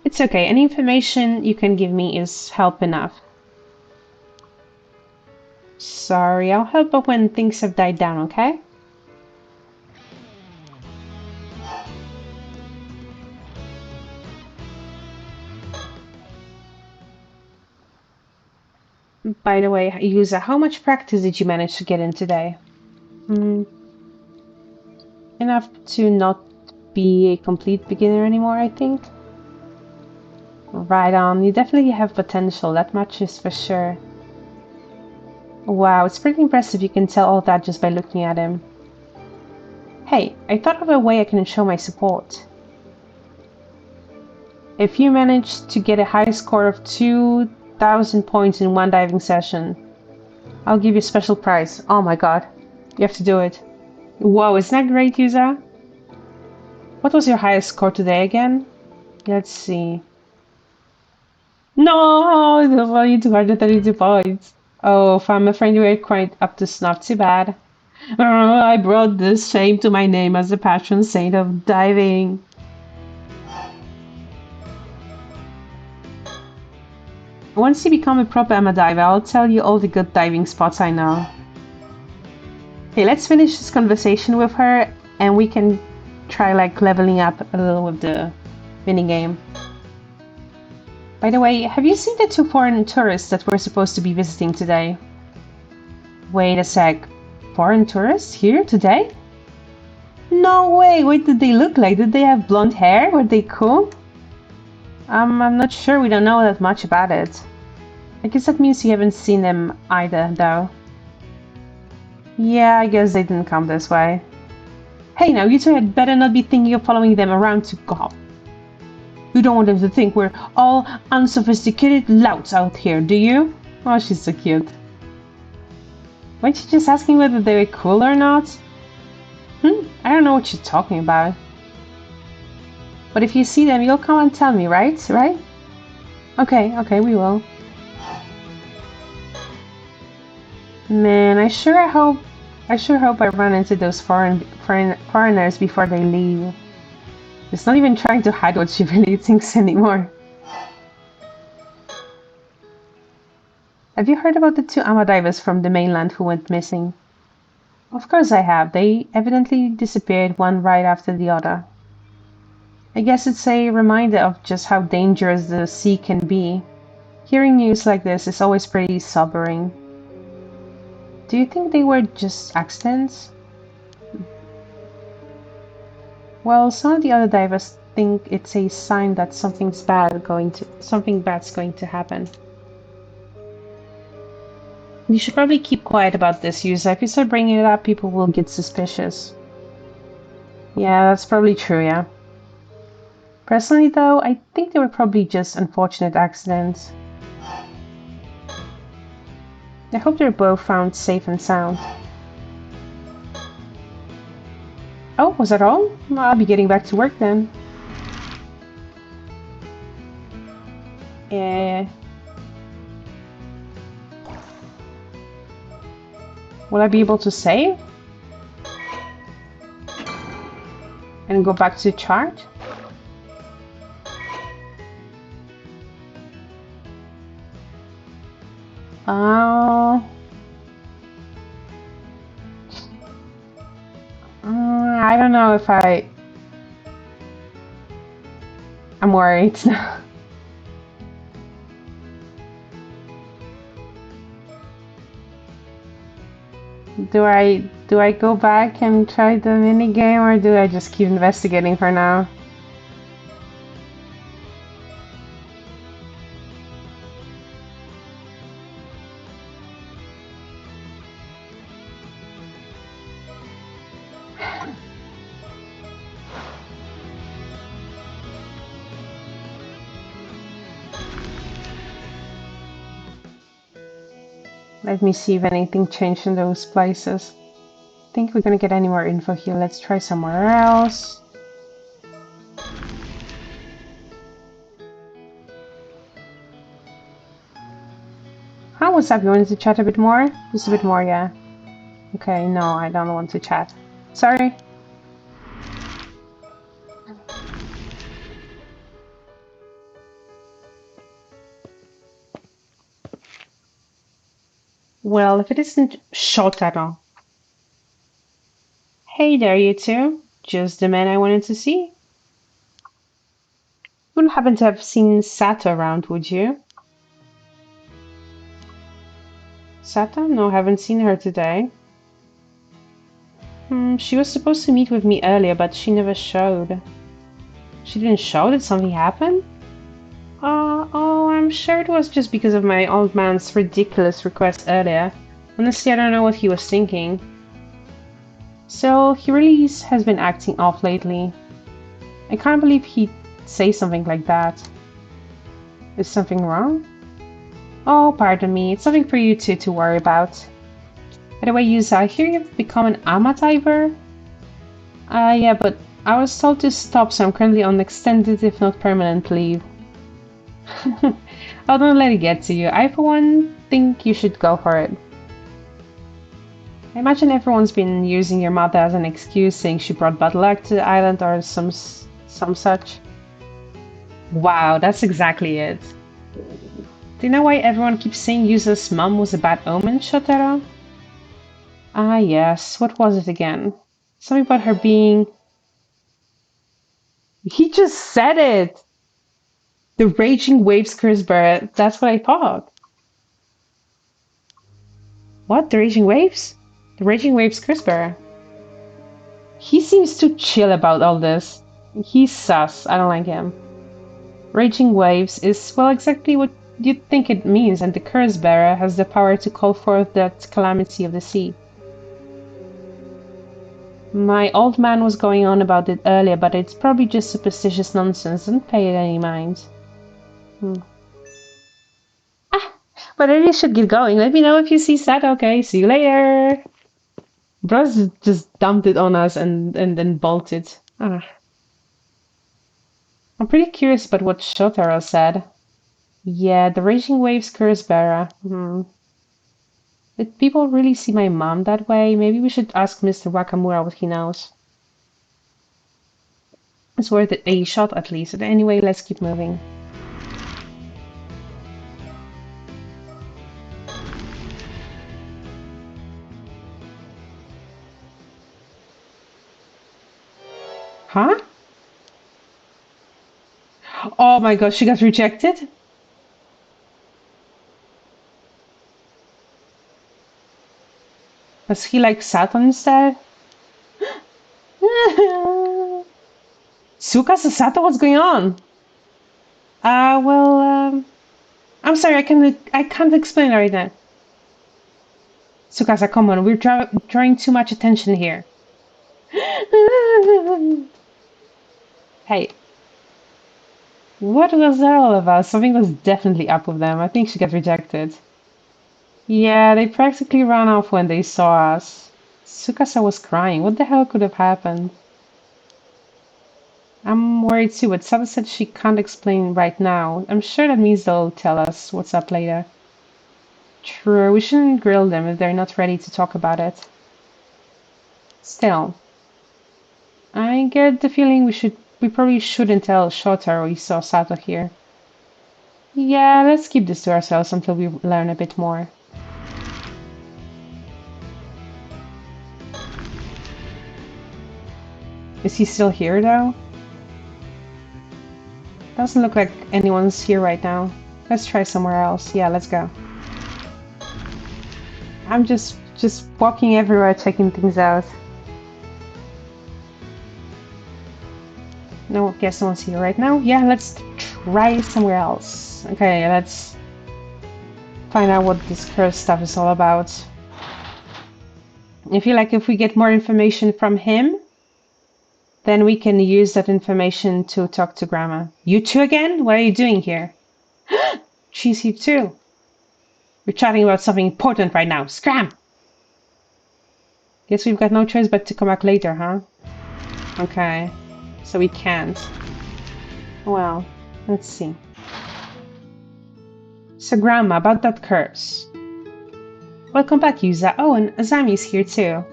It's okay, any information you can give me is help enough. Sorry, I'll help out when things have died down, okay? By the way, Yuza, how much practice did you manage to get in today? Enough to not be a complete beginner anymore, I think. Right on, you definitely have potential, that much is for sure. Wow, it's pretty impressive you can tell all that just by looking at him. Hey, I thought of a way I can show my support. If you manage to get a high score of 2,000 points in one diving session, I'll give you a special prize. Oh my god, you have to do it. Whoa, isn't that great, Yuza? What was your highest score today again? Let's see. No, it's only 232 points. Oh, I'm afraid you were quite up to snuff. Too bad. I brought this shame to my name as the patron saint of diving. Once you become a proper ama diver, I'll tell you all the good diving spots I know. Hey, let's finish this conversation with her, and we can try like leveling up a little with the minigame. By the way, have you seen the 2 foreign tourists that we're supposed to be visiting today? Wait a sec. Foreign tourists here today? No way! What did they look like? Did they have blonde hair? Were they cool? I'm not sure. We don't know that much about it. I guess that means you haven't seen them either, though. Yeah, I guess they didn't come this way. Hey, now you two had better not be thinking of following them around to golf. You don't want them to think we're all unsophisticated louts out here, do you? Oh, she's so cute. Weren't you just asking whether they were cool or not? I don't know what you're talking about. But if you see them, you'll come and tell me, right? Right? Okay, we will. Man, I sure hope I run into those foreigners before they leave. She's not even trying to hide what she really thinks anymore. Have you heard about the 2 ama divers from the mainland who went missing? Of course I have. They evidently disappeared one right after the other. I guess it's a reminder of just how dangerous the sea can be. Hearing news like this is always pretty sobering. Do you think they were just accidents? Well, some of the other divers think it's a sign that something bad's going to happen. You should probably keep quiet about this, Yusa. If you start bringing it up, people will get suspicious. Yeah, that's probably true, yeah. Personally, though, I think they were probably just unfortunate accidents. I hope they're both found safe and sound. Oh, was that all? Well, I'll be getting back to work then. Eh. Will I be able to save? And go back to the chart? Oh. I don't know if I'm worried. Do I go back and try the mini game, or do I just keep investigating for now? Let me see if anything changed in those places. Think we're gonna get any more info here. Let's try somewhere else. How was up? You wanted to chat a bit more? Just a bit more, yeah. Okay, no, I don't want to chat. Sorry. Well, if it isn't Shotaro. Hey there, you two. Just the man I wanted to see. You wouldn't happen to have seen Sato around, would you? Sato? No, haven't seen her today. She was supposed to meet with me earlier, but she never showed. She didn't show? Did something happen? Oh, I'm sure it was just because of my old man's ridiculous request earlier. Honestly, I don't know what he was thinking. So, he really has been acting off lately. I can't believe he'd say something like that. Is something wrong? Oh, pardon me, it's something for you two to worry about. By the way, Yusa, I hear you've become an amativer? Yeah, but I was told to stop, so I'm currently on extended, if not permanent, leave. Oh, don't let it get to you. I, for one, think you should go for it. I imagine everyone's been using your mother as an excuse, saying she brought bad luck to the island or some such. Wow, that's exactly it. Do you know why everyone keeps saying Yusa's mom was a bad omen, Shotaro? Ah, yes. What was it again? Something about her being... He just said it! The Raging Waves curse bearer. That's what I thought. What? The Raging Waves? The Raging Waves curse bearer. He seems too chill about all this. He's sus. I don't like him. Raging Waves is, well, exactly what you'd think it means, and the curse bearer has the power to call forth that calamity of the sea. My old man was going on about it earlier, but it's probably just superstitious nonsense. Don't pay it any mind. Ah, but I really should get going. Let me know if you see Sat. Okay, see you later. Bros just dumped it on us and then bolted. Ah. I'm pretty curious about what Shotaro said. Yeah, the Raging Waves curse bearer. Did people really see my mom that way? Maybe we should ask Mr. Wakamura what he knows. It's worth a shot at least. But anyway, let's keep moving. Huh? Oh my god, she got rejected? Was he like Saturn instead? Tsukasa Sato, what's going on? Well, I'm sorry, I can't explain right now. Tsukasa, come on, we're drawing too much attention here. Hey, what was that all about? Something was definitely up with them. I think she got rejected. Yeah, they practically ran off when they saw us. Tsukasa was crying. What the hell could have happened? I'm worried too, but Saba said she can't explain right now. I'm sure that means they'll tell us what's up later. True, we shouldn't grill them if they're not ready to talk about it. Still, I get the feeling we probably shouldn't tell Shota we saw Sato here. Yeah, let's keep this to ourselves until we learn a bit more. Is he still here though? Doesn't look like anyone's here right now. Let's try somewhere else. Yeah, let's go. I'm just walking everywhere, checking things out. No, guess no one's here right now. Yeah, let's try somewhere else. Okay, let's find out what this curse stuff is all about. I feel like if we get more information from him, then we can use that information to talk to Grandma. You two again? What are you doing here? She's here too. We're chatting about something important right now. Scram! Guess we've got no choice but to come back later, huh? Okay. So we can't. Well, let's see. So Grandma, about that curse. Welcome back, Yuza. Oh, and Azami's here too.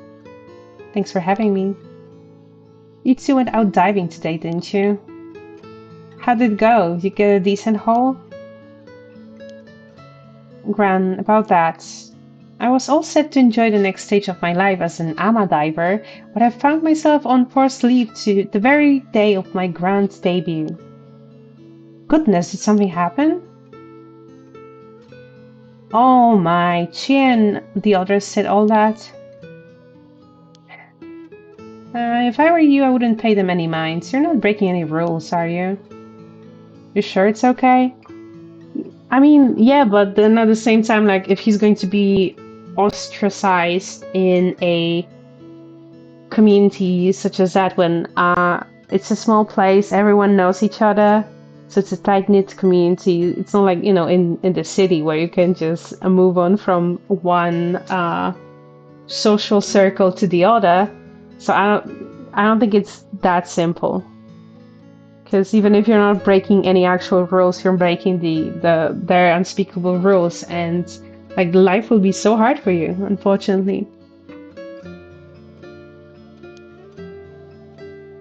Thanks for having me. You two went out diving today, didn't you? How did it go? You get a decent haul? Gran, about that. I was all set to enjoy the next stage of my life as an ama diver, but I found myself on forced leave to the very day of my grand debut. Goodness, did something happen? Oh my, Chie and the others said all that. If I were you, I wouldn't pay them any mind. You're not breaking any rules, are you? You sure it's okay? I mean, yeah, but then at the same time, like, if he's going to be ostracized in a community such as that, when it's a small place, everyone knows each other, so it's a tight-knit community. It's not like, in the city where you can just move on from one social circle to the other. So I don't think it's that simple. Because even if you're not breaking any actual rules, you're breaking their unspeakable rules, and like life will be so hard for you, unfortunately.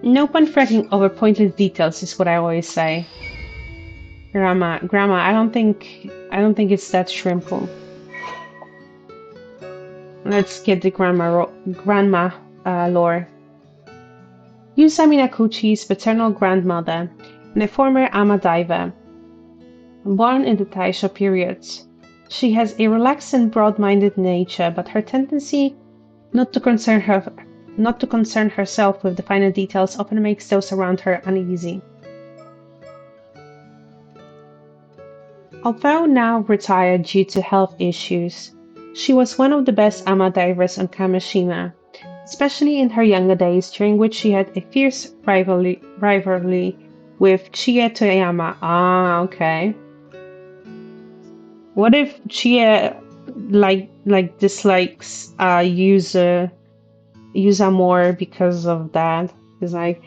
No point fretting over pointless details is what I always say. Grandma, I don't think it's that simple. Let's get the grandma lore. Yusa Minakuchi's paternal grandmother, and a former ama diver. Born in the Taisho period, she has a relaxed and broad-minded nature, but her tendency not to concern herself with the finer details often makes those around her uneasy. Although now retired due to health issues, she was one of the best ama divers on Kamishima, especially in her younger days, during which she had a fierce rivalry with Chie Toyama. Ah, okay. What if Chie dislikes Yuza more because of that? It's like,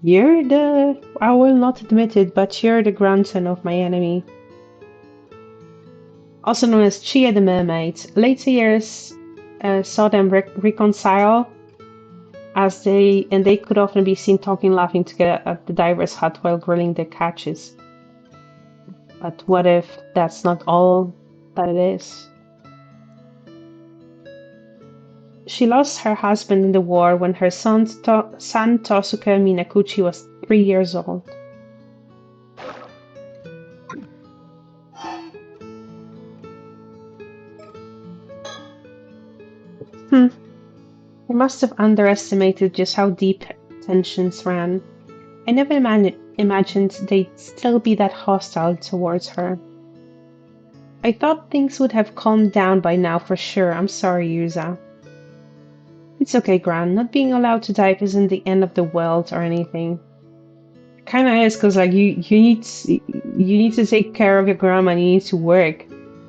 I will not admit it, but you're the grandson of my enemy. Also known as Chie the Mermaid. Later years saw them reconcile, as they could often be seen talking, laughing together at the diver's hut while grilling their catches. But what if that's not all that it is? She lost her husband in the war when her son Tosuke Minakuchi was 3 years old. I must have underestimated just how deep tensions ran. I never imagined they'd still be that hostile towards her. I thought things would have calmed down by now for sure. I'm sorry, Yuza. It's okay, Gran. Not being allowed to dive isn't the end of the world or anything. Kind of is, because like you need to take care of your grandma and you need to work,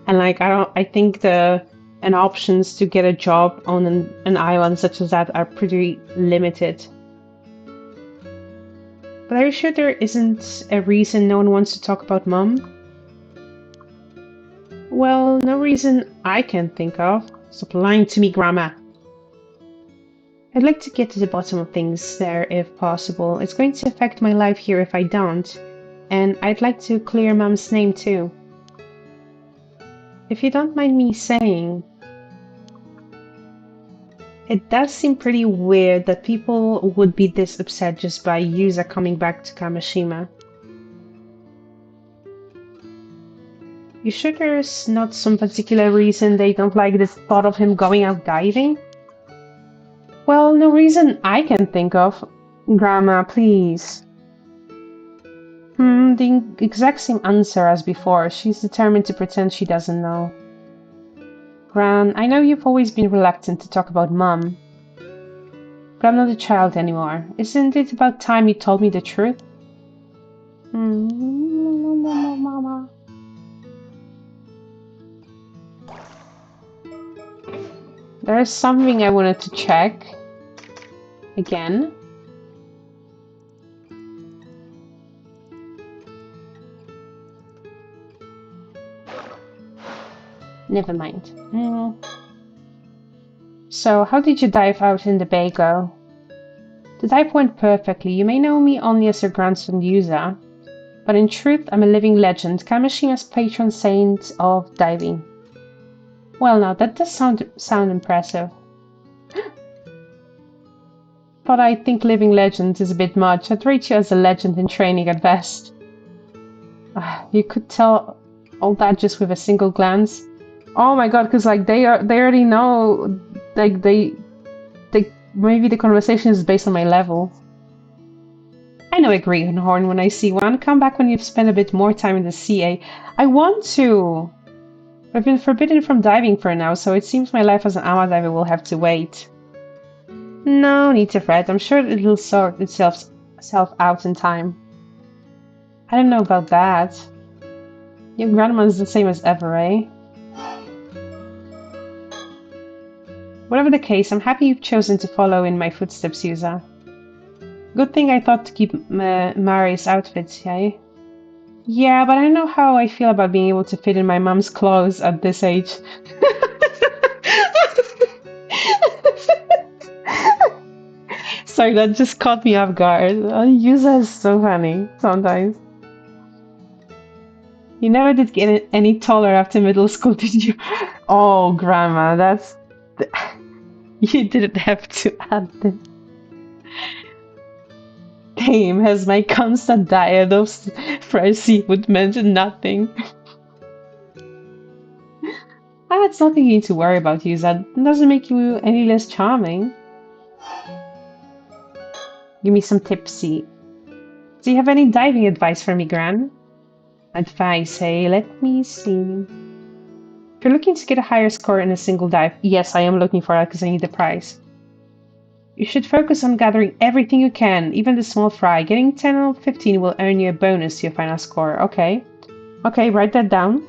and like I think the and options to get a job on an island such as that are pretty limited. But are you sure there isn't a reason no one wants to talk about Mom? Well, no reason I can think of. Stop lying to me, Grandma. I'd like to get to the bottom of things there if possible. It's going to affect my life here if I don't. And I'd like to clear Mom's name too. If you don't mind me saying, it does seem pretty weird that people would be this upset just by Yuza coming back to Kamishima. You sure there's not some particular reason they don't like the thought of him going out diving? Well, no reason I can think of. Grandma, please. The exact same answer as before. She's determined to pretend she doesn't know. Gran, I know you've always been reluctant to talk about Mom. But I'm not a child anymore. Isn't it about time you told me the truth? Mama. There's something I wanted to check. Again. Never mind. So, how did you dive out in the bay go? The dive went perfectly. You may know me only as your grandson Yuza, but in truth, I'm a living legend, Kamishima's patron saint of diving. Well, now that does sound impressive. But I think living legend is a bit much. I'd rate you as a legend in training at best. You could tell all that just with a single glance. Oh my god, because like they already know, like they maybe the conversation is based on my level. I know a greenhorn when I see one. Come back when you've spent a bit more time in the sea. I want to. I've been forbidden from diving for now, so it seems my life as an ama diver will have to wait. No need to fret. I'm sure it'll sort itself out in time. I don't know about that. Your grandma's the same as ever, eh? Whatever the case, I'm happy you've chosen to follow in my footsteps, Yuza. Good thing I thought to keep Mari's outfit, eh? Yeah, but I don't know how I feel about being able to fit in my mom's clothes at this age. Sorry, that just caught me off guard. Yuza is so funny sometimes. You never did get any taller after middle school, did you? Oh, Grandma, that's... You didn't have to add this. Damn, has my constant diet of fresh seafood meant nothing? It's nothing you need to worry about, Yuza. It doesn't make you any less charming. Give me some tipsy. Do you have any diving advice for me, Gran? Advice, hey? Let me see. If you're looking to get a higher score in a single dive, yes, I am looking for that because I need the prize. You should focus on gathering everything you can, even the small fry. Getting 10 or 15 will earn you a bonus to your final score. Okay. Okay, write that down.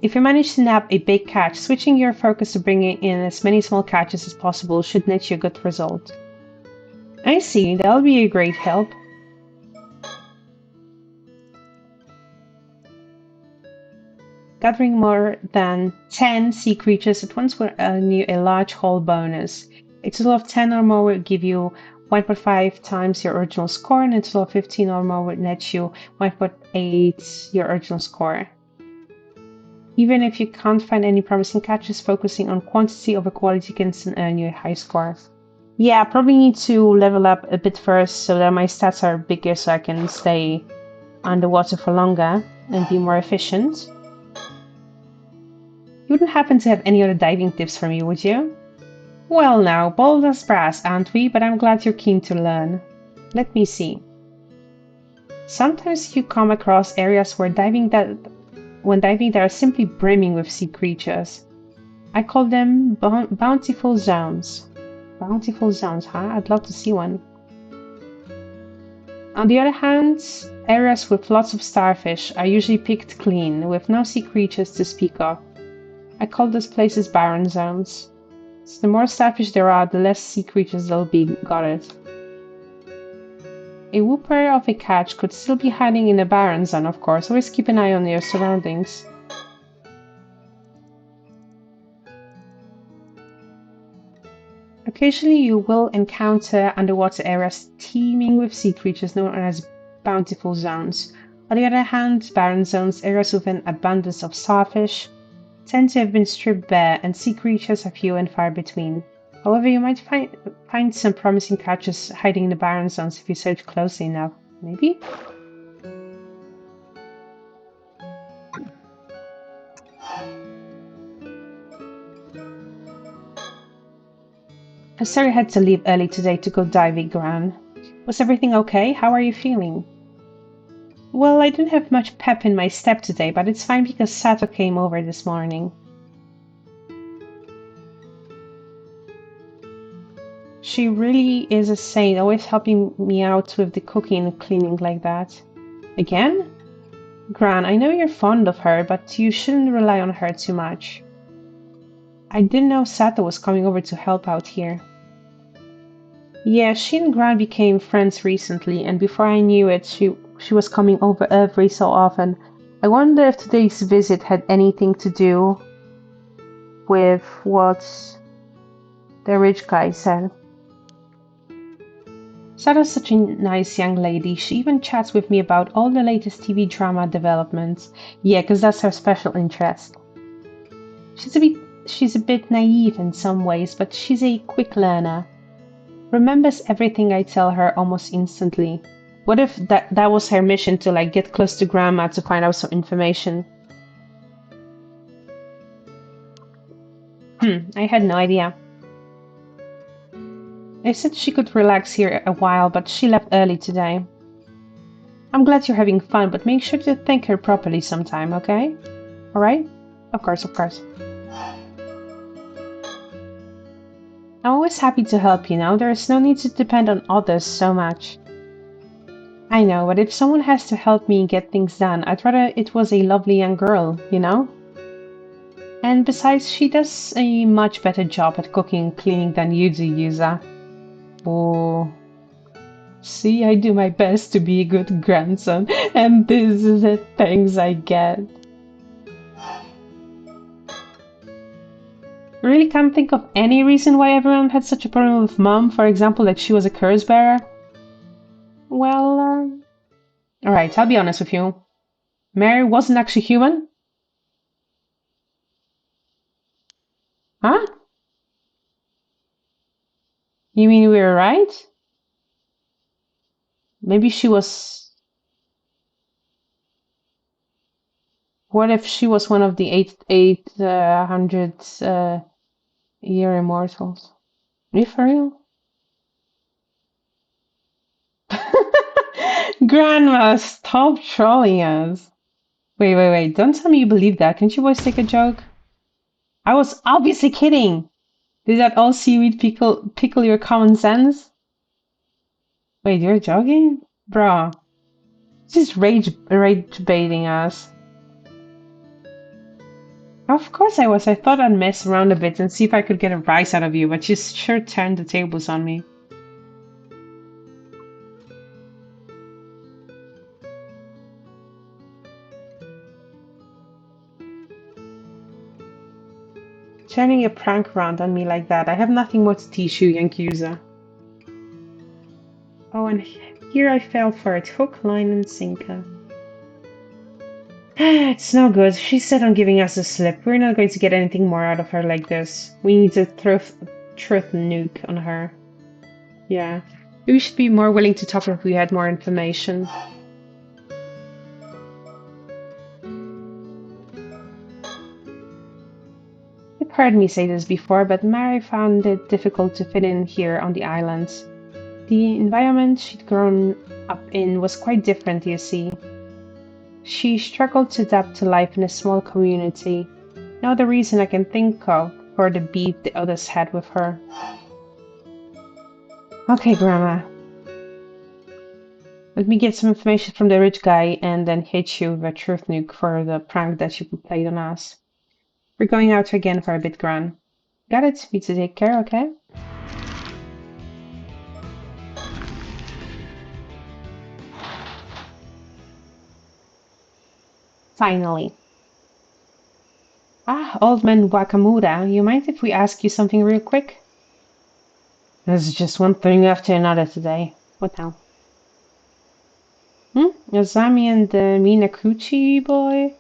If you manage to nab a big catch, switching your focus to bringing in as many small catches as possible should net you a good result. I see, that'll be a great help. Gathering more than 10 sea creatures at once will earn you a large haul bonus. A total of 10 or more will give you 1.5 times your original score, and a total of 15 or more will net you 1.8 your original score. Even if you can't find any promising catches, focusing on quantity over quality can still earn you a high score. Yeah, I probably need to level up a bit first so that my stats are bigger so I can stay underwater for longer and be more efficient. You wouldn't happen to have any other diving tips for me, would you? Well now, bold as brass, aren't we? But I'm glad you're keen to learn. Let me see. Sometimes you come across areas where diving when diving they are simply brimming with sea creatures. I call them bountiful zones. Bountiful zones, huh? I'd love to see one. On the other hand, areas with lots of starfish are usually picked clean, with no sea creatures to speak of. I call those places barren zones. So the more starfish there are, the less sea creatures there'll be, got it. A whooper of a catch could still be hiding in a barren zone, of course. Always keep an eye on your surroundings. Occasionally you will encounter underwater areas teeming with sea creatures known as bountiful zones. On the other hand, barren zones, areas with an abundance of starfish, tend to have been stripped bare and sea creatures are few and far between. However, you might find some promising catches hiding in the barren zones if you search closely enough. Maybe? I'm sorry I had to leave early today to go diving, Gran. Was everything okay? How are you feeling? Well, I didn't have much pep in my step today, but it's fine because Sato came over this morning. She really is a saint, always helping me out with the cooking and cleaning like that. Again? Gran, I know you're fond of her, but you shouldn't rely on her too much. I didn't know Sato was coming over to help out here. Yeah, she and Gran became friends recently, and before I knew it, she was coming over every so often. I wonder if today's visit had anything to do with what the rich guy said. Sato's such a nice young lady. She even chats with me about all the latest TV drama developments. Yeah, 'cause that's her special interest. She's a bit she's a bit naive in some ways, but she's a quick learner. Remembers everything I tell her almost instantly. What if that was her mission to like get close to grandma to find out some information? I had no idea. I said she could relax here a while, but she left early today. I'm glad you're having fun, but make sure to thank her properly sometime, okay? Alright? Of course, of course. I'm always happy to help, you know? There is no need to depend on others so much. I know, but if someone has to help me get things done, I'd rather it was a lovely young girl, you know? And besides, she does a much better job at cooking and cleaning than you do, Yuza. Oh. See, I do my best to be a good grandson, and this is the things I get. Really can't think of any reason why everyone had such a problem with Mom, for example, that she was a curse bearer? Well, alright, I'll be honest with you. Mary wasn't actually human? Huh? You mean we were right? Maybe she was... What if she was one of the 800 year immortals? Are you for real? Grandma, stop trolling us. Wait. Don't tell me you believe that. Can't you boys take a joke? I was obviously kidding. Did that all seaweed pickle your common sense? Wait, you're joking? Bro. Just rage baiting us. Of course I was. I thought I'd mess around a bit and see if I could get a rise out of you, but you sure turned the tables on me. Turning a prank around on me like that. I have nothing more to teach you, Yankuza. Oh, and here I fell for it. Hook, line, and sinker. It's no good. She's set on giving us a slip. We're not going to get anything more out of her like this. We need a truth nuke on her. Yeah. We should be more willing to talk if we had more information. You've heard me say this before, but Mary found it difficult to fit in here on the island. The environment she'd grown up in was quite different, you see. She struggled to adapt to life in a small community. No other reason I can think of for the beef the others had with her. Okay, Grandma. Let me get some information from the rich guy and then hit you with a truth nuke for the prank that you played on us. We're going out again for a bit, Gran. Got it? Me to take care, okay? Finally. Ah, old man Wakamura, you mind if we ask you something real quick? There's just one thing after another today. What now? Yazami and the Minakuchi boy?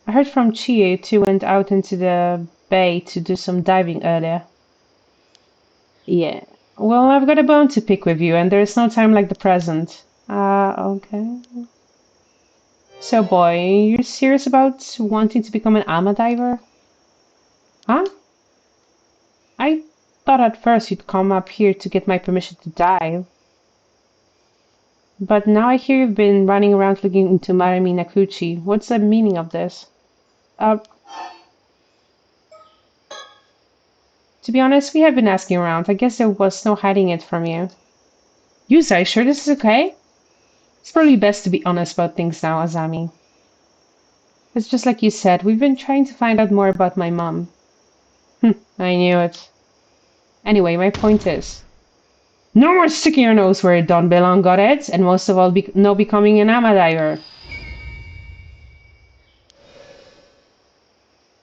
I heard from Chie two went out into the bay to do some diving earlier. Yeah. Well, I've got a bone to pick with you, and there's no time like the present. Okay. So, boy, you're serious about wanting to become an ama diver? Huh? I thought at first you'd come up here to get my permission to dive. But now I hear you've been running around looking into Marami Nakuchi. What's the meaning of this? Uh, to be honest, we have been asking around. I guess there was no hiding it from you. Yusa, you sure this is okay? It's probably best to be honest about things now, Azami. It's just like you said, we've been trying to find out more about my mom. I knew it. Anyway, my point is, no more sticking your nose where it don't belong, got it? And most of all, no becoming an ama diver.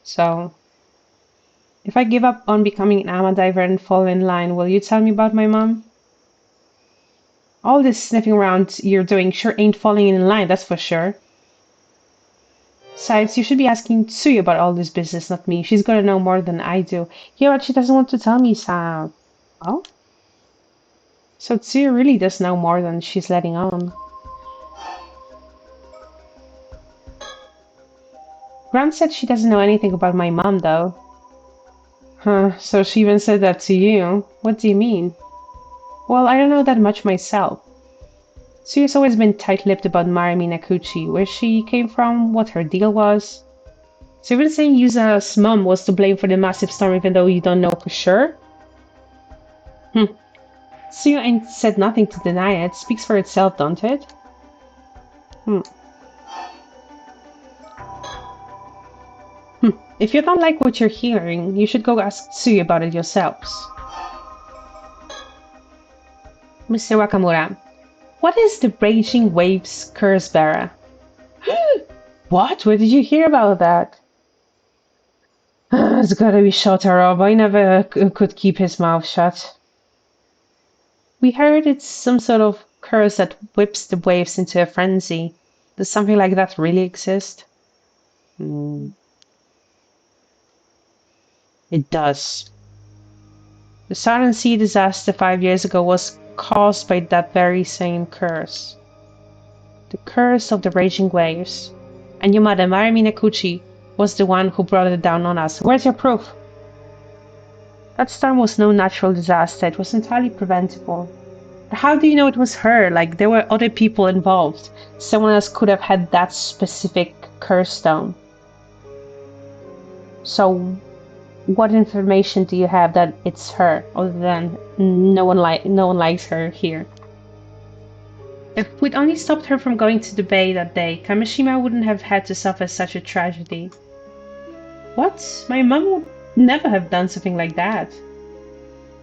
So, if I give up on becoming an ama diver and fall in line, will you tell me about my mom? All this sniffing around you're doing sure ain't falling in line, that's for sure. Besides, you should be asking Tsuyu about all this business, not me. She's gonna know more than I do. Yeah, but she doesn't want to tell me, Sam. Oh? So Tsuyu really does know more than she's letting on. Grant said she doesn't know anything about my mom, though. Huh, so she even said that to you? What do you mean? Well, I don't know that much myself. Tsuyu's always been tight-lipped about Marami Nakuchi, where she came from, what her deal was. So even saying Yusa's mom was to blame for the massive storm even though you don't know for sure? Tsuyu ain't said nothing to deny it. Speaks for itself, don't it? If you don't like what you're hearing, you should go ask Tsuyu about it yourselves. Mr. Wakamura, what is the Raging Waves curse bearer? What? Where did you hear about that? It's gotta be Shotaro. Boy never could keep his mouth shut. We heard it's some sort of curse that whips the waves into a frenzy. Does something like that really exist? It does. The Southern Sea disaster 5 years ago was caused by that very same curse. The curse of the raging waves. And Yamada Marami Nakuchi was the one who brought it down on us. Where's your proof? That storm was no natural disaster, it was entirely preventable. But how do you know it was her? Like, there were other people involved. Someone else could have had that specific curse stone. So, what information do you have that it's her, other than no one likes her here? If we'd only stopped her from going to the bay that day, Kamishima wouldn't have had to suffer such a tragedy. What? My mom would never have done something like that.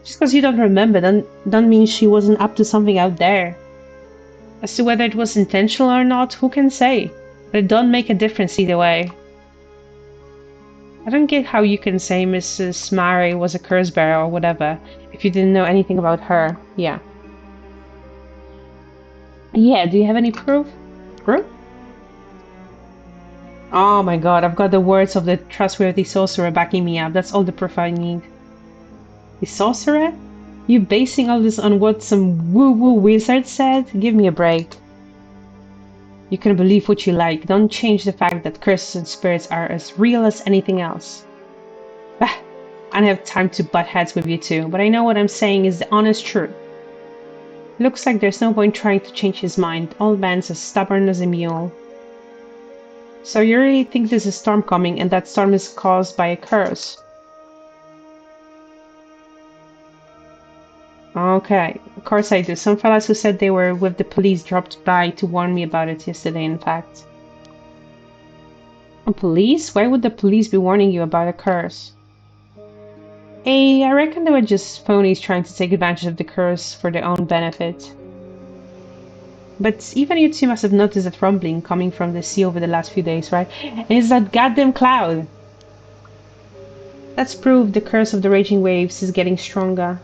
Just because you don't remember don't mean she wasn't up to something out there. As to whether it was intentional or not, who can say? But it don't make a difference either way. I don't get how you can say Mrs. Mare was a curse bearer or whatever if you didn't know anything about her. Yeah. Yeah, do you have any proof? Proof? Oh my god, I've got the words of the trustworthy sorcerer backing me up. That's all the proof I need. The sorcerer? You basing all this on what some woo-woo wizard said? Give me a break. You can believe what you like. Don't change the fact that curses and spirits are as real as anything else. Bah, I don't have time to butt heads with you two, but I know what I'm saying is the honest truth. Looks like there's no point trying to change his mind. Old man's as stubborn as a mule. So you really think there's a storm coming and that storm is caused by a curse? Okay, of course I do. Some fellas who said they were with the police dropped by to warn me about it yesterday, in fact. Police? Why would the police be warning you about a curse? Hey, I reckon they were just phonies trying to take advantage of the curse for their own benefit. But even you two must have noticed that rumbling coming from the sea over the last few days, right? And it's that goddamn cloud! That's proof the curse of the raging waves is getting stronger.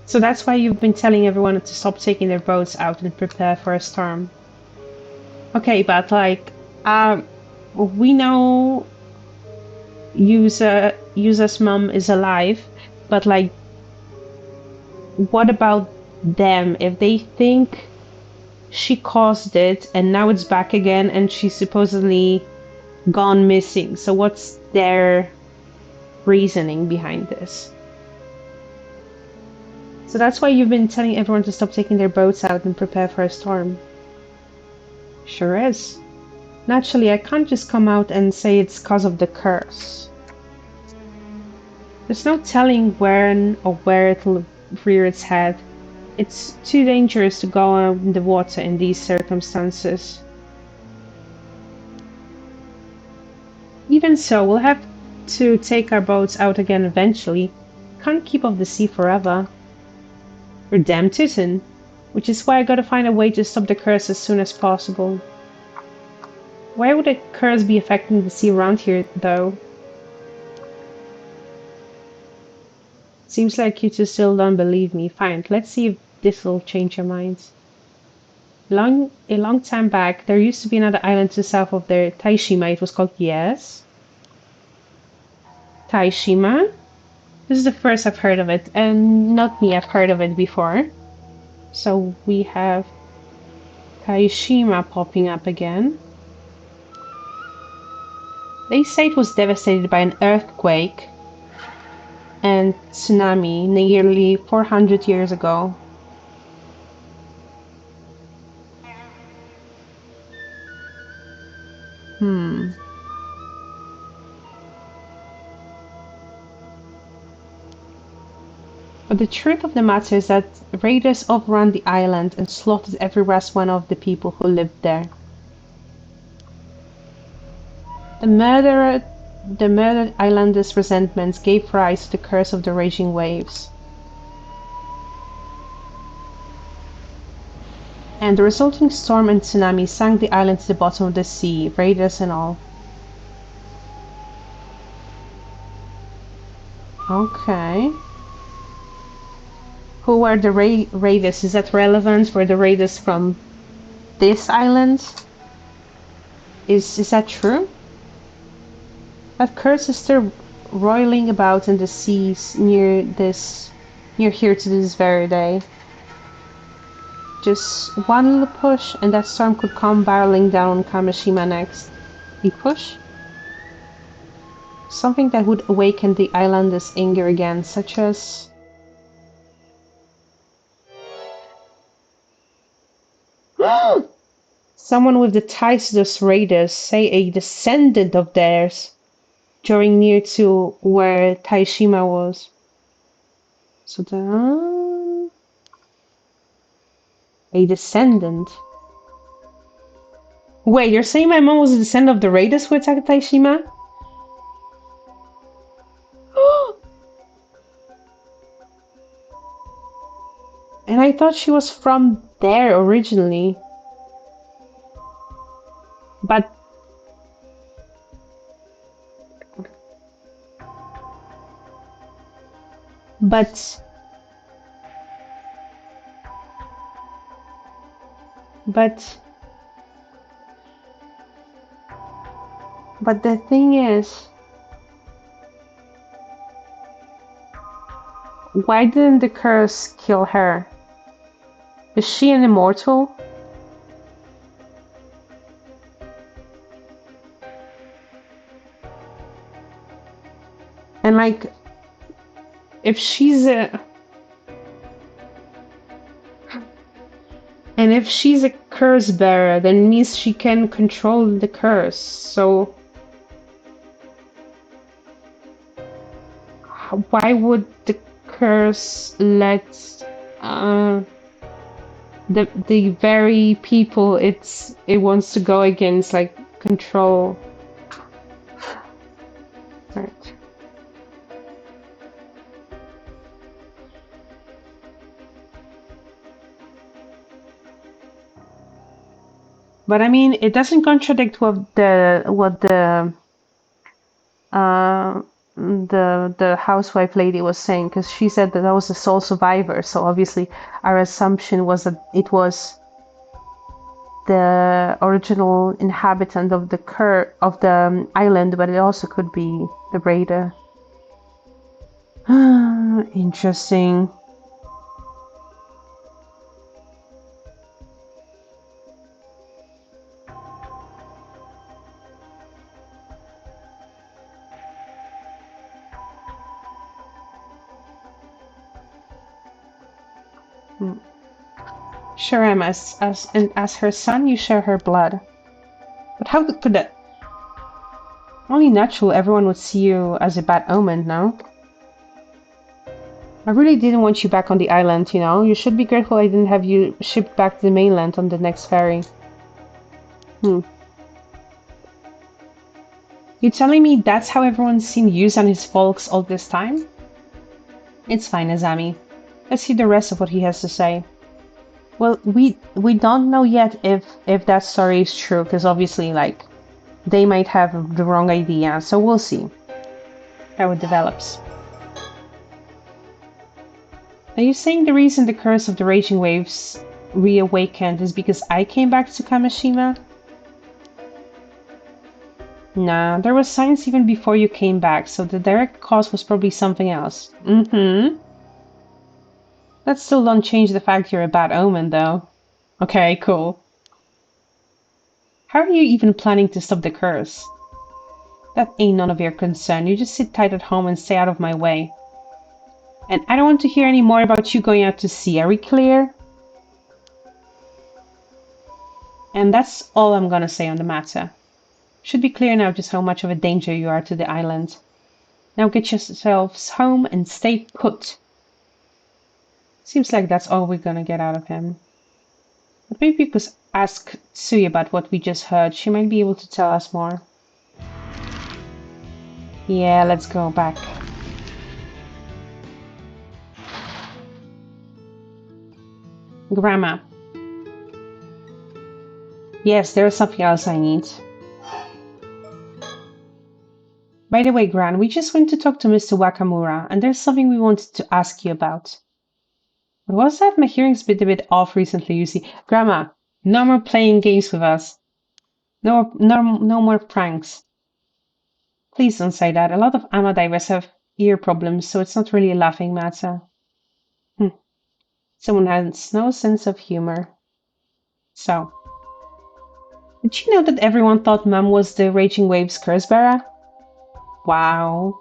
So that's why you've been telling everyone to stop taking their boats out and prepare for a storm. Okay, but like, we know Yusa's mom is alive, but like, what about them? If they think she caused it and now it's back again and she's supposedly gone missing, so what's their reasoning behind this? So that's why you've been telling everyone to stop taking their boats out and prepare for a storm. Sure is. Naturally, I can't just come out and say it's cause of the curse. There's no telling when or where it'll rear its head. It's too dangerous to go in the water in these circumstances. Even so, we'll have to take our boats out again eventually. Can't keep off the sea forever. We're damn tootin', which is why I gotta find a way to stop the curse as soon as possible. Why would a curse be affecting the sea around here, though? Seems like you two still don't believe me. Fine, let's see if this will change your minds. A long time back, there used to be another island to the south of there, Taishima. It was called, yes? Taishima? This is the first I've heard of it, and not me, I've heard of it before. So we have Taishima popping up again. They say it was devastated by an earthquake and tsunami nearly 400 years ago. But the truth of the matter is that raiders overran the island and slaughtered every last one of the people who lived there. The murdered islanders' resentments gave rise to the curse of the raging waves. And the resulting storm and tsunami sank the island to the bottom of the sea, raiders and all. Okay. Who were the raiders? Is that relevant? Were the raiders from this island? Is that true? That curse is still roiling about in the seas near here to this very day. Just one little push and that storm could come barreling down on Kamishima next. A push? Something that would awaken the islanders' anger again, such as... Someone with the ties to those raiders, say a descendant of theirs, drawing near to where Taishima was. So a descendant. Wait, you're saying my mom was a descendant of the raiders who attacked Taishima? And I thought she was from there originally. But the thing is, why didn't the curse kill her? Is she an immortal? And like, if she's a curse bearer, then means she can control the curse. So why would the curse let uh, the very people it wants to go against like control? Right. But I mean, it doesn't contradict uh, the housewife lady was saying, because she said that was a sole survivor. So obviously, our assumption was that it was the original inhabitant of the island, but it also could be the raider. Interesting. Hmm. Sure am, as her son, you share her blood. But how could that? Only natural everyone would see you as a bad omen, no? I really didn't want you back on the island, you know? You should be grateful I didn't have you shipped back to the mainland on the next ferry. Hmm. You telling me that's how everyone's seen Yus and his folks all this time? It's fine, Azami. Let's hear the rest of what he has to say. Well, we don't know yet if that story is true, because obviously, like, they might have the wrong idea, so we'll see how it develops. Are you saying the reason the curse of the raging waves reawakened is because I came back to Kamishima? Nah, there was signs even before you came back, so the direct cause was probably something else. Mm-hmm. That still don't change the fact you're a bad omen, though. Okay, cool. How are you even planning to stop the curse? That ain't none of your concern. You just sit tight at home and stay out of my way. And I don't want to hear any more about you going out to sea. Are we clear? And that's all I'm gonna say on the matter. Should be clear now just how much of a danger you are to the island. Now get yourselves home and stay put. Seems like that's all we're gonna get out of him. But maybe we could ask Sui about what we just heard. She might be able to tell us more. Yeah, let's go back. Grandma. Yes, there's something else I need. By the way, Gran, we just went to talk to Mr. Wakamura, and there's something we wanted to ask you about. What was that? My hearing's been a bit off recently, you see. Grandma, no more playing games with us. No more pranks. Please don't say that. A lot of AMA divers have ear problems, so it's not really a laughing matter. Someone has no sense of humor. So, did you know that everyone thought Mum was the Raging Waves curse bearer? Wow.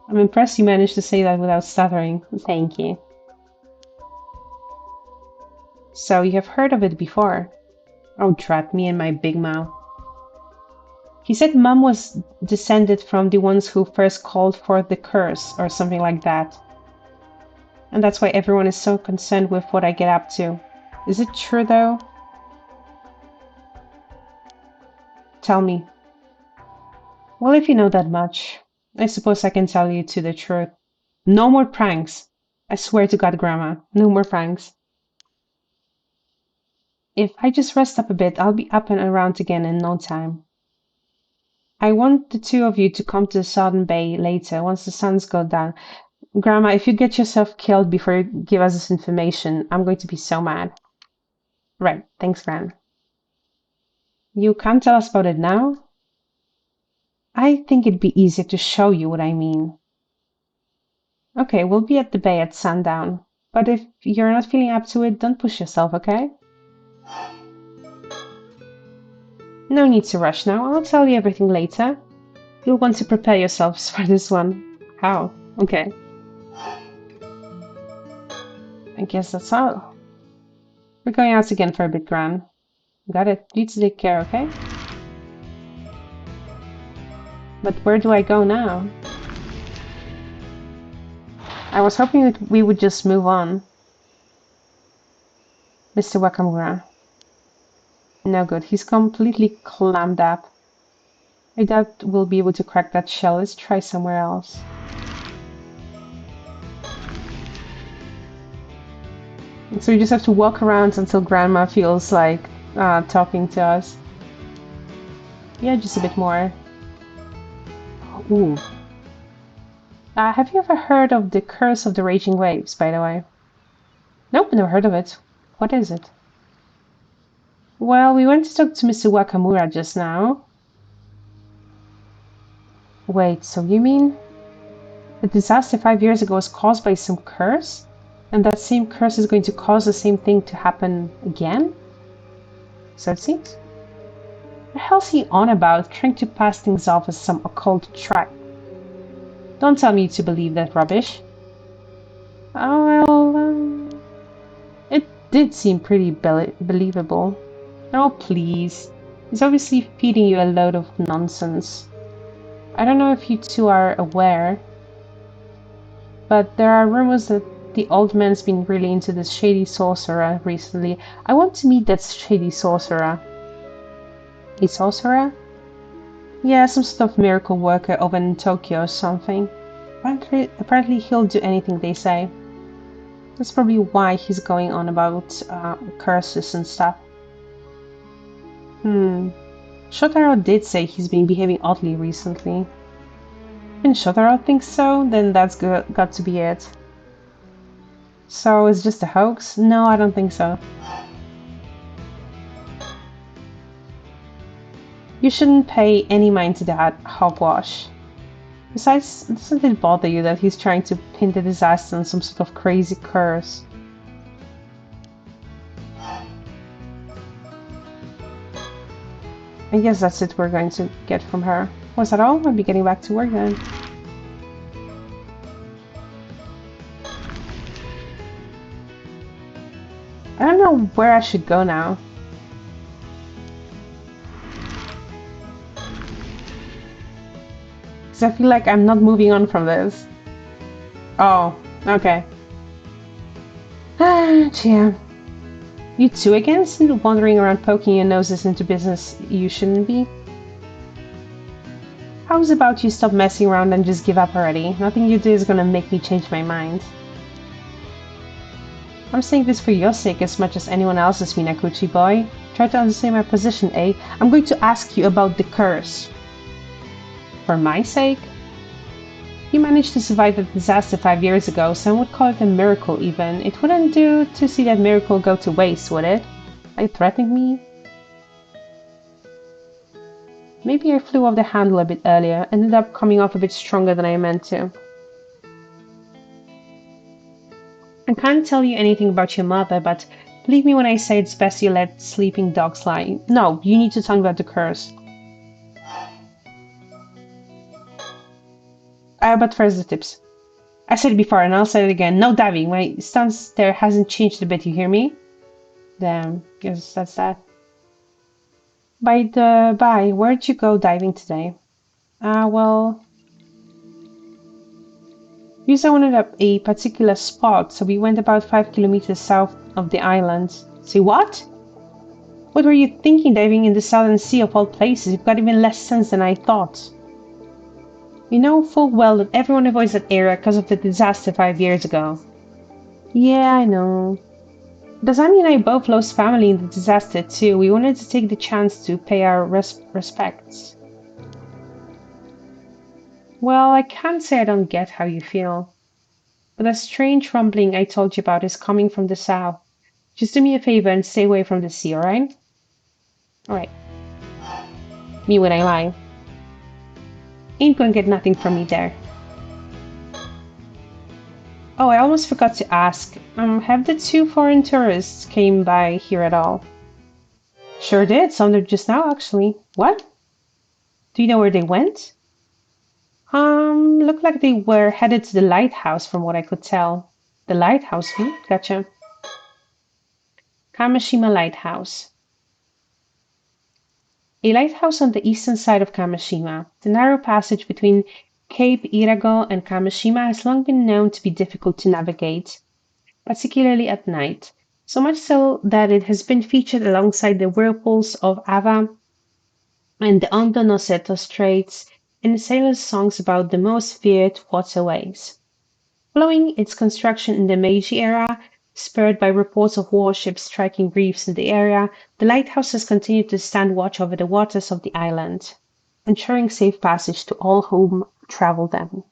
I'm impressed you managed to say that without stuttering. Thank you. So, you have heard of it before? Oh, drat me and my big mouth. He said Mum was descended from the ones who first called forth the curse, or something like that. And that's why everyone is so concerned with what I get up to. Is it true, though? Tell me. Well, if you know that much, I suppose I can tell you the truth. No more pranks. I swear to God, Grandma, no more pranks. If I just rest up a bit, I'll be up and around again in no time. I want the two of you to come to the Southern Bay later, once the sun's gone down. Grandma, if you get yourself killed before you give us this information, I'm going to be so mad. Right, thanks, Gran. You can't tell us about it now? I think it'd be easier to show you what I mean. Okay, we'll be at the bay at sundown. But if you're not feeling up to it, don't push yourself, okay? No need to rush now. I'll tell you everything later. You'll want to prepare yourselves for this one. How? Okay. I guess that's all. We're going out again for a bit, Gran. Got it. You take care, okay? But where do I go now? I was hoping that we would just move on. Mr. Wakamura. No good. He's completely clammed up. I doubt we'll be able to crack that shell. Let's try somewhere else. So we just have to walk around until Grandma feels like talking to us. Yeah, just a bit more. Ooh. Have you ever heard of the Curse of the Raging Waves, by the way? Nope, never heard of it. What is it? Well, we went to talk to Mr. Wakamura just now. Wait, so you mean the disaster 5 years ago was caused by some curse? And that same curse is going to cause the same thing to happen again? So it seems. What the hell's he on about, trying to pass things off as some occult trick? Don't tell me to believe that rubbish. Oh, well, it did seem pretty believable. Oh, please. He's obviously feeding you a load of nonsense. I don't know if you two are aware, but there are rumors that the old man's been really into this shady sorcerer recently. I want to meet that shady sorcerer. A sorcerer? Yeah, some sort of miracle worker over in Tokyo or something. Apparently he'll do anything they say. That's probably why he's going on about curses and stuff. Shotaro did say he's been behaving oddly recently. And Shotaro thinks so? Then that's got to be it. So it's just a hoax? No, I don't think so. You shouldn't pay any mind to that hogwash. Besides, doesn't it bother you that he's trying to pin the disaster on some sort of crazy curse? I guess that's it we're going to get from her. Was that all? I'll be getting back to work then. I don't know where I should go now. Because I feel like I'm not moving on from this. Oh, okay. Ah, yeah. You two again? Still wandering around poking your noses into business you shouldn't be? How's about you stop messing around and just give up already? Nothing you do is gonna make me change my mind. I'm saying this for your sake as much as anyone else's, Minakuchi boy. Try to understand my position, eh? I'm going to ask you about the curse. For my sake? You managed to survive the disaster 5 years ago, some would call it a miracle even. It wouldn't do to see that miracle go to waste, would it? Are you threatening me? Maybe I flew off the handle a bit earlier, ended up coming off a bit stronger than I meant to. I can't tell you anything about your mother, but believe me when I say it's best you let sleeping dogs lie. No, you need to tell me about the curse. But first the tips. I said it before and I'll say it again. No diving. My stance there hasn't changed a bit, you hear me? Damn, guess that's that. By the by, where'd you go diving today? Well... We wanted up a particular spot, so we went about 5 kilometers south of the island. Say what? What were you thinking diving in the Southern Sea of all places? You've got even less sense than I thought. You know full well that everyone avoids that area because of the disaster 5 years ago. Yeah, I know. But Azami and I both lost family in the disaster too. We wanted to take the chance to pay our respects. Well, I can't say I don't get how you feel. But that strange rumbling I told you about is coming from the south. Just do me a favor and stay away from the sea, alright? Alright. Me when I lie. Ain't gonna get nothing from me there. Oh, I almost forgot to ask. Have the 2 foreign tourists came by here at all? Sure did. Sounded just now, actually. What? Do you know where they went? Looked like they were headed to the lighthouse from what I could tell. The lighthouse? Gotcha. Kamishima Lighthouse. A lighthouse on the eastern side of Kamishima. The narrow passage between Cape Irago and Kamishima has long been known to be difficult to navigate, particularly at night, so much so that it has been featured alongside the whirlpools of Ava and the Ondo no Seto Straits in sailors' songs about the most feared waterways. Following its construction in the Meiji era, spurred by reports of warships striking reefs in the area, the lighthouse has continued to stand watch over the waters of the island, ensuring safe passage to all whom travel them.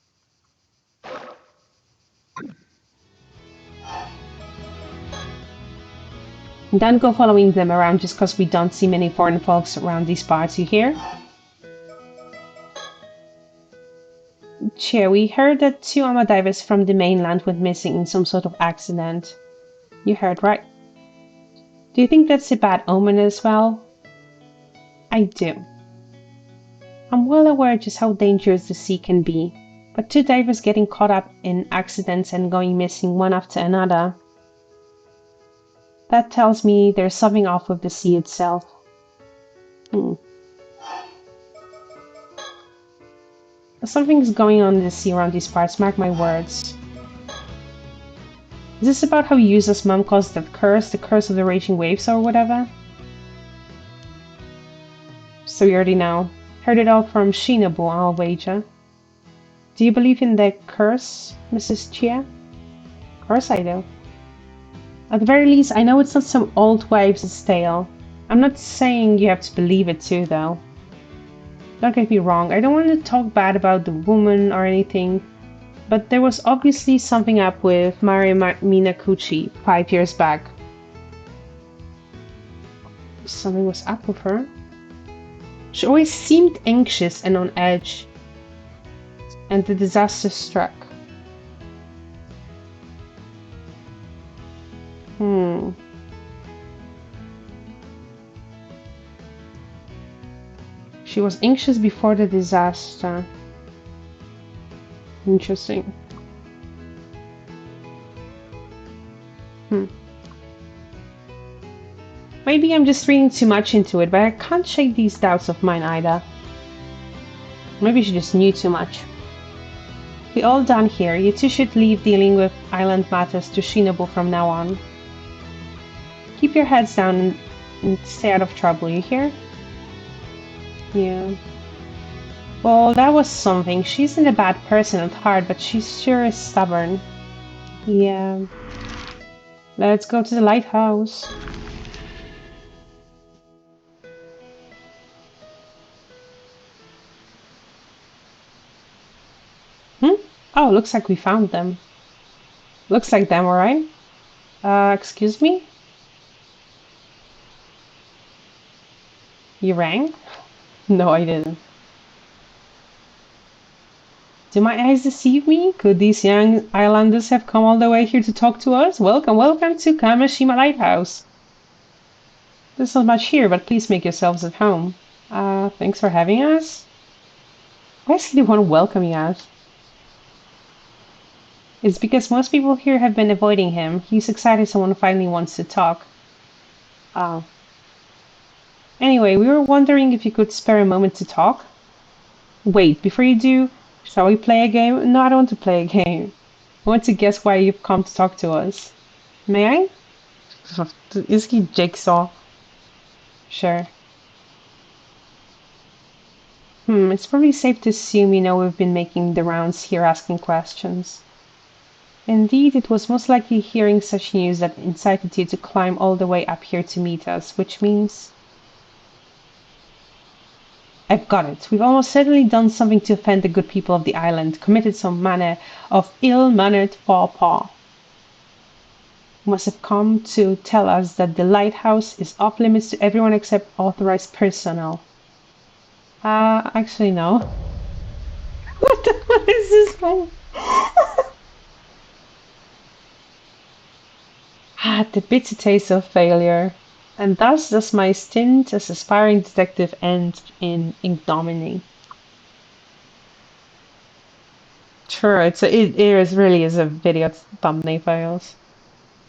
Don't go following them around just because we don't see many foreign folks around these parts, you hear? Che, we heard that two Ama divers from the mainland went missing in some sort of accident. You heard right. Do you think that's a bad omen as well? I do. I'm well aware just how dangerous the sea can be, but two divers getting caught up in accidents and going missing one after another. That tells me there's something off with the sea itself. Something's going on in the sea around these parts, mark my words. Is this about how Yusa's mom caused that curse, the curse of the raging waves or whatever? So you already know. Heard it all from Shinobu, I'll wager. Do you believe in the curse, Mrs. Chia? Of course I do. At the very least, I know it's not some old wives' tale. I'm not saying you have to believe it too, though. Don't get me wrong, I don't want to talk bad about the woman or anything, but there was obviously something up with Mari Minakuchi 5 years back. Something was up with her. She always seemed anxious and on edge, and the disaster struck. She was anxious before the disaster. Interesting. Maybe I'm just reading too much into it, but I can't shake these doubts of mine either. Maybe she just knew too much. We all done here. You two should leave dealing with island matters to Shinobu from now on. Keep your heads down and stay out of trouble, you hear? Yeah. Well, that was something. She isn't a bad person at heart, but she sure is stubborn. Yeah. Let's go to the lighthouse. Oh, looks like we found them. Looks like them, alright? Excuse me? You rang? No, I didn't. Do my eyes deceive me? Could these young islanders have come all the way here to talk to us? Welcome, welcome to Kamishima Lighthouse. There's not much here, but please make yourselves at home. Thanks for having us. Why is he the one welcoming us? It's because most people here have been avoiding him. He's excited someone finally wants to talk. Oh. Anyway, we were wondering if you could spare a moment to talk. Wait, before you do, shall we play a game? No, I don't want to play a game. I want to guess why you've come to talk to us. May I? Is he Jigsaw? Sure. It's probably safe to assume you know we've been making the rounds here asking questions. Indeed, it was most likely hearing such news that incited you to climb all the way up here to meet us, which means... I've got it. We've almost certainly done something to offend the good people of the island, committed some manner of ill-mannered faux pas. You must have come to tell us that the lighthouse is off limits to everyone except authorized personnel. Actually no. What is this thing? The bitter taste of failure. And thus does my stint as aspiring detective end in ignominy. Sure, it is really is a video thumbnail files.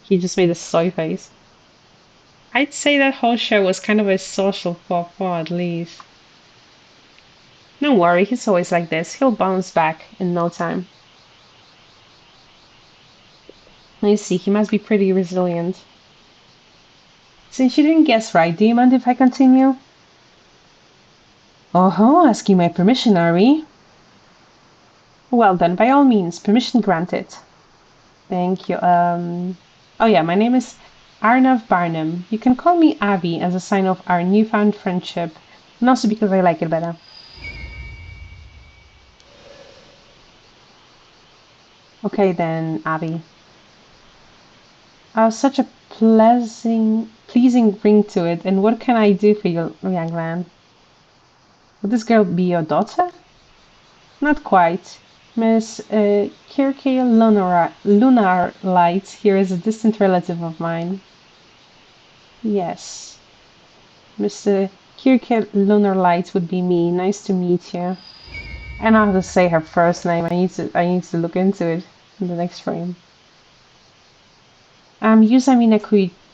He just made a soy face. I'd say that whole show was kind of a social faux pas, at least. Don't worry, he's always like this. He'll bounce back in no time. I see, he must be pretty resilient. Since you didn't guess right, do you mind if I continue? Oh, asking my permission, are we? Well then, by all means, permission granted. Thank you. Oh yeah, my name is Arnav Barnum. You can call me Avi as a sign of our newfound friendship, and also because I like it better. Okay then, Avi. Such a pleasing ring to it, and what can I do for you, young man? Would this girl be your daughter? Not quite. Miss Kirke Lunar Light here is a distant relative of mine. Yes. Mr. Kirke Lunar Light would be me. Nice to meet you. I know how to say her first name. I need to look into it in the next frame. I'm Yusa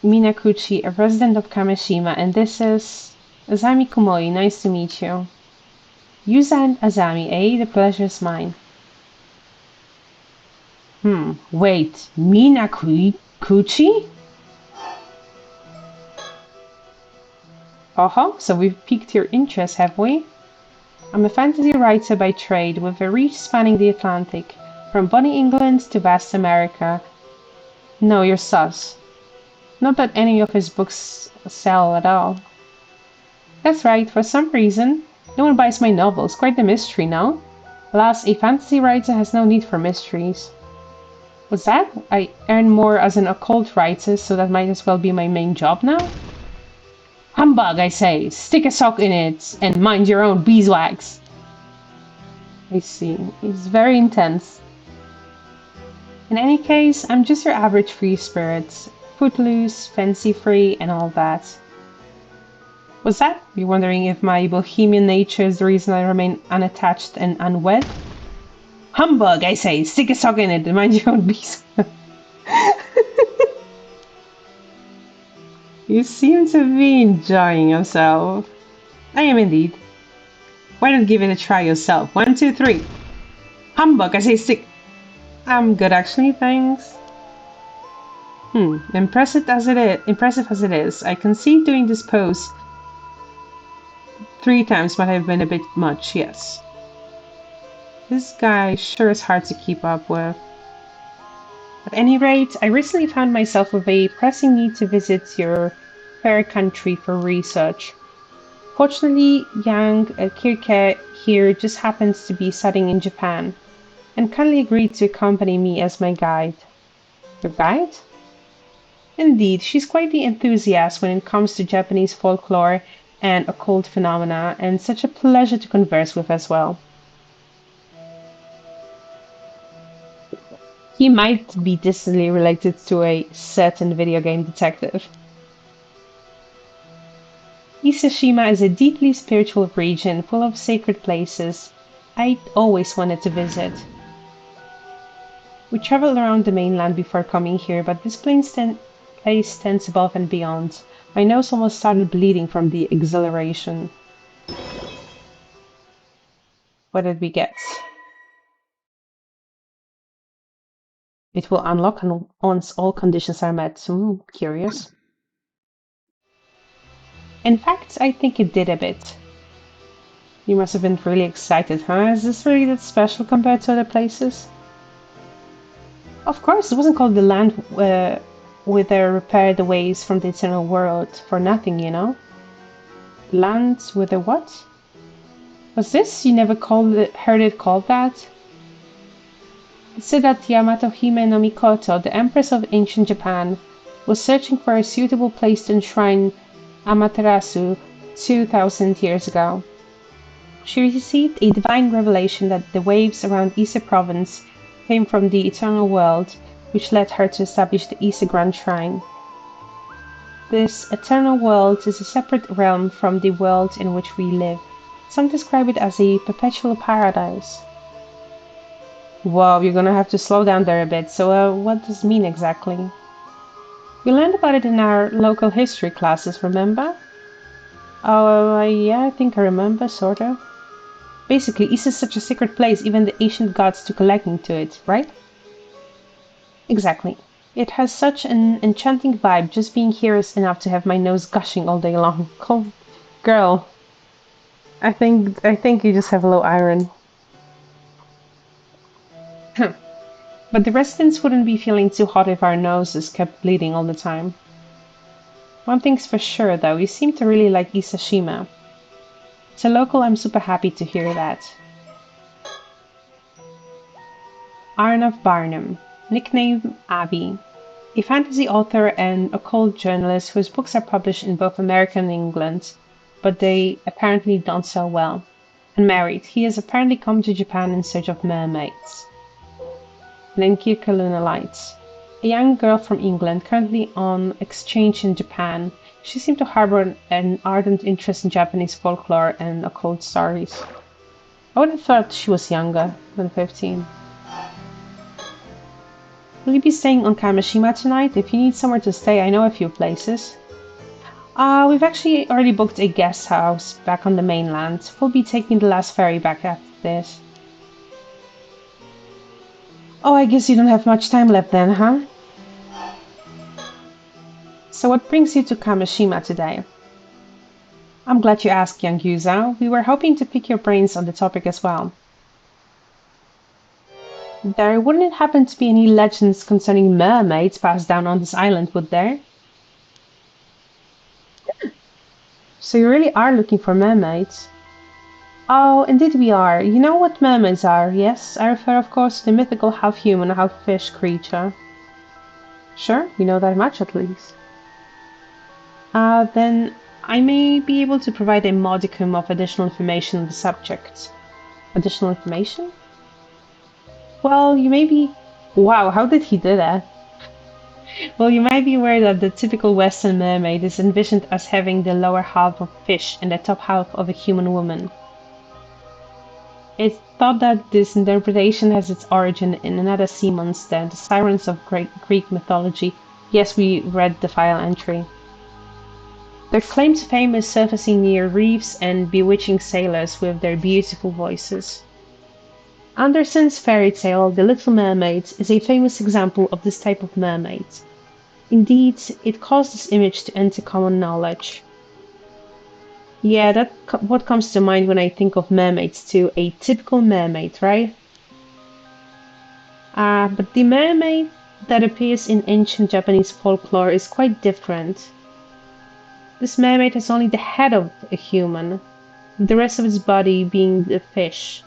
Minakuchi, a resident of Kamishima, and this is Azami Kumoi. Nice to meet you. Yusa and Azami, eh? The pleasure's mine. Wait, Minakuchi? Oh, so we've piqued your interest, have we? I'm a fantasy writer by trade, with a reach spanning the Atlantic, from Bonnie England to vast America. No, you're sus. Not that any of his books sell at all. That's right, for some reason. No one buys my novels, quite the mystery, no? Alas, a fantasy writer has no need for mysteries. What's that? I earn more as an occult writer, so that might as well be my main job now? Humbug, I say! Stick a sock in it, and mind your own beeswax! I see. It's very intense. In any case, I'm just your average free spirit. Footloose, fancy-free, and all that. What's that? You're wondering if my bohemian nature is the reason I remain unattached and unwed? Humbug, I say! Stick a sock in it, and mind your own beeswax! You seem to be enjoying yourself. I am indeed. Why not give it a try yourself? 1, 2, 3. Humbug, I say stick. I'm good actually, thanks. Impressive as it is. I concede doing this pose 3 times might have been a bit much, yes. This guy sure is hard to keep up with. At any rate, I recently found myself with a pressing need to visit your fair country for research. Fortunately, young Kirke here just happens to be studying in Japan, and kindly agreed to accompany me as my guide. Your guide? Indeed, she's quite the enthusiast when it comes to Japanese folklore and occult phenomena, and such a pleasure to converse with as well. He might be distantly related to a certain video game detective. Isashima is a deeply spiritual region full of sacred places I'd always wanted to visit. We traveled around the mainland before coming here, but this place stands above and beyond. My nose almost started bleeding from the exhilaration. What did we get? It will unlock once all conditions are met. Curious. In fact, I think it did a bit. You must have been really excited, huh? Is this really that special compared to other places? Of course, it wasn't called the land where they repair the waves from the eternal world for nothing, you know? Lands with a what? Was this? You never heard it called that? It said that Yamato Hime no Mikoto, the empress of ancient Japan, was searching for a suitable place to enshrine Amaterasu 2,000 years ago. She received a divine revelation that the waves around Ise province came from the eternal world, which led her to establish the Ise Grand Shrine. This eternal world is a separate realm from the world in which we live. Some describe it as a perpetual paradise. Whoa, you're gonna have to slow down there a bit, so what does it mean exactly? We learned about it in our local history classes, remember? Oh, yeah, I think I remember, sort of. Basically, East is such a secret place, even the ancient gods took a liking to it, right? Exactly. It has such an enchanting vibe. Just being here is enough to have my nose gushing all day long. Cool. Girl, I think you just have low iron. But the residents wouldn't be feeling too hot if our noses kept bleeding all the time. One thing's for sure, though, you seem to really like Isashima. As a local, I'm super happy to hear that. Arnav Barnum, nickname Avi, a fantasy author and occult journalist whose books are published in both America and England, but they apparently don't sell well. Unmarried, he has apparently come to Japan in search of mermaids. Lenkirka Luna Lights. A young girl from England currently on exchange in Japan, she seemed to harbor an ardent interest in Japanese folklore and occult stories. I would have thought she was younger than 15. Will you be staying on Kamishima tonight? If you need somewhere to stay, I know a few places. We've actually already booked a guest house back on the mainland. We'll be taking the last ferry back after this. Oh, I guess you don't have much time left then, huh? So what brings you to Kamishima today? I'm glad you asked, young Yuza. We were hoping to pick your brains on the topic as well. There wouldn't happen to be any legends concerning mermaids passed down on this island, would there? So you really are looking for mermaids? Oh, indeed we are. You know what mermaids are, yes? I refer, of course, to the mythical half-human, half-fish creature. Sure, you know that much at least. Then I may be able to provide a modicum of additional information on the subject. Additional information? Well, you may be... Wow, how did he do that? Well, you might be aware that the typical Western mermaid is envisioned as having the lower half of fish and the top half of a human woman. It's thought that this interpretation has its origin in another sea monster, the sirens of Greek mythology. Yes, we read the file entry. Their claim to fame is surfacing near reefs and bewitching sailors with their beautiful voices. Andersen's fairy tale, The Little Mermaid, is a famous example of this type of mermaid. Indeed, it caused this image to enter common knowledge. Yeah, that's what comes to mind when I think of mermaids too, a typical mermaid, right? But the mermaid that appears in ancient Japanese folklore is quite different. This mermaid has only the head of a human, the rest of its body being the fish.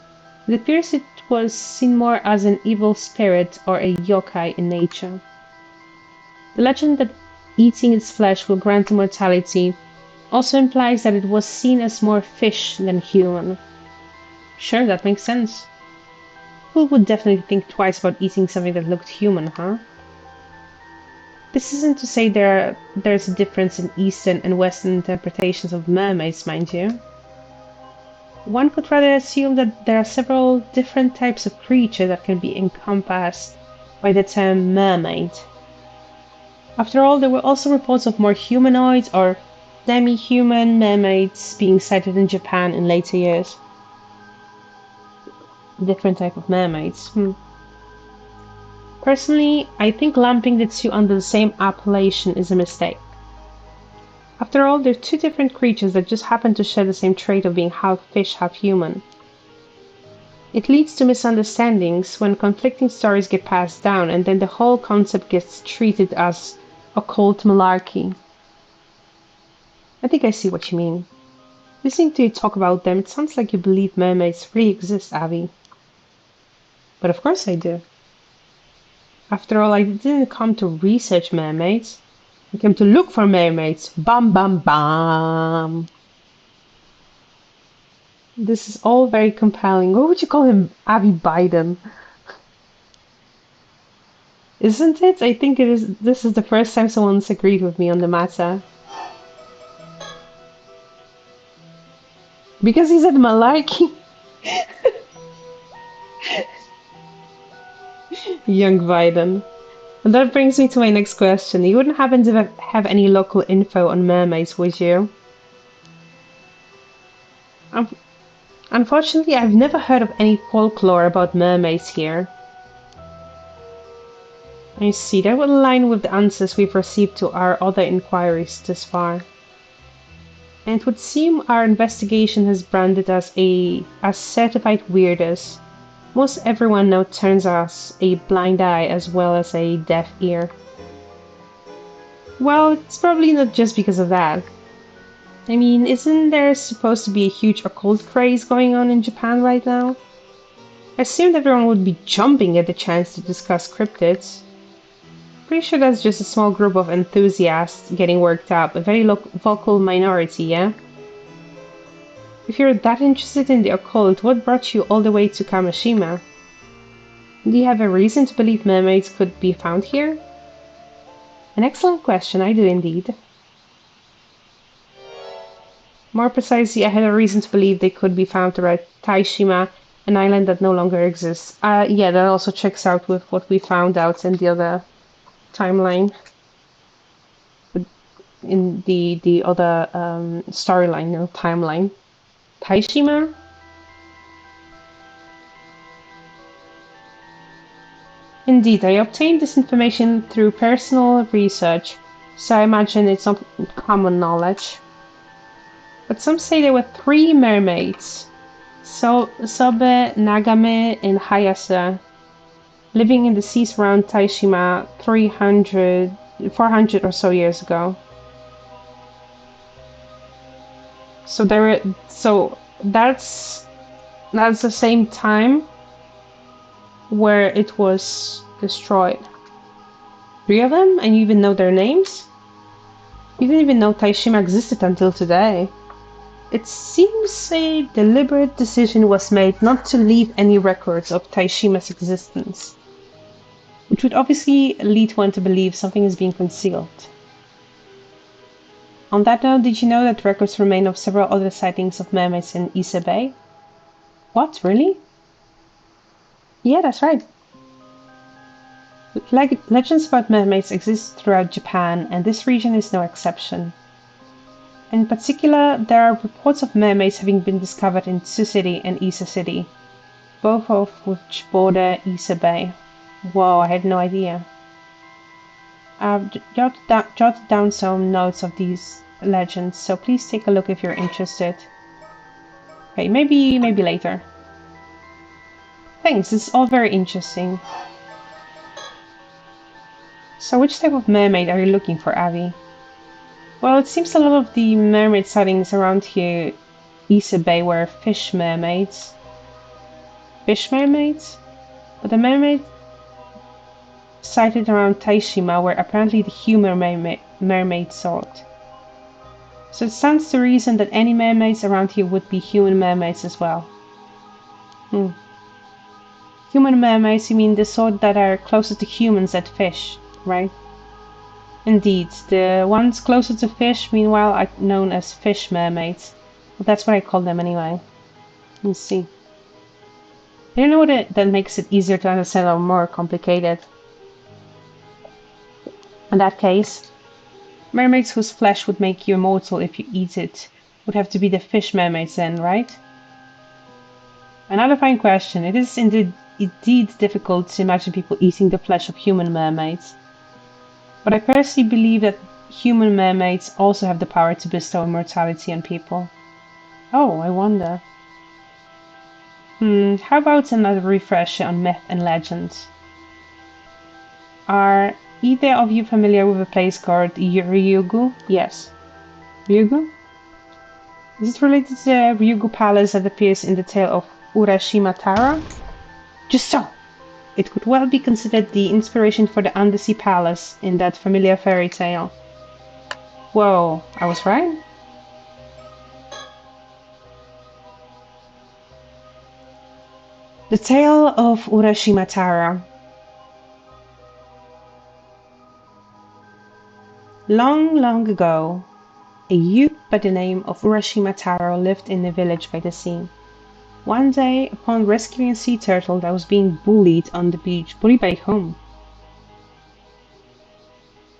It appears it was seen more as an evil spirit or a yokai in nature. The legend that eating its flesh will grant immortality also implies that it was seen as more fish than human. Sure, that makes sense. People would definitely think twice about eating something that looked human, huh? This isn't to say there's a difference in Eastern and Western interpretations of mermaids, mind you. One could rather assume that there are several different types of creature that can be encompassed by the term mermaid. After all, there were also reports of more humanoid or demi-human mermaids being sighted in Japan in later years. Different type of mermaids. Personally, I think lumping the two under the same appellation is a mistake. After all, they're two different creatures that just happen to share the same trait of being half fish, half human. It leads to misunderstandings when conflicting stories get passed down and then the whole concept gets treated as occult malarkey. I think I see what you mean. Listening to you talk about them, it sounds like you believe mermaids really exist, Abby. But of course I do. After all, I didn't come to research mermaids. I came to look for mermaids. Bam, bam, bam. This is all very compelling. What would you call him? Abby Biden? Isn't it? I think it is. This is the first time someone's agreed with me on the matter. Because he said malarkey. Young Biden. And that brings me to my next question. You wouldn't happen to have any local info on mermaids, would you? Um, Unfortunately, I've never heard of any folklore about mermaids here. I see, that would align with the answers we've received to our other inquiries thus far. And it would seem our investigation has branded us as certified weirdos. Most everyone now turns us a blind eye as well as a deaf ear. Well, it's probably not just because of that. I mean, isn't there supposed to be a huge occult craze going on in Japan right now? I assumed everyone would be jumping at the chance to discuss cryptids. Pretty sure that's just a small group of enthusiasts getting worked up, a very vocal minority, yeah? If you're that interested in the occult, what brought you all the way to Kamishima? Do you have a reason to believe mermaids could be found here? An excellent question, I do indeed. More precisely, I had a reason to believe they could be found around Taishima, an island that no longer exists. Yeah, that also checks out with what we found out in the other timeline. In the other storyline, no timeline. Taishima? Indeed, I obtained this information through personal research, so I imagine it's not common knowledge. But some say there were 3 mermaids, Sobe, Nagame, and Hayase, living in the seas around Taishima 400 or so years ago. So that's the same time where it was destroyed. 3 of them, and you even know their names? You didn't even know Taishima existed until today. It seems a deliberate decision was made not to leave any records of Taishima's existence, which would obviously lead one to believe something is being concealed. On that note, did you know that records remain of several other sightings of mermaids in Ise Bay? What, really? Yeah, that's right. Legends about mermaids exist throughout Japan, and this region is no exception. In particular, there are reports of mermaids having been discovered in Tsu City and Ise City, both of which border Ise Bay. Whoa, I had no idea. I've jotted down some notes of these legends, so please take a look if you're interested. Okay, maybe later. Thanks, it's all very interesting. So which type of mermaid are you looking for, Avi? Well, it seems a lot of the mermaid sightings around here, Ise Bay, were fish mermaids. Fish mermaids? But the mermaid sighted around Taishima were apparently the human-mermaid sort. So it stands to reason that any mermaids around here would be human mermaids as well. Human mermaids, you mean the sort that are closer to humans than fish, right? Indeed, the ones closer to fish, meanwhile, are known as fish mermaids. Well, that's what I call them anyway. Let's see. I don't know what that makes it easier to understand or more complicated. In that case, mermaids whose flesh would make you immortal if you eat it would have to be the fish mermaids then, right? Another fine question. It is indeed difficult to imagine people eating the flesh of human mermaids. But I personally believe that human mermaids also have the power to bestow immortality on people. Oh, I wonder. How about another refresher on myth and legends? Are either of you familiar with a place called Ryugu? Yes. Ryugu? Is it related to the Ryugu Palace that appears in the tale of Urashima Tara? Just so! It could well be considered the inspiration for the Undersea Palace in that familiar fairy tale. Whoa, I was right? The tale of Urashima Tara. Long, long ago, a youth by the name of Urashima Taro lived in a village by the sea. One day, upon rescuing a sea turtle that was being bullied on the beach, bullied by whom?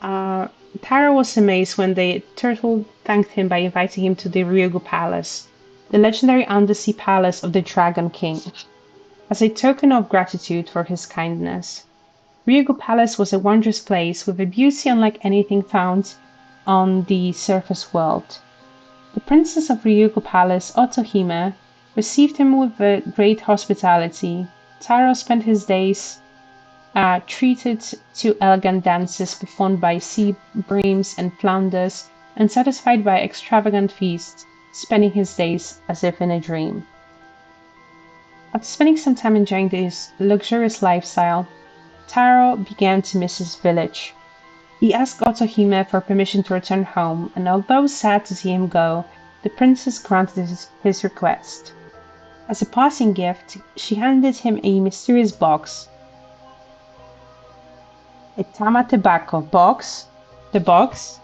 Uh, Taro was amazed when the turtle thanked him by inviting him to the Ryugu Palace, the legendary undersea palace of the Dragon King, as a token of gratitude for his kindness. Ryugu Palace was a wondrous place with a beauty unlike anything found on the surface world. The princess of Ryugu Palace, Otohime, received him with great hospitality. Taro spent his days treated to elegant dances performed by sea breams and flounders, and satisfied by extravagant feasts, spending his days as if in a dream. After spending some time enjoying this luxurious lifestyle, Taro began to miss his village. He asked Otohime for permission to return home, and although sad to see him go, the princess granted his request. As a passing gift, she handed him a mysterious box. A Tama tobacco box. The box?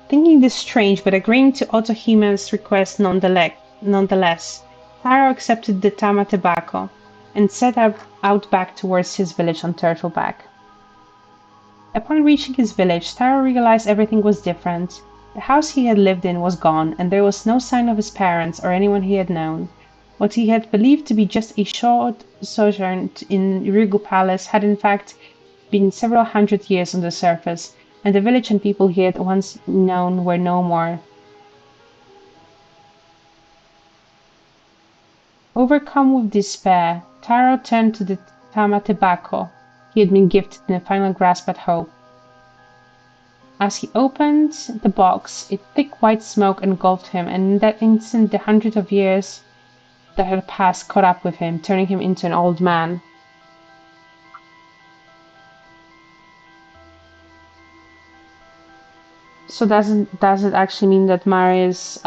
Thinking this strange, but agreeing to Otohime's request nonetheless, Taro accepted the Tama tobacco and set out back towards his village on Turtleback. Upon reaching his village, Taro realized everything was different. The house he had lived in was gone, and there was no sign of his parents or anyone he had known. What he had believed to be just a short sojourn in Ryugu Palace had in fact been several hundred years on the surface, and the village and people he had once known were no more. Overcome with despair, Taro turned to the Tama tobacco he had been gifted in a final grasp at hope. As he opened the box, a thick white smoke engulfed him, and in that instant the hundreds of years that had passed caught up with him, turning him into an old man. So does it actually mean that Mari is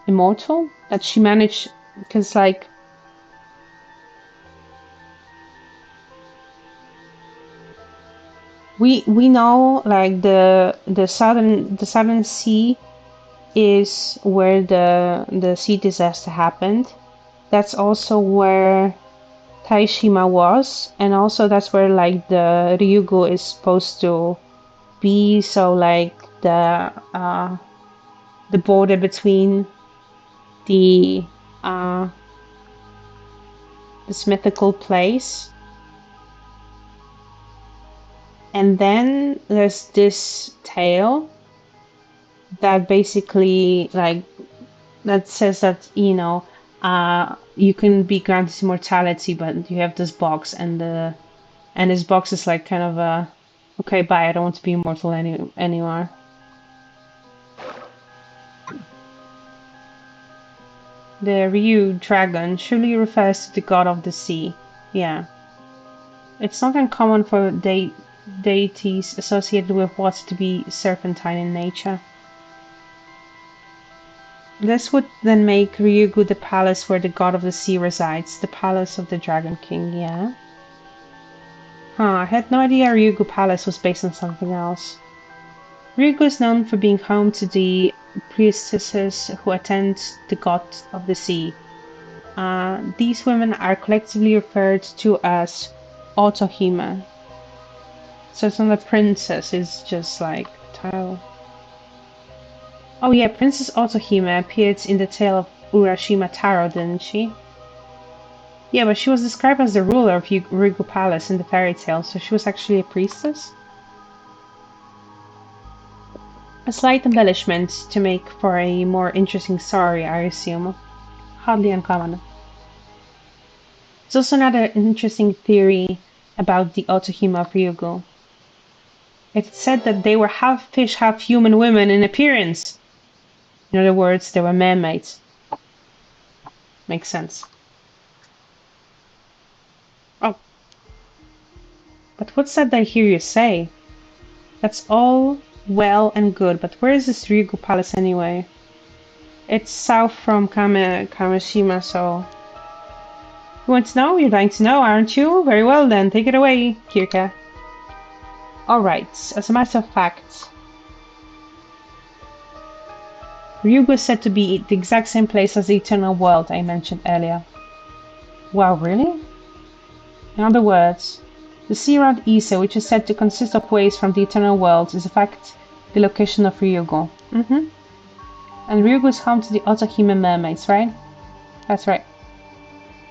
immortal? That she managed, because like we know like the southern sea is where the sea disaster happened. That's also where Taishima was, and also that's where like the Ryugu is supposed to be. So like the border between the this mythical place. And then there's this tale that basically like that says that you can be granted immortality, but you have this box, and this box is like kind of a okay, bye, I don't want to be immortal anymore. The Ryu dragon surely refers to the god of the sea. Yeah. It's not uncommon for deities associated with what's to be serpentine in nature. This would then make Ryugu the palace where the god of the sea resides, the palace of the Dragon King, yeah? I had no idea Ryugu Palace was based on something else. Ryugu is known for being home to the priestesses who attend the god of the sea. These women are collectively referred to as Otohime. So it's not a princess, it's just like title. Oh yeah, Princess Otohime appeared in the tale of Urashima Taro, didn't she? Yeah, but she was described as the ruler of Ryugu Palace in the fairy tale, so she was actually a priestess? A slight embellishment to make for a more interesting story, I assume. Hardly uncommon. There's also another interesting theory about the Otohime of Ryugu. It's said that they were half fish, half human women in appearance. In other words, they were mermaids. Makes sense. Oh. But what's that I hear you say? That's all well and good, but where is this Ryugu Palace anyway? It's south from Kamishima, so... You want to know? You're dying to know, aren't you? Very well then, take it away, Kirka. Alright, as a matter of fact, Ryugu is said to be the exact same place as the Eternal World I mentioned earlier. Wow, really? In other words, The sea around Ise, which is said to consist of waves from the eternal worlds, is in fact the location of Ryugu. And Ryugu is home to the other human mermaids, right? That's right.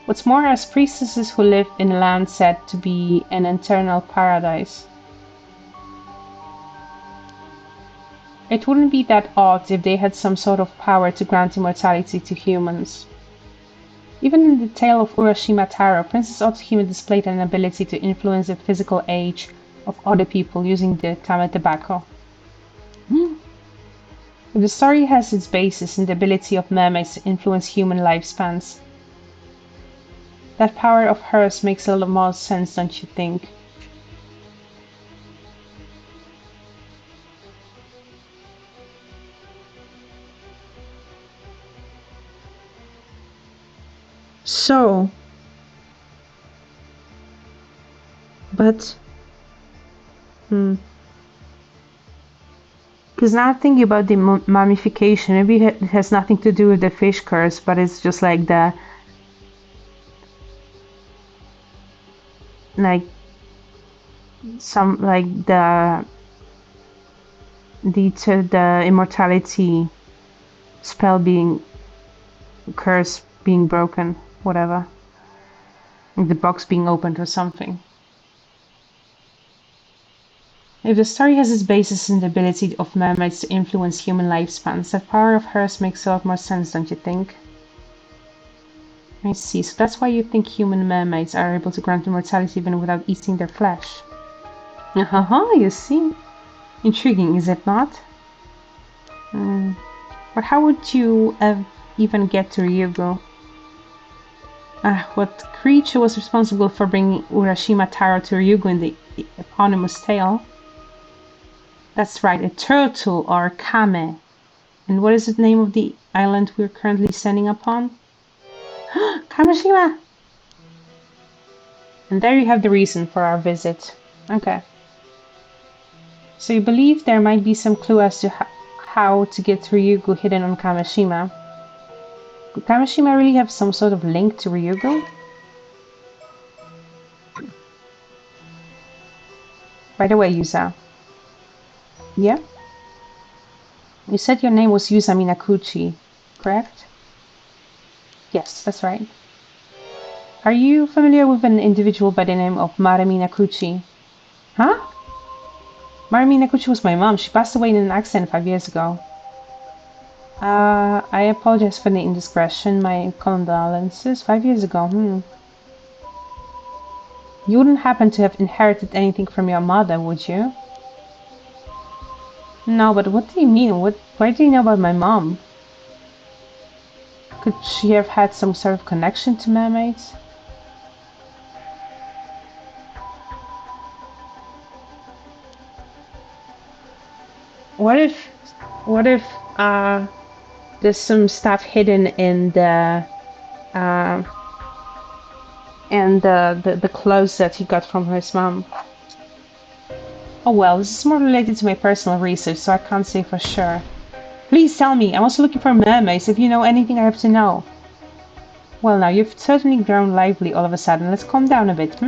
What's more, as priestesses who live in a land said to be an eternal paradise. It wouldn't be that odd if they had some sort of power to grant immortality to humans. Even in the tale of Urashima Taro, Princess Otohime displayed an ability to influence the physical age of other people using the tame tobacco. If the story has its basis in the ability of mermaids to influence human lifespans, that power of hers makes a lot more sense, don't you think? So, but, because now thinking about the mummification, maybe it has nothing to do with the fish curse, but it's just like the, like, some, like the immortality spell being, curse being broken, whatever. Like the box being opened or something. If the story has its basis in the ability of mermaids to influence human lifespans, that power of hers makes a lot more sense, don't you think? I see, so that's why you think human mermaids are able to grant immortality even without eating their flesh. Haha, you see. Intriguing, is it not? But how would you even get to Ryugu? What creature was responsible for bringing Urashima Taro to Ryugu in the eponymous tale? That's right, a turtle or kame. And what is the name of the island we're currently standing upon? Kamishima! And there you have the reason for our visit. Okay. So you believe there might be some clue as to how to get to Ryugu hidden on Kamishima? Could Kamishima really have some sort of link to Ryugu? By the way, Yusa. Yeah? You said your name was Yusa Minakuchi, correct? Yes, that's right. Are you familiar with an individual by the name of Mare Minakuchi? Huh? Mare Minakuchi was my mom. She passed away in an accident 5 years ago. I apologize for the indiscretion. My condolences. 5 years ago, You wouldn't happen to have inherited anything from your mother, would you? No, but what do you mean? Why do you know about my mom? Could she have had some sort of connection to mermaids? What if there's some stuff hidden in the clothes that he got from his mom? Oh well, this is more related to my personal research, so I can't say for sure. Please tell me, I'm also looking for mermaids. If you know anything, I have to know. Well now, you've certainly grown lively all of a sudden. Let's calm down a bit,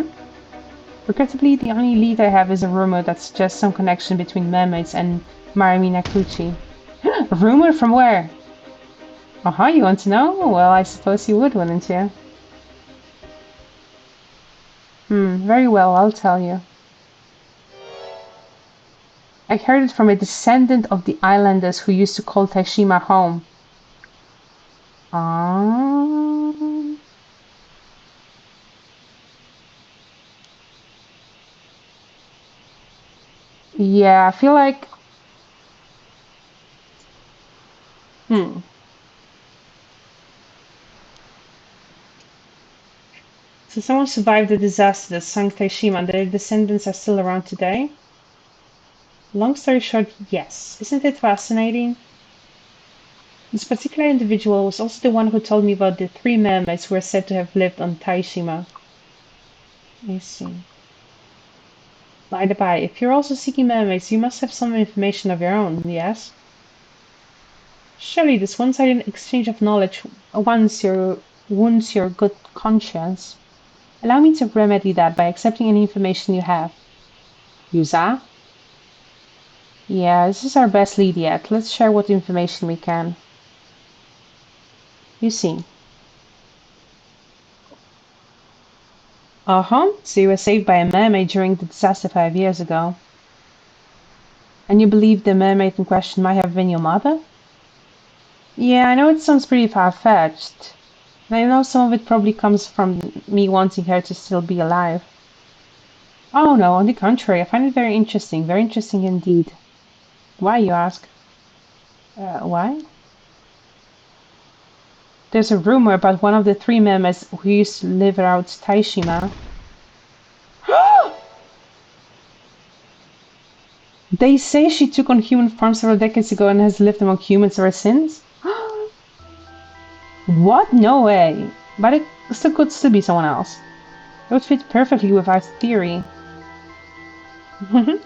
Regrettably, the only lead I have is a rumor that suggests some connection between mermaids and Mare Minakuchi. A rumor from where? You want to know? Well, I suppose you would, wouldn't you? Very well, I'll tell you. I heard it from a descendant of the islanders who used to call Taishima home. Yeah, I feel like... So someone survived the disaster that sunk Taishima and their descendants are still around today? Long story short, yes. Isn't it fascinating? This particular individual was also the one who told me about the 3 mermaids who are said to have lived on Taishima. I see. By the by, if you're also seeking mermaids, you must have some information of your own, yes? Surely this one-sided exchange of knowledge wounds your good conscience. Allow me to remedy that by accepting any information you have. Yusa? Yeah, this is our best lead yet. Let's share what information we can. You see. Uh-huh. So you were saved by a mermaid during the disaster 5 years ago. And you believe the mermaid in question might have been your mother? Yeah, I know it sounds pretty far-fetched. And I know some of it probably comes from me wanting her to still be alive. Oh no, on the contrary, I find it very interesting indeed. Why, you ask? Why? There's a rumor about one of the three mermaids who used to live around Taishima. They say she took on human form several decades ago and has lived among humans ever since? What? No way. But it still could still be someone else. It would fit perfectly with our theory.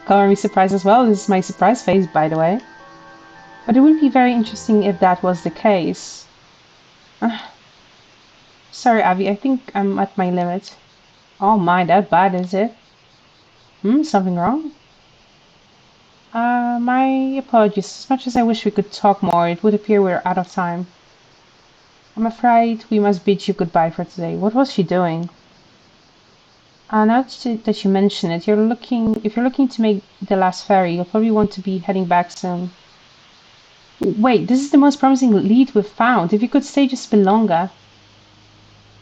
Color me surprised as well. This is my surprise face, by the way. But it would be very interesting if that was the case. Sorry, Abby, I think I'm at my limit. Oh my, that bad, is it? Something wrong? My apologies. As much as I wish we could talk more, it would appear we're out of time. I'm afraid we must bid you goodbye for today. What was she doing? Now that you mention it, if you're looking to make the last ferry, you'll probably want to be heading back soon. Wait, this is the most promising lead we've found. If you could stay just a bit longer.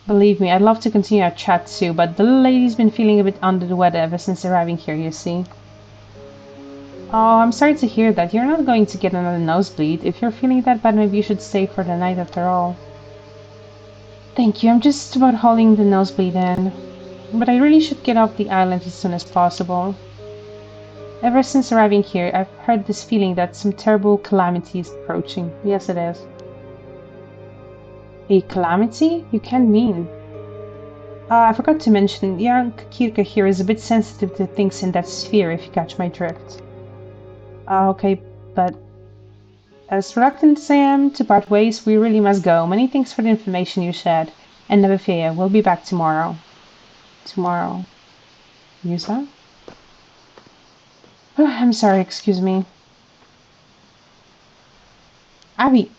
Believe me, I'd love to continue our chat too, but the little lady's been feeling a bit under the weather ever since arriving here, you see. Oh, I'm sorry to hear that. You're not going to get another nosebleed. If you're feeling that bad, maybe you should stay for the night after all. Thank you, I'm just about holding the nosebleed in. But I really should get off the island as soon as possible. Ever since arriving here, I've had this feeling that some terrible calamity is approaching. Yes, it is. A calamity? You can't mean. I forgot to mention, young Kirka here is a bit sensitive to things in that sphere, if you catch my drift. Okay, but as reluctant as I am to part ways, we really must go. Many thanks for the information you shared, and never fear, we'll be back tomorrow. Tomorrow. Yusa? I'm sorry, excuse me. Abby,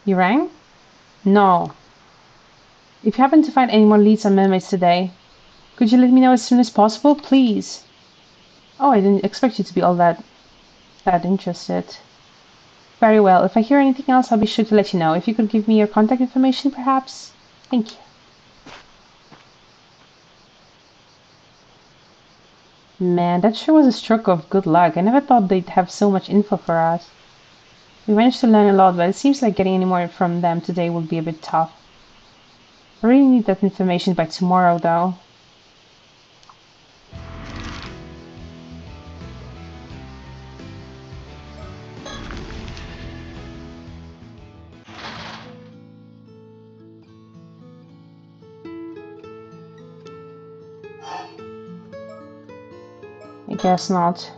you rang? No. If you happen to find any more leads on mermaids today, could you let me know as soon as possible, please? Oh, I didn't expect you to be all that interested. Very well. If I hear anything else, I'll be sure to let you know. If you could give me your contact information, perhaps? Thank you. Man, that sure was a stroke of good luck. I never thought they'd have so much info for us. We managed to learn a lot, but it seems like getting any more from them today will be a bit tough. I really need that information by tomorrow, though. I guess not.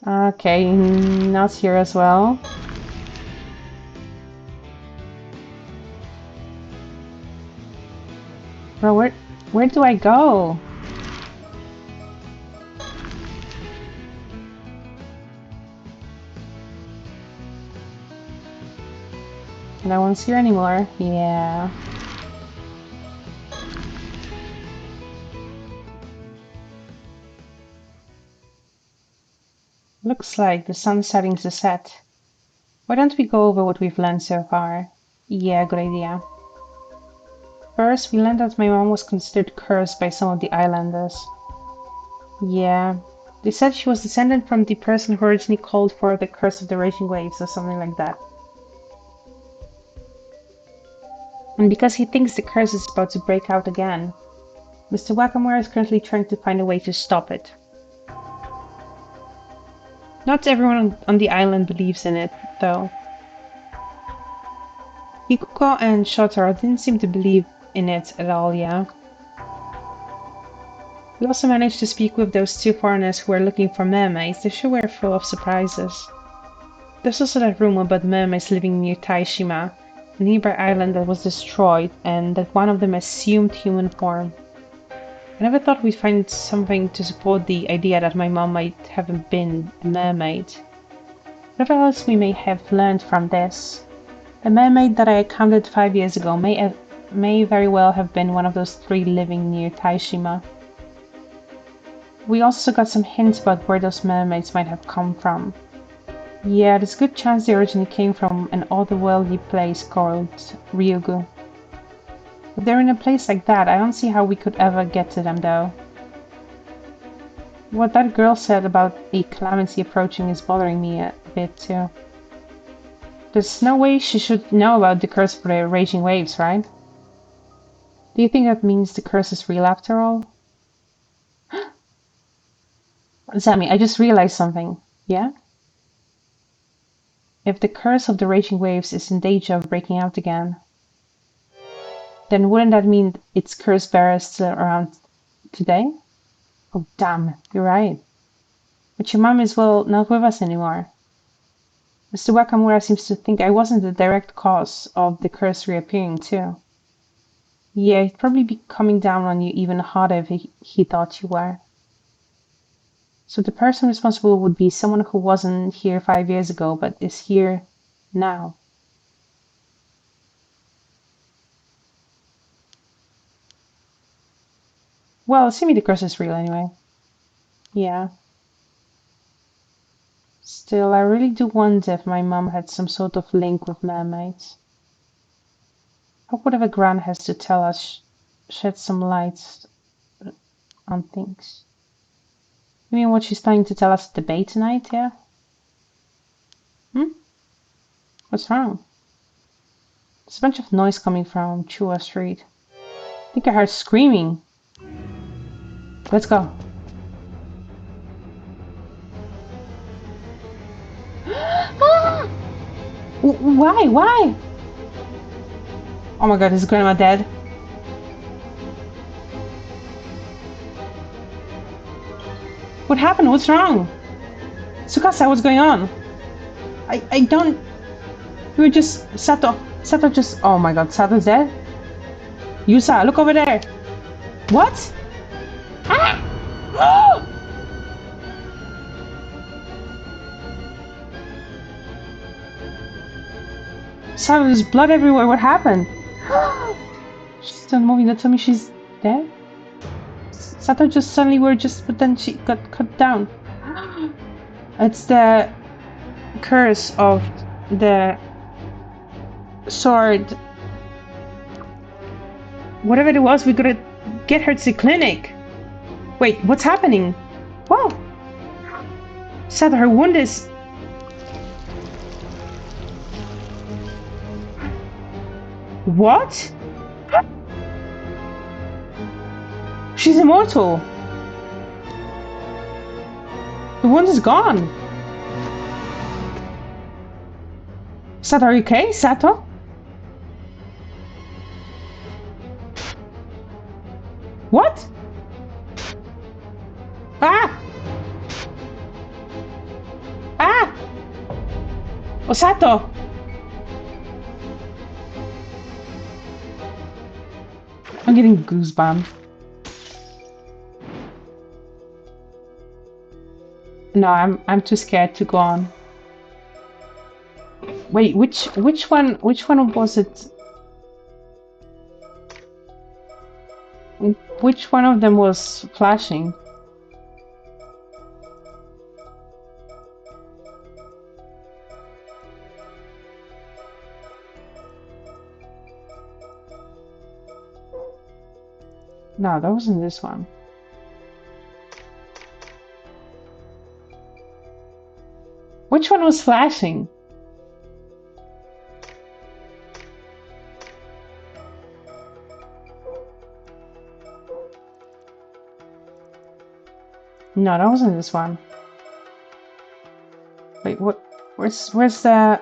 Okay, not here as well. Bro, where do I go? No one's here anymore. Yeah. Looks like the sun's starting to set. Why don't we go over what we've learned so far? Yeah, good idea. First, we learned that my mom was considered cursed by some of the islanders. Yeah, they said she was descended from the person who originally called for the curse of the raging waves or something like that. And because he thinks the curse is about to break out again, Mr. Wackamore is currently trying to find a way to stop it. Not everyone on the island believes in it, though. Hikuko and Shotaro didn't seem to believe in it at all, yeah. We also managed to speak with those two foreigners who were looking for mermaids. They sure were full of surprises. There's also that rumor about mermaids living near Taishima, a nearby island that was destroyed, and that one of them assumed human form. I never thought we'd find something to support the idea that my mom might have been a mermaid. Whatever else we may have learned from this, the mermaid that I encountered 5 years ago may very well have been one of those three living near Taishima. We also got some hints about where those mermaids might have come from. Yeah, there's a good chance they originally came from an otherworldly place called Ryugu. If they're in a place like that, I don't see how we could ever get to them though. What that girl said about a calamity approaching is bothering me a bit too. There's no way she should know about the curse for the raging waves, right? Do you think that means the curse is real after all? Sammy, I just realized something. Yeah? If the curse of the raging waves is in danger of breaking out again, then wouldn't that mean its curse bearers still around today? Oh, damn, you're right. But your mom is, well, not with us anymore. Mr. Wakamura seems to think I wasn't the direct cause of the curse reappearing, too. Yeah, he'd probably be coming down on you even harder if he thought you were. So the person responsible would be someone who wasn't here 5 years ago, but is here now. Well, assuming the curse is real anyway. Yeah. Still, I really do wonder if my mom had some sort of link with mermaids. Hope whatever Gran has to tell us shed some light on things. You mean what she's planning to tell us at the bay tonight, yeah? What's wrong? There's a bunch of noise coming from Chua Street. I think I heard screaming. Let's go. Ah! Why? Why? Oh my god, is Grandma dead? What happened? What's wrong? Tsukasa, what's going on? I don't... We were just... Sato just... Oh my god, Sato's dead? Yusa, look over there! What? Ah! Oh! Sato, there's blood everywhere. What happened? She's still moving. That tell me she's dead? Sato just suddenly were just... But then she got cut down. It's the curse of the sword. Whatever it was, we gotta get her to the clinic. Wait, what's happening? Whoa! Sato, her wound is... What? She's immortal. The wound is gone. Sato, are you okay? Sato? What? Ah! Ah! Oh, Sato! I'm getting goosebumps. No, I'm too scared to go on. Wait, which one was it? Which one of them was flashing? No, that wasn't this one. Which one was flashing? No, that wasn't this one. Wait, what? Where's the...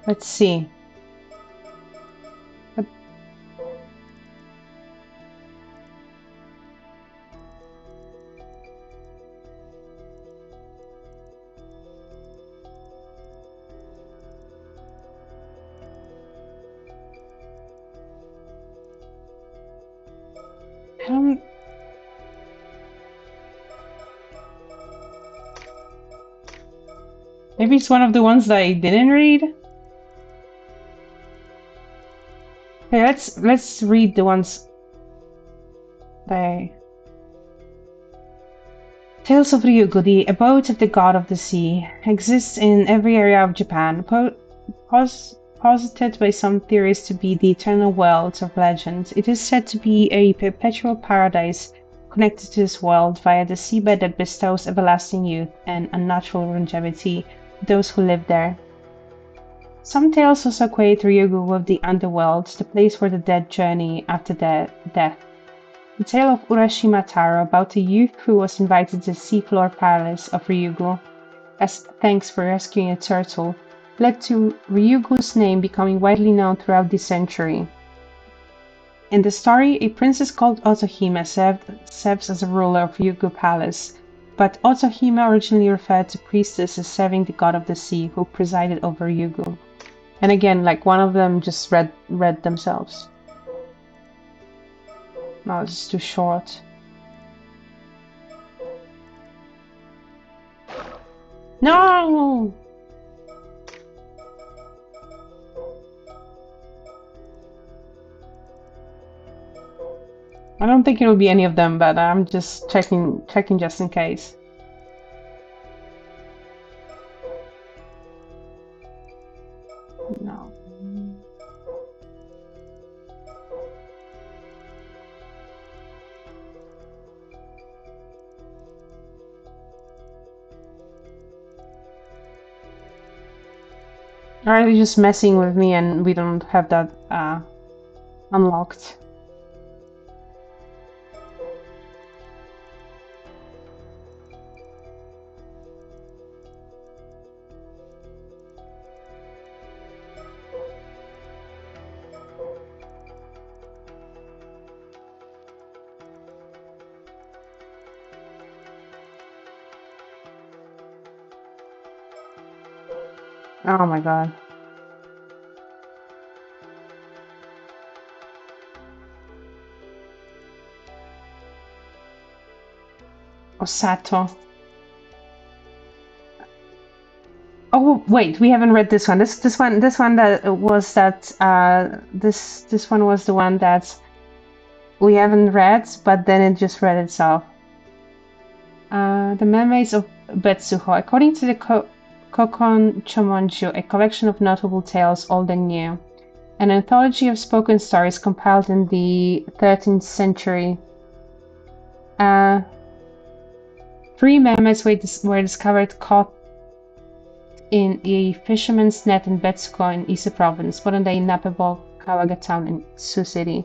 Let's see. But I don't. Maybe it's one of the ones that I didn't read. Okay, let's read the ones that I... Tales of Ryugu, the abode of the god of the sea, exists in every area of Japan, posited by some theorists to be the eternal worlds of legend. It is said to be a perpetual paradise connected to this world via the seabed that bestows everlasting youth and unnatural longevity to those who live there. Some tales also equate Ryugu with the underworld, the place where the dead journey after death. The tale of Urashima Taro about a youth who was invited to the seafloor palace of Ryugu as thanks for rescuing a turtle led to Ryugu's name becoming widely known throughout the century. In the story, a princess called Otohime serves as a ruler of Ryugu Palace, but Otohime originally referred to priestesses serving the god of the sea who presided over Ryugu. And again, like one of them just read themselves. No, it's too short. No! I don't think it'll be any of them, but I'm just checking just in case. No. Or are they just messing with me and we don't have that unlocked? Oh my god. Osato. Oh wait, we haven't read this one. This one that was that this one was the one that we haven't read, but then it just read itself. The Mermaids of Betsuho. According to the Kokon Chomonju, a collection of notable tales old and new, an anthology of spoken stories compiled in the 13th century. 3 mermaids were discovered caught in a fisherman's net in Betsuko in Ise province, modern-day Napebo, Kawaga town in Sioux City.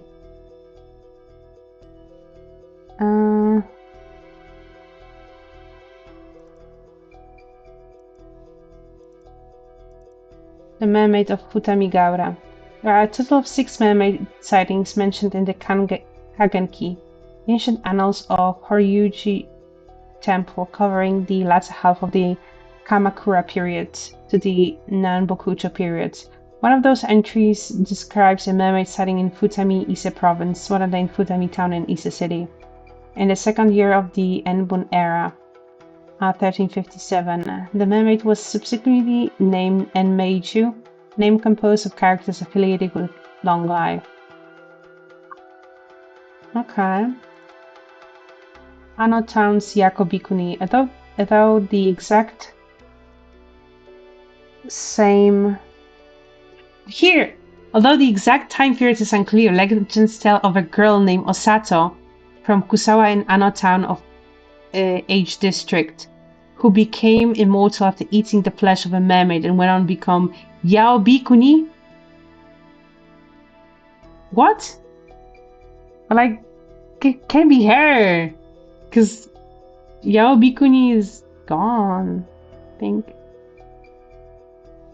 The Mermaid of Futamigaura. There are a total of 6 mermaid sightings mentioned in the Kagenki, ancient annals of Horyuji Temple covering the latter half of the Kamakura period to the Nanbokucho period. One of those entries describes a mermaid sighting in Futami, Ise province, modern-day Futami town in Ise city. In the second year of the Enbun era, 1357, the mermaid was subsequently named Enmeiju, name composed of characters affiliated with long life. Okay. Ano town's Yakobikuni, although the exact same here. Although the exact time period is unclear, legends tell of a girl named Osato from Kusawa in Ano town of Age district, who became immortal after eating the flesh of a mermaid and went on to become Yaobikuni. What? Like, it can't be her, because Yaobikuni is gone, I think.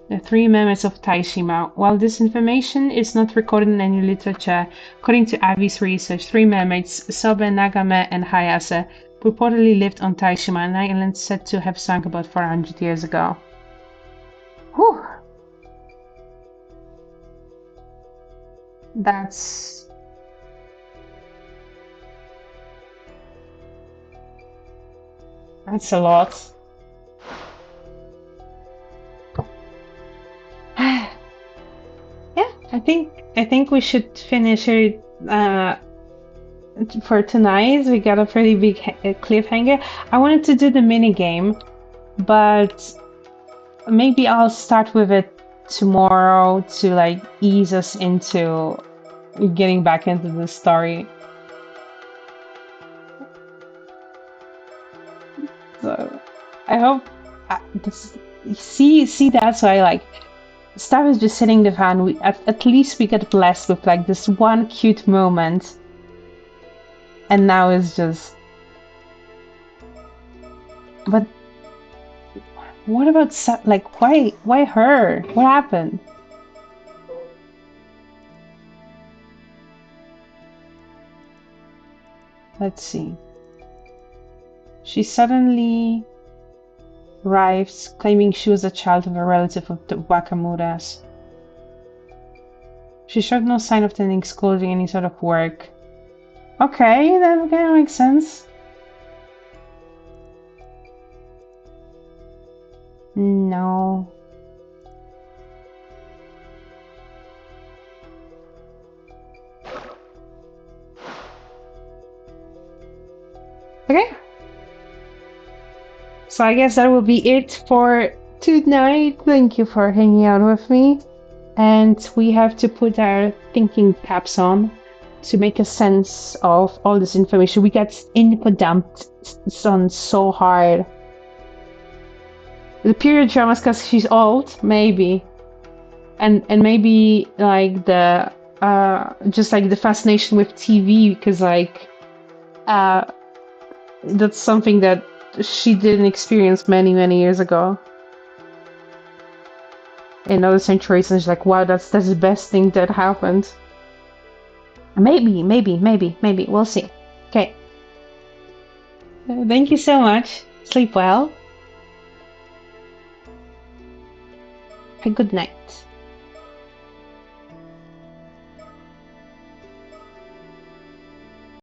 The three mermaids of Taishima. While this information is not recorded in any literature, according to Avi's research, three mermaids, Sobe, Nagame, and Hayase, reportedly lived on Taishima, an island said to have sunk about 400 years ago. Whew. That's a lot. Yeah, I think we should finish it for tonight. We got a pretty big cliffhanger. I wanted to do the mini game, but maybe I'll start with it tomorrow to like ease us into getting back into the story. So I hope this, see that's why like Star was just sitting the fan. We at least we got blessed with like this one cute moment, and now it's just. But what about like why her? What happened? Let's see. She suddenly arrives, claiming she was a child of a relative of the Wakamuras. She showed no sign of attending school or doing any sort of work. Okay, that kind of makes sense. No. Okay. So I guess that will be it for tonight. Thank you for hanging out with me. And we have to put our thinking caps on to make a sense of all this information. We got info dumped on so hard. The period dramas because she's old, maybe. And maybe like the just like the fascination with TV because like that's something that she didn't experience many years ago in other centuries, and she's like, wow, that's the best thing that happened. Maybe we'll see. Okay, thank you so much. Sleep well. Good night.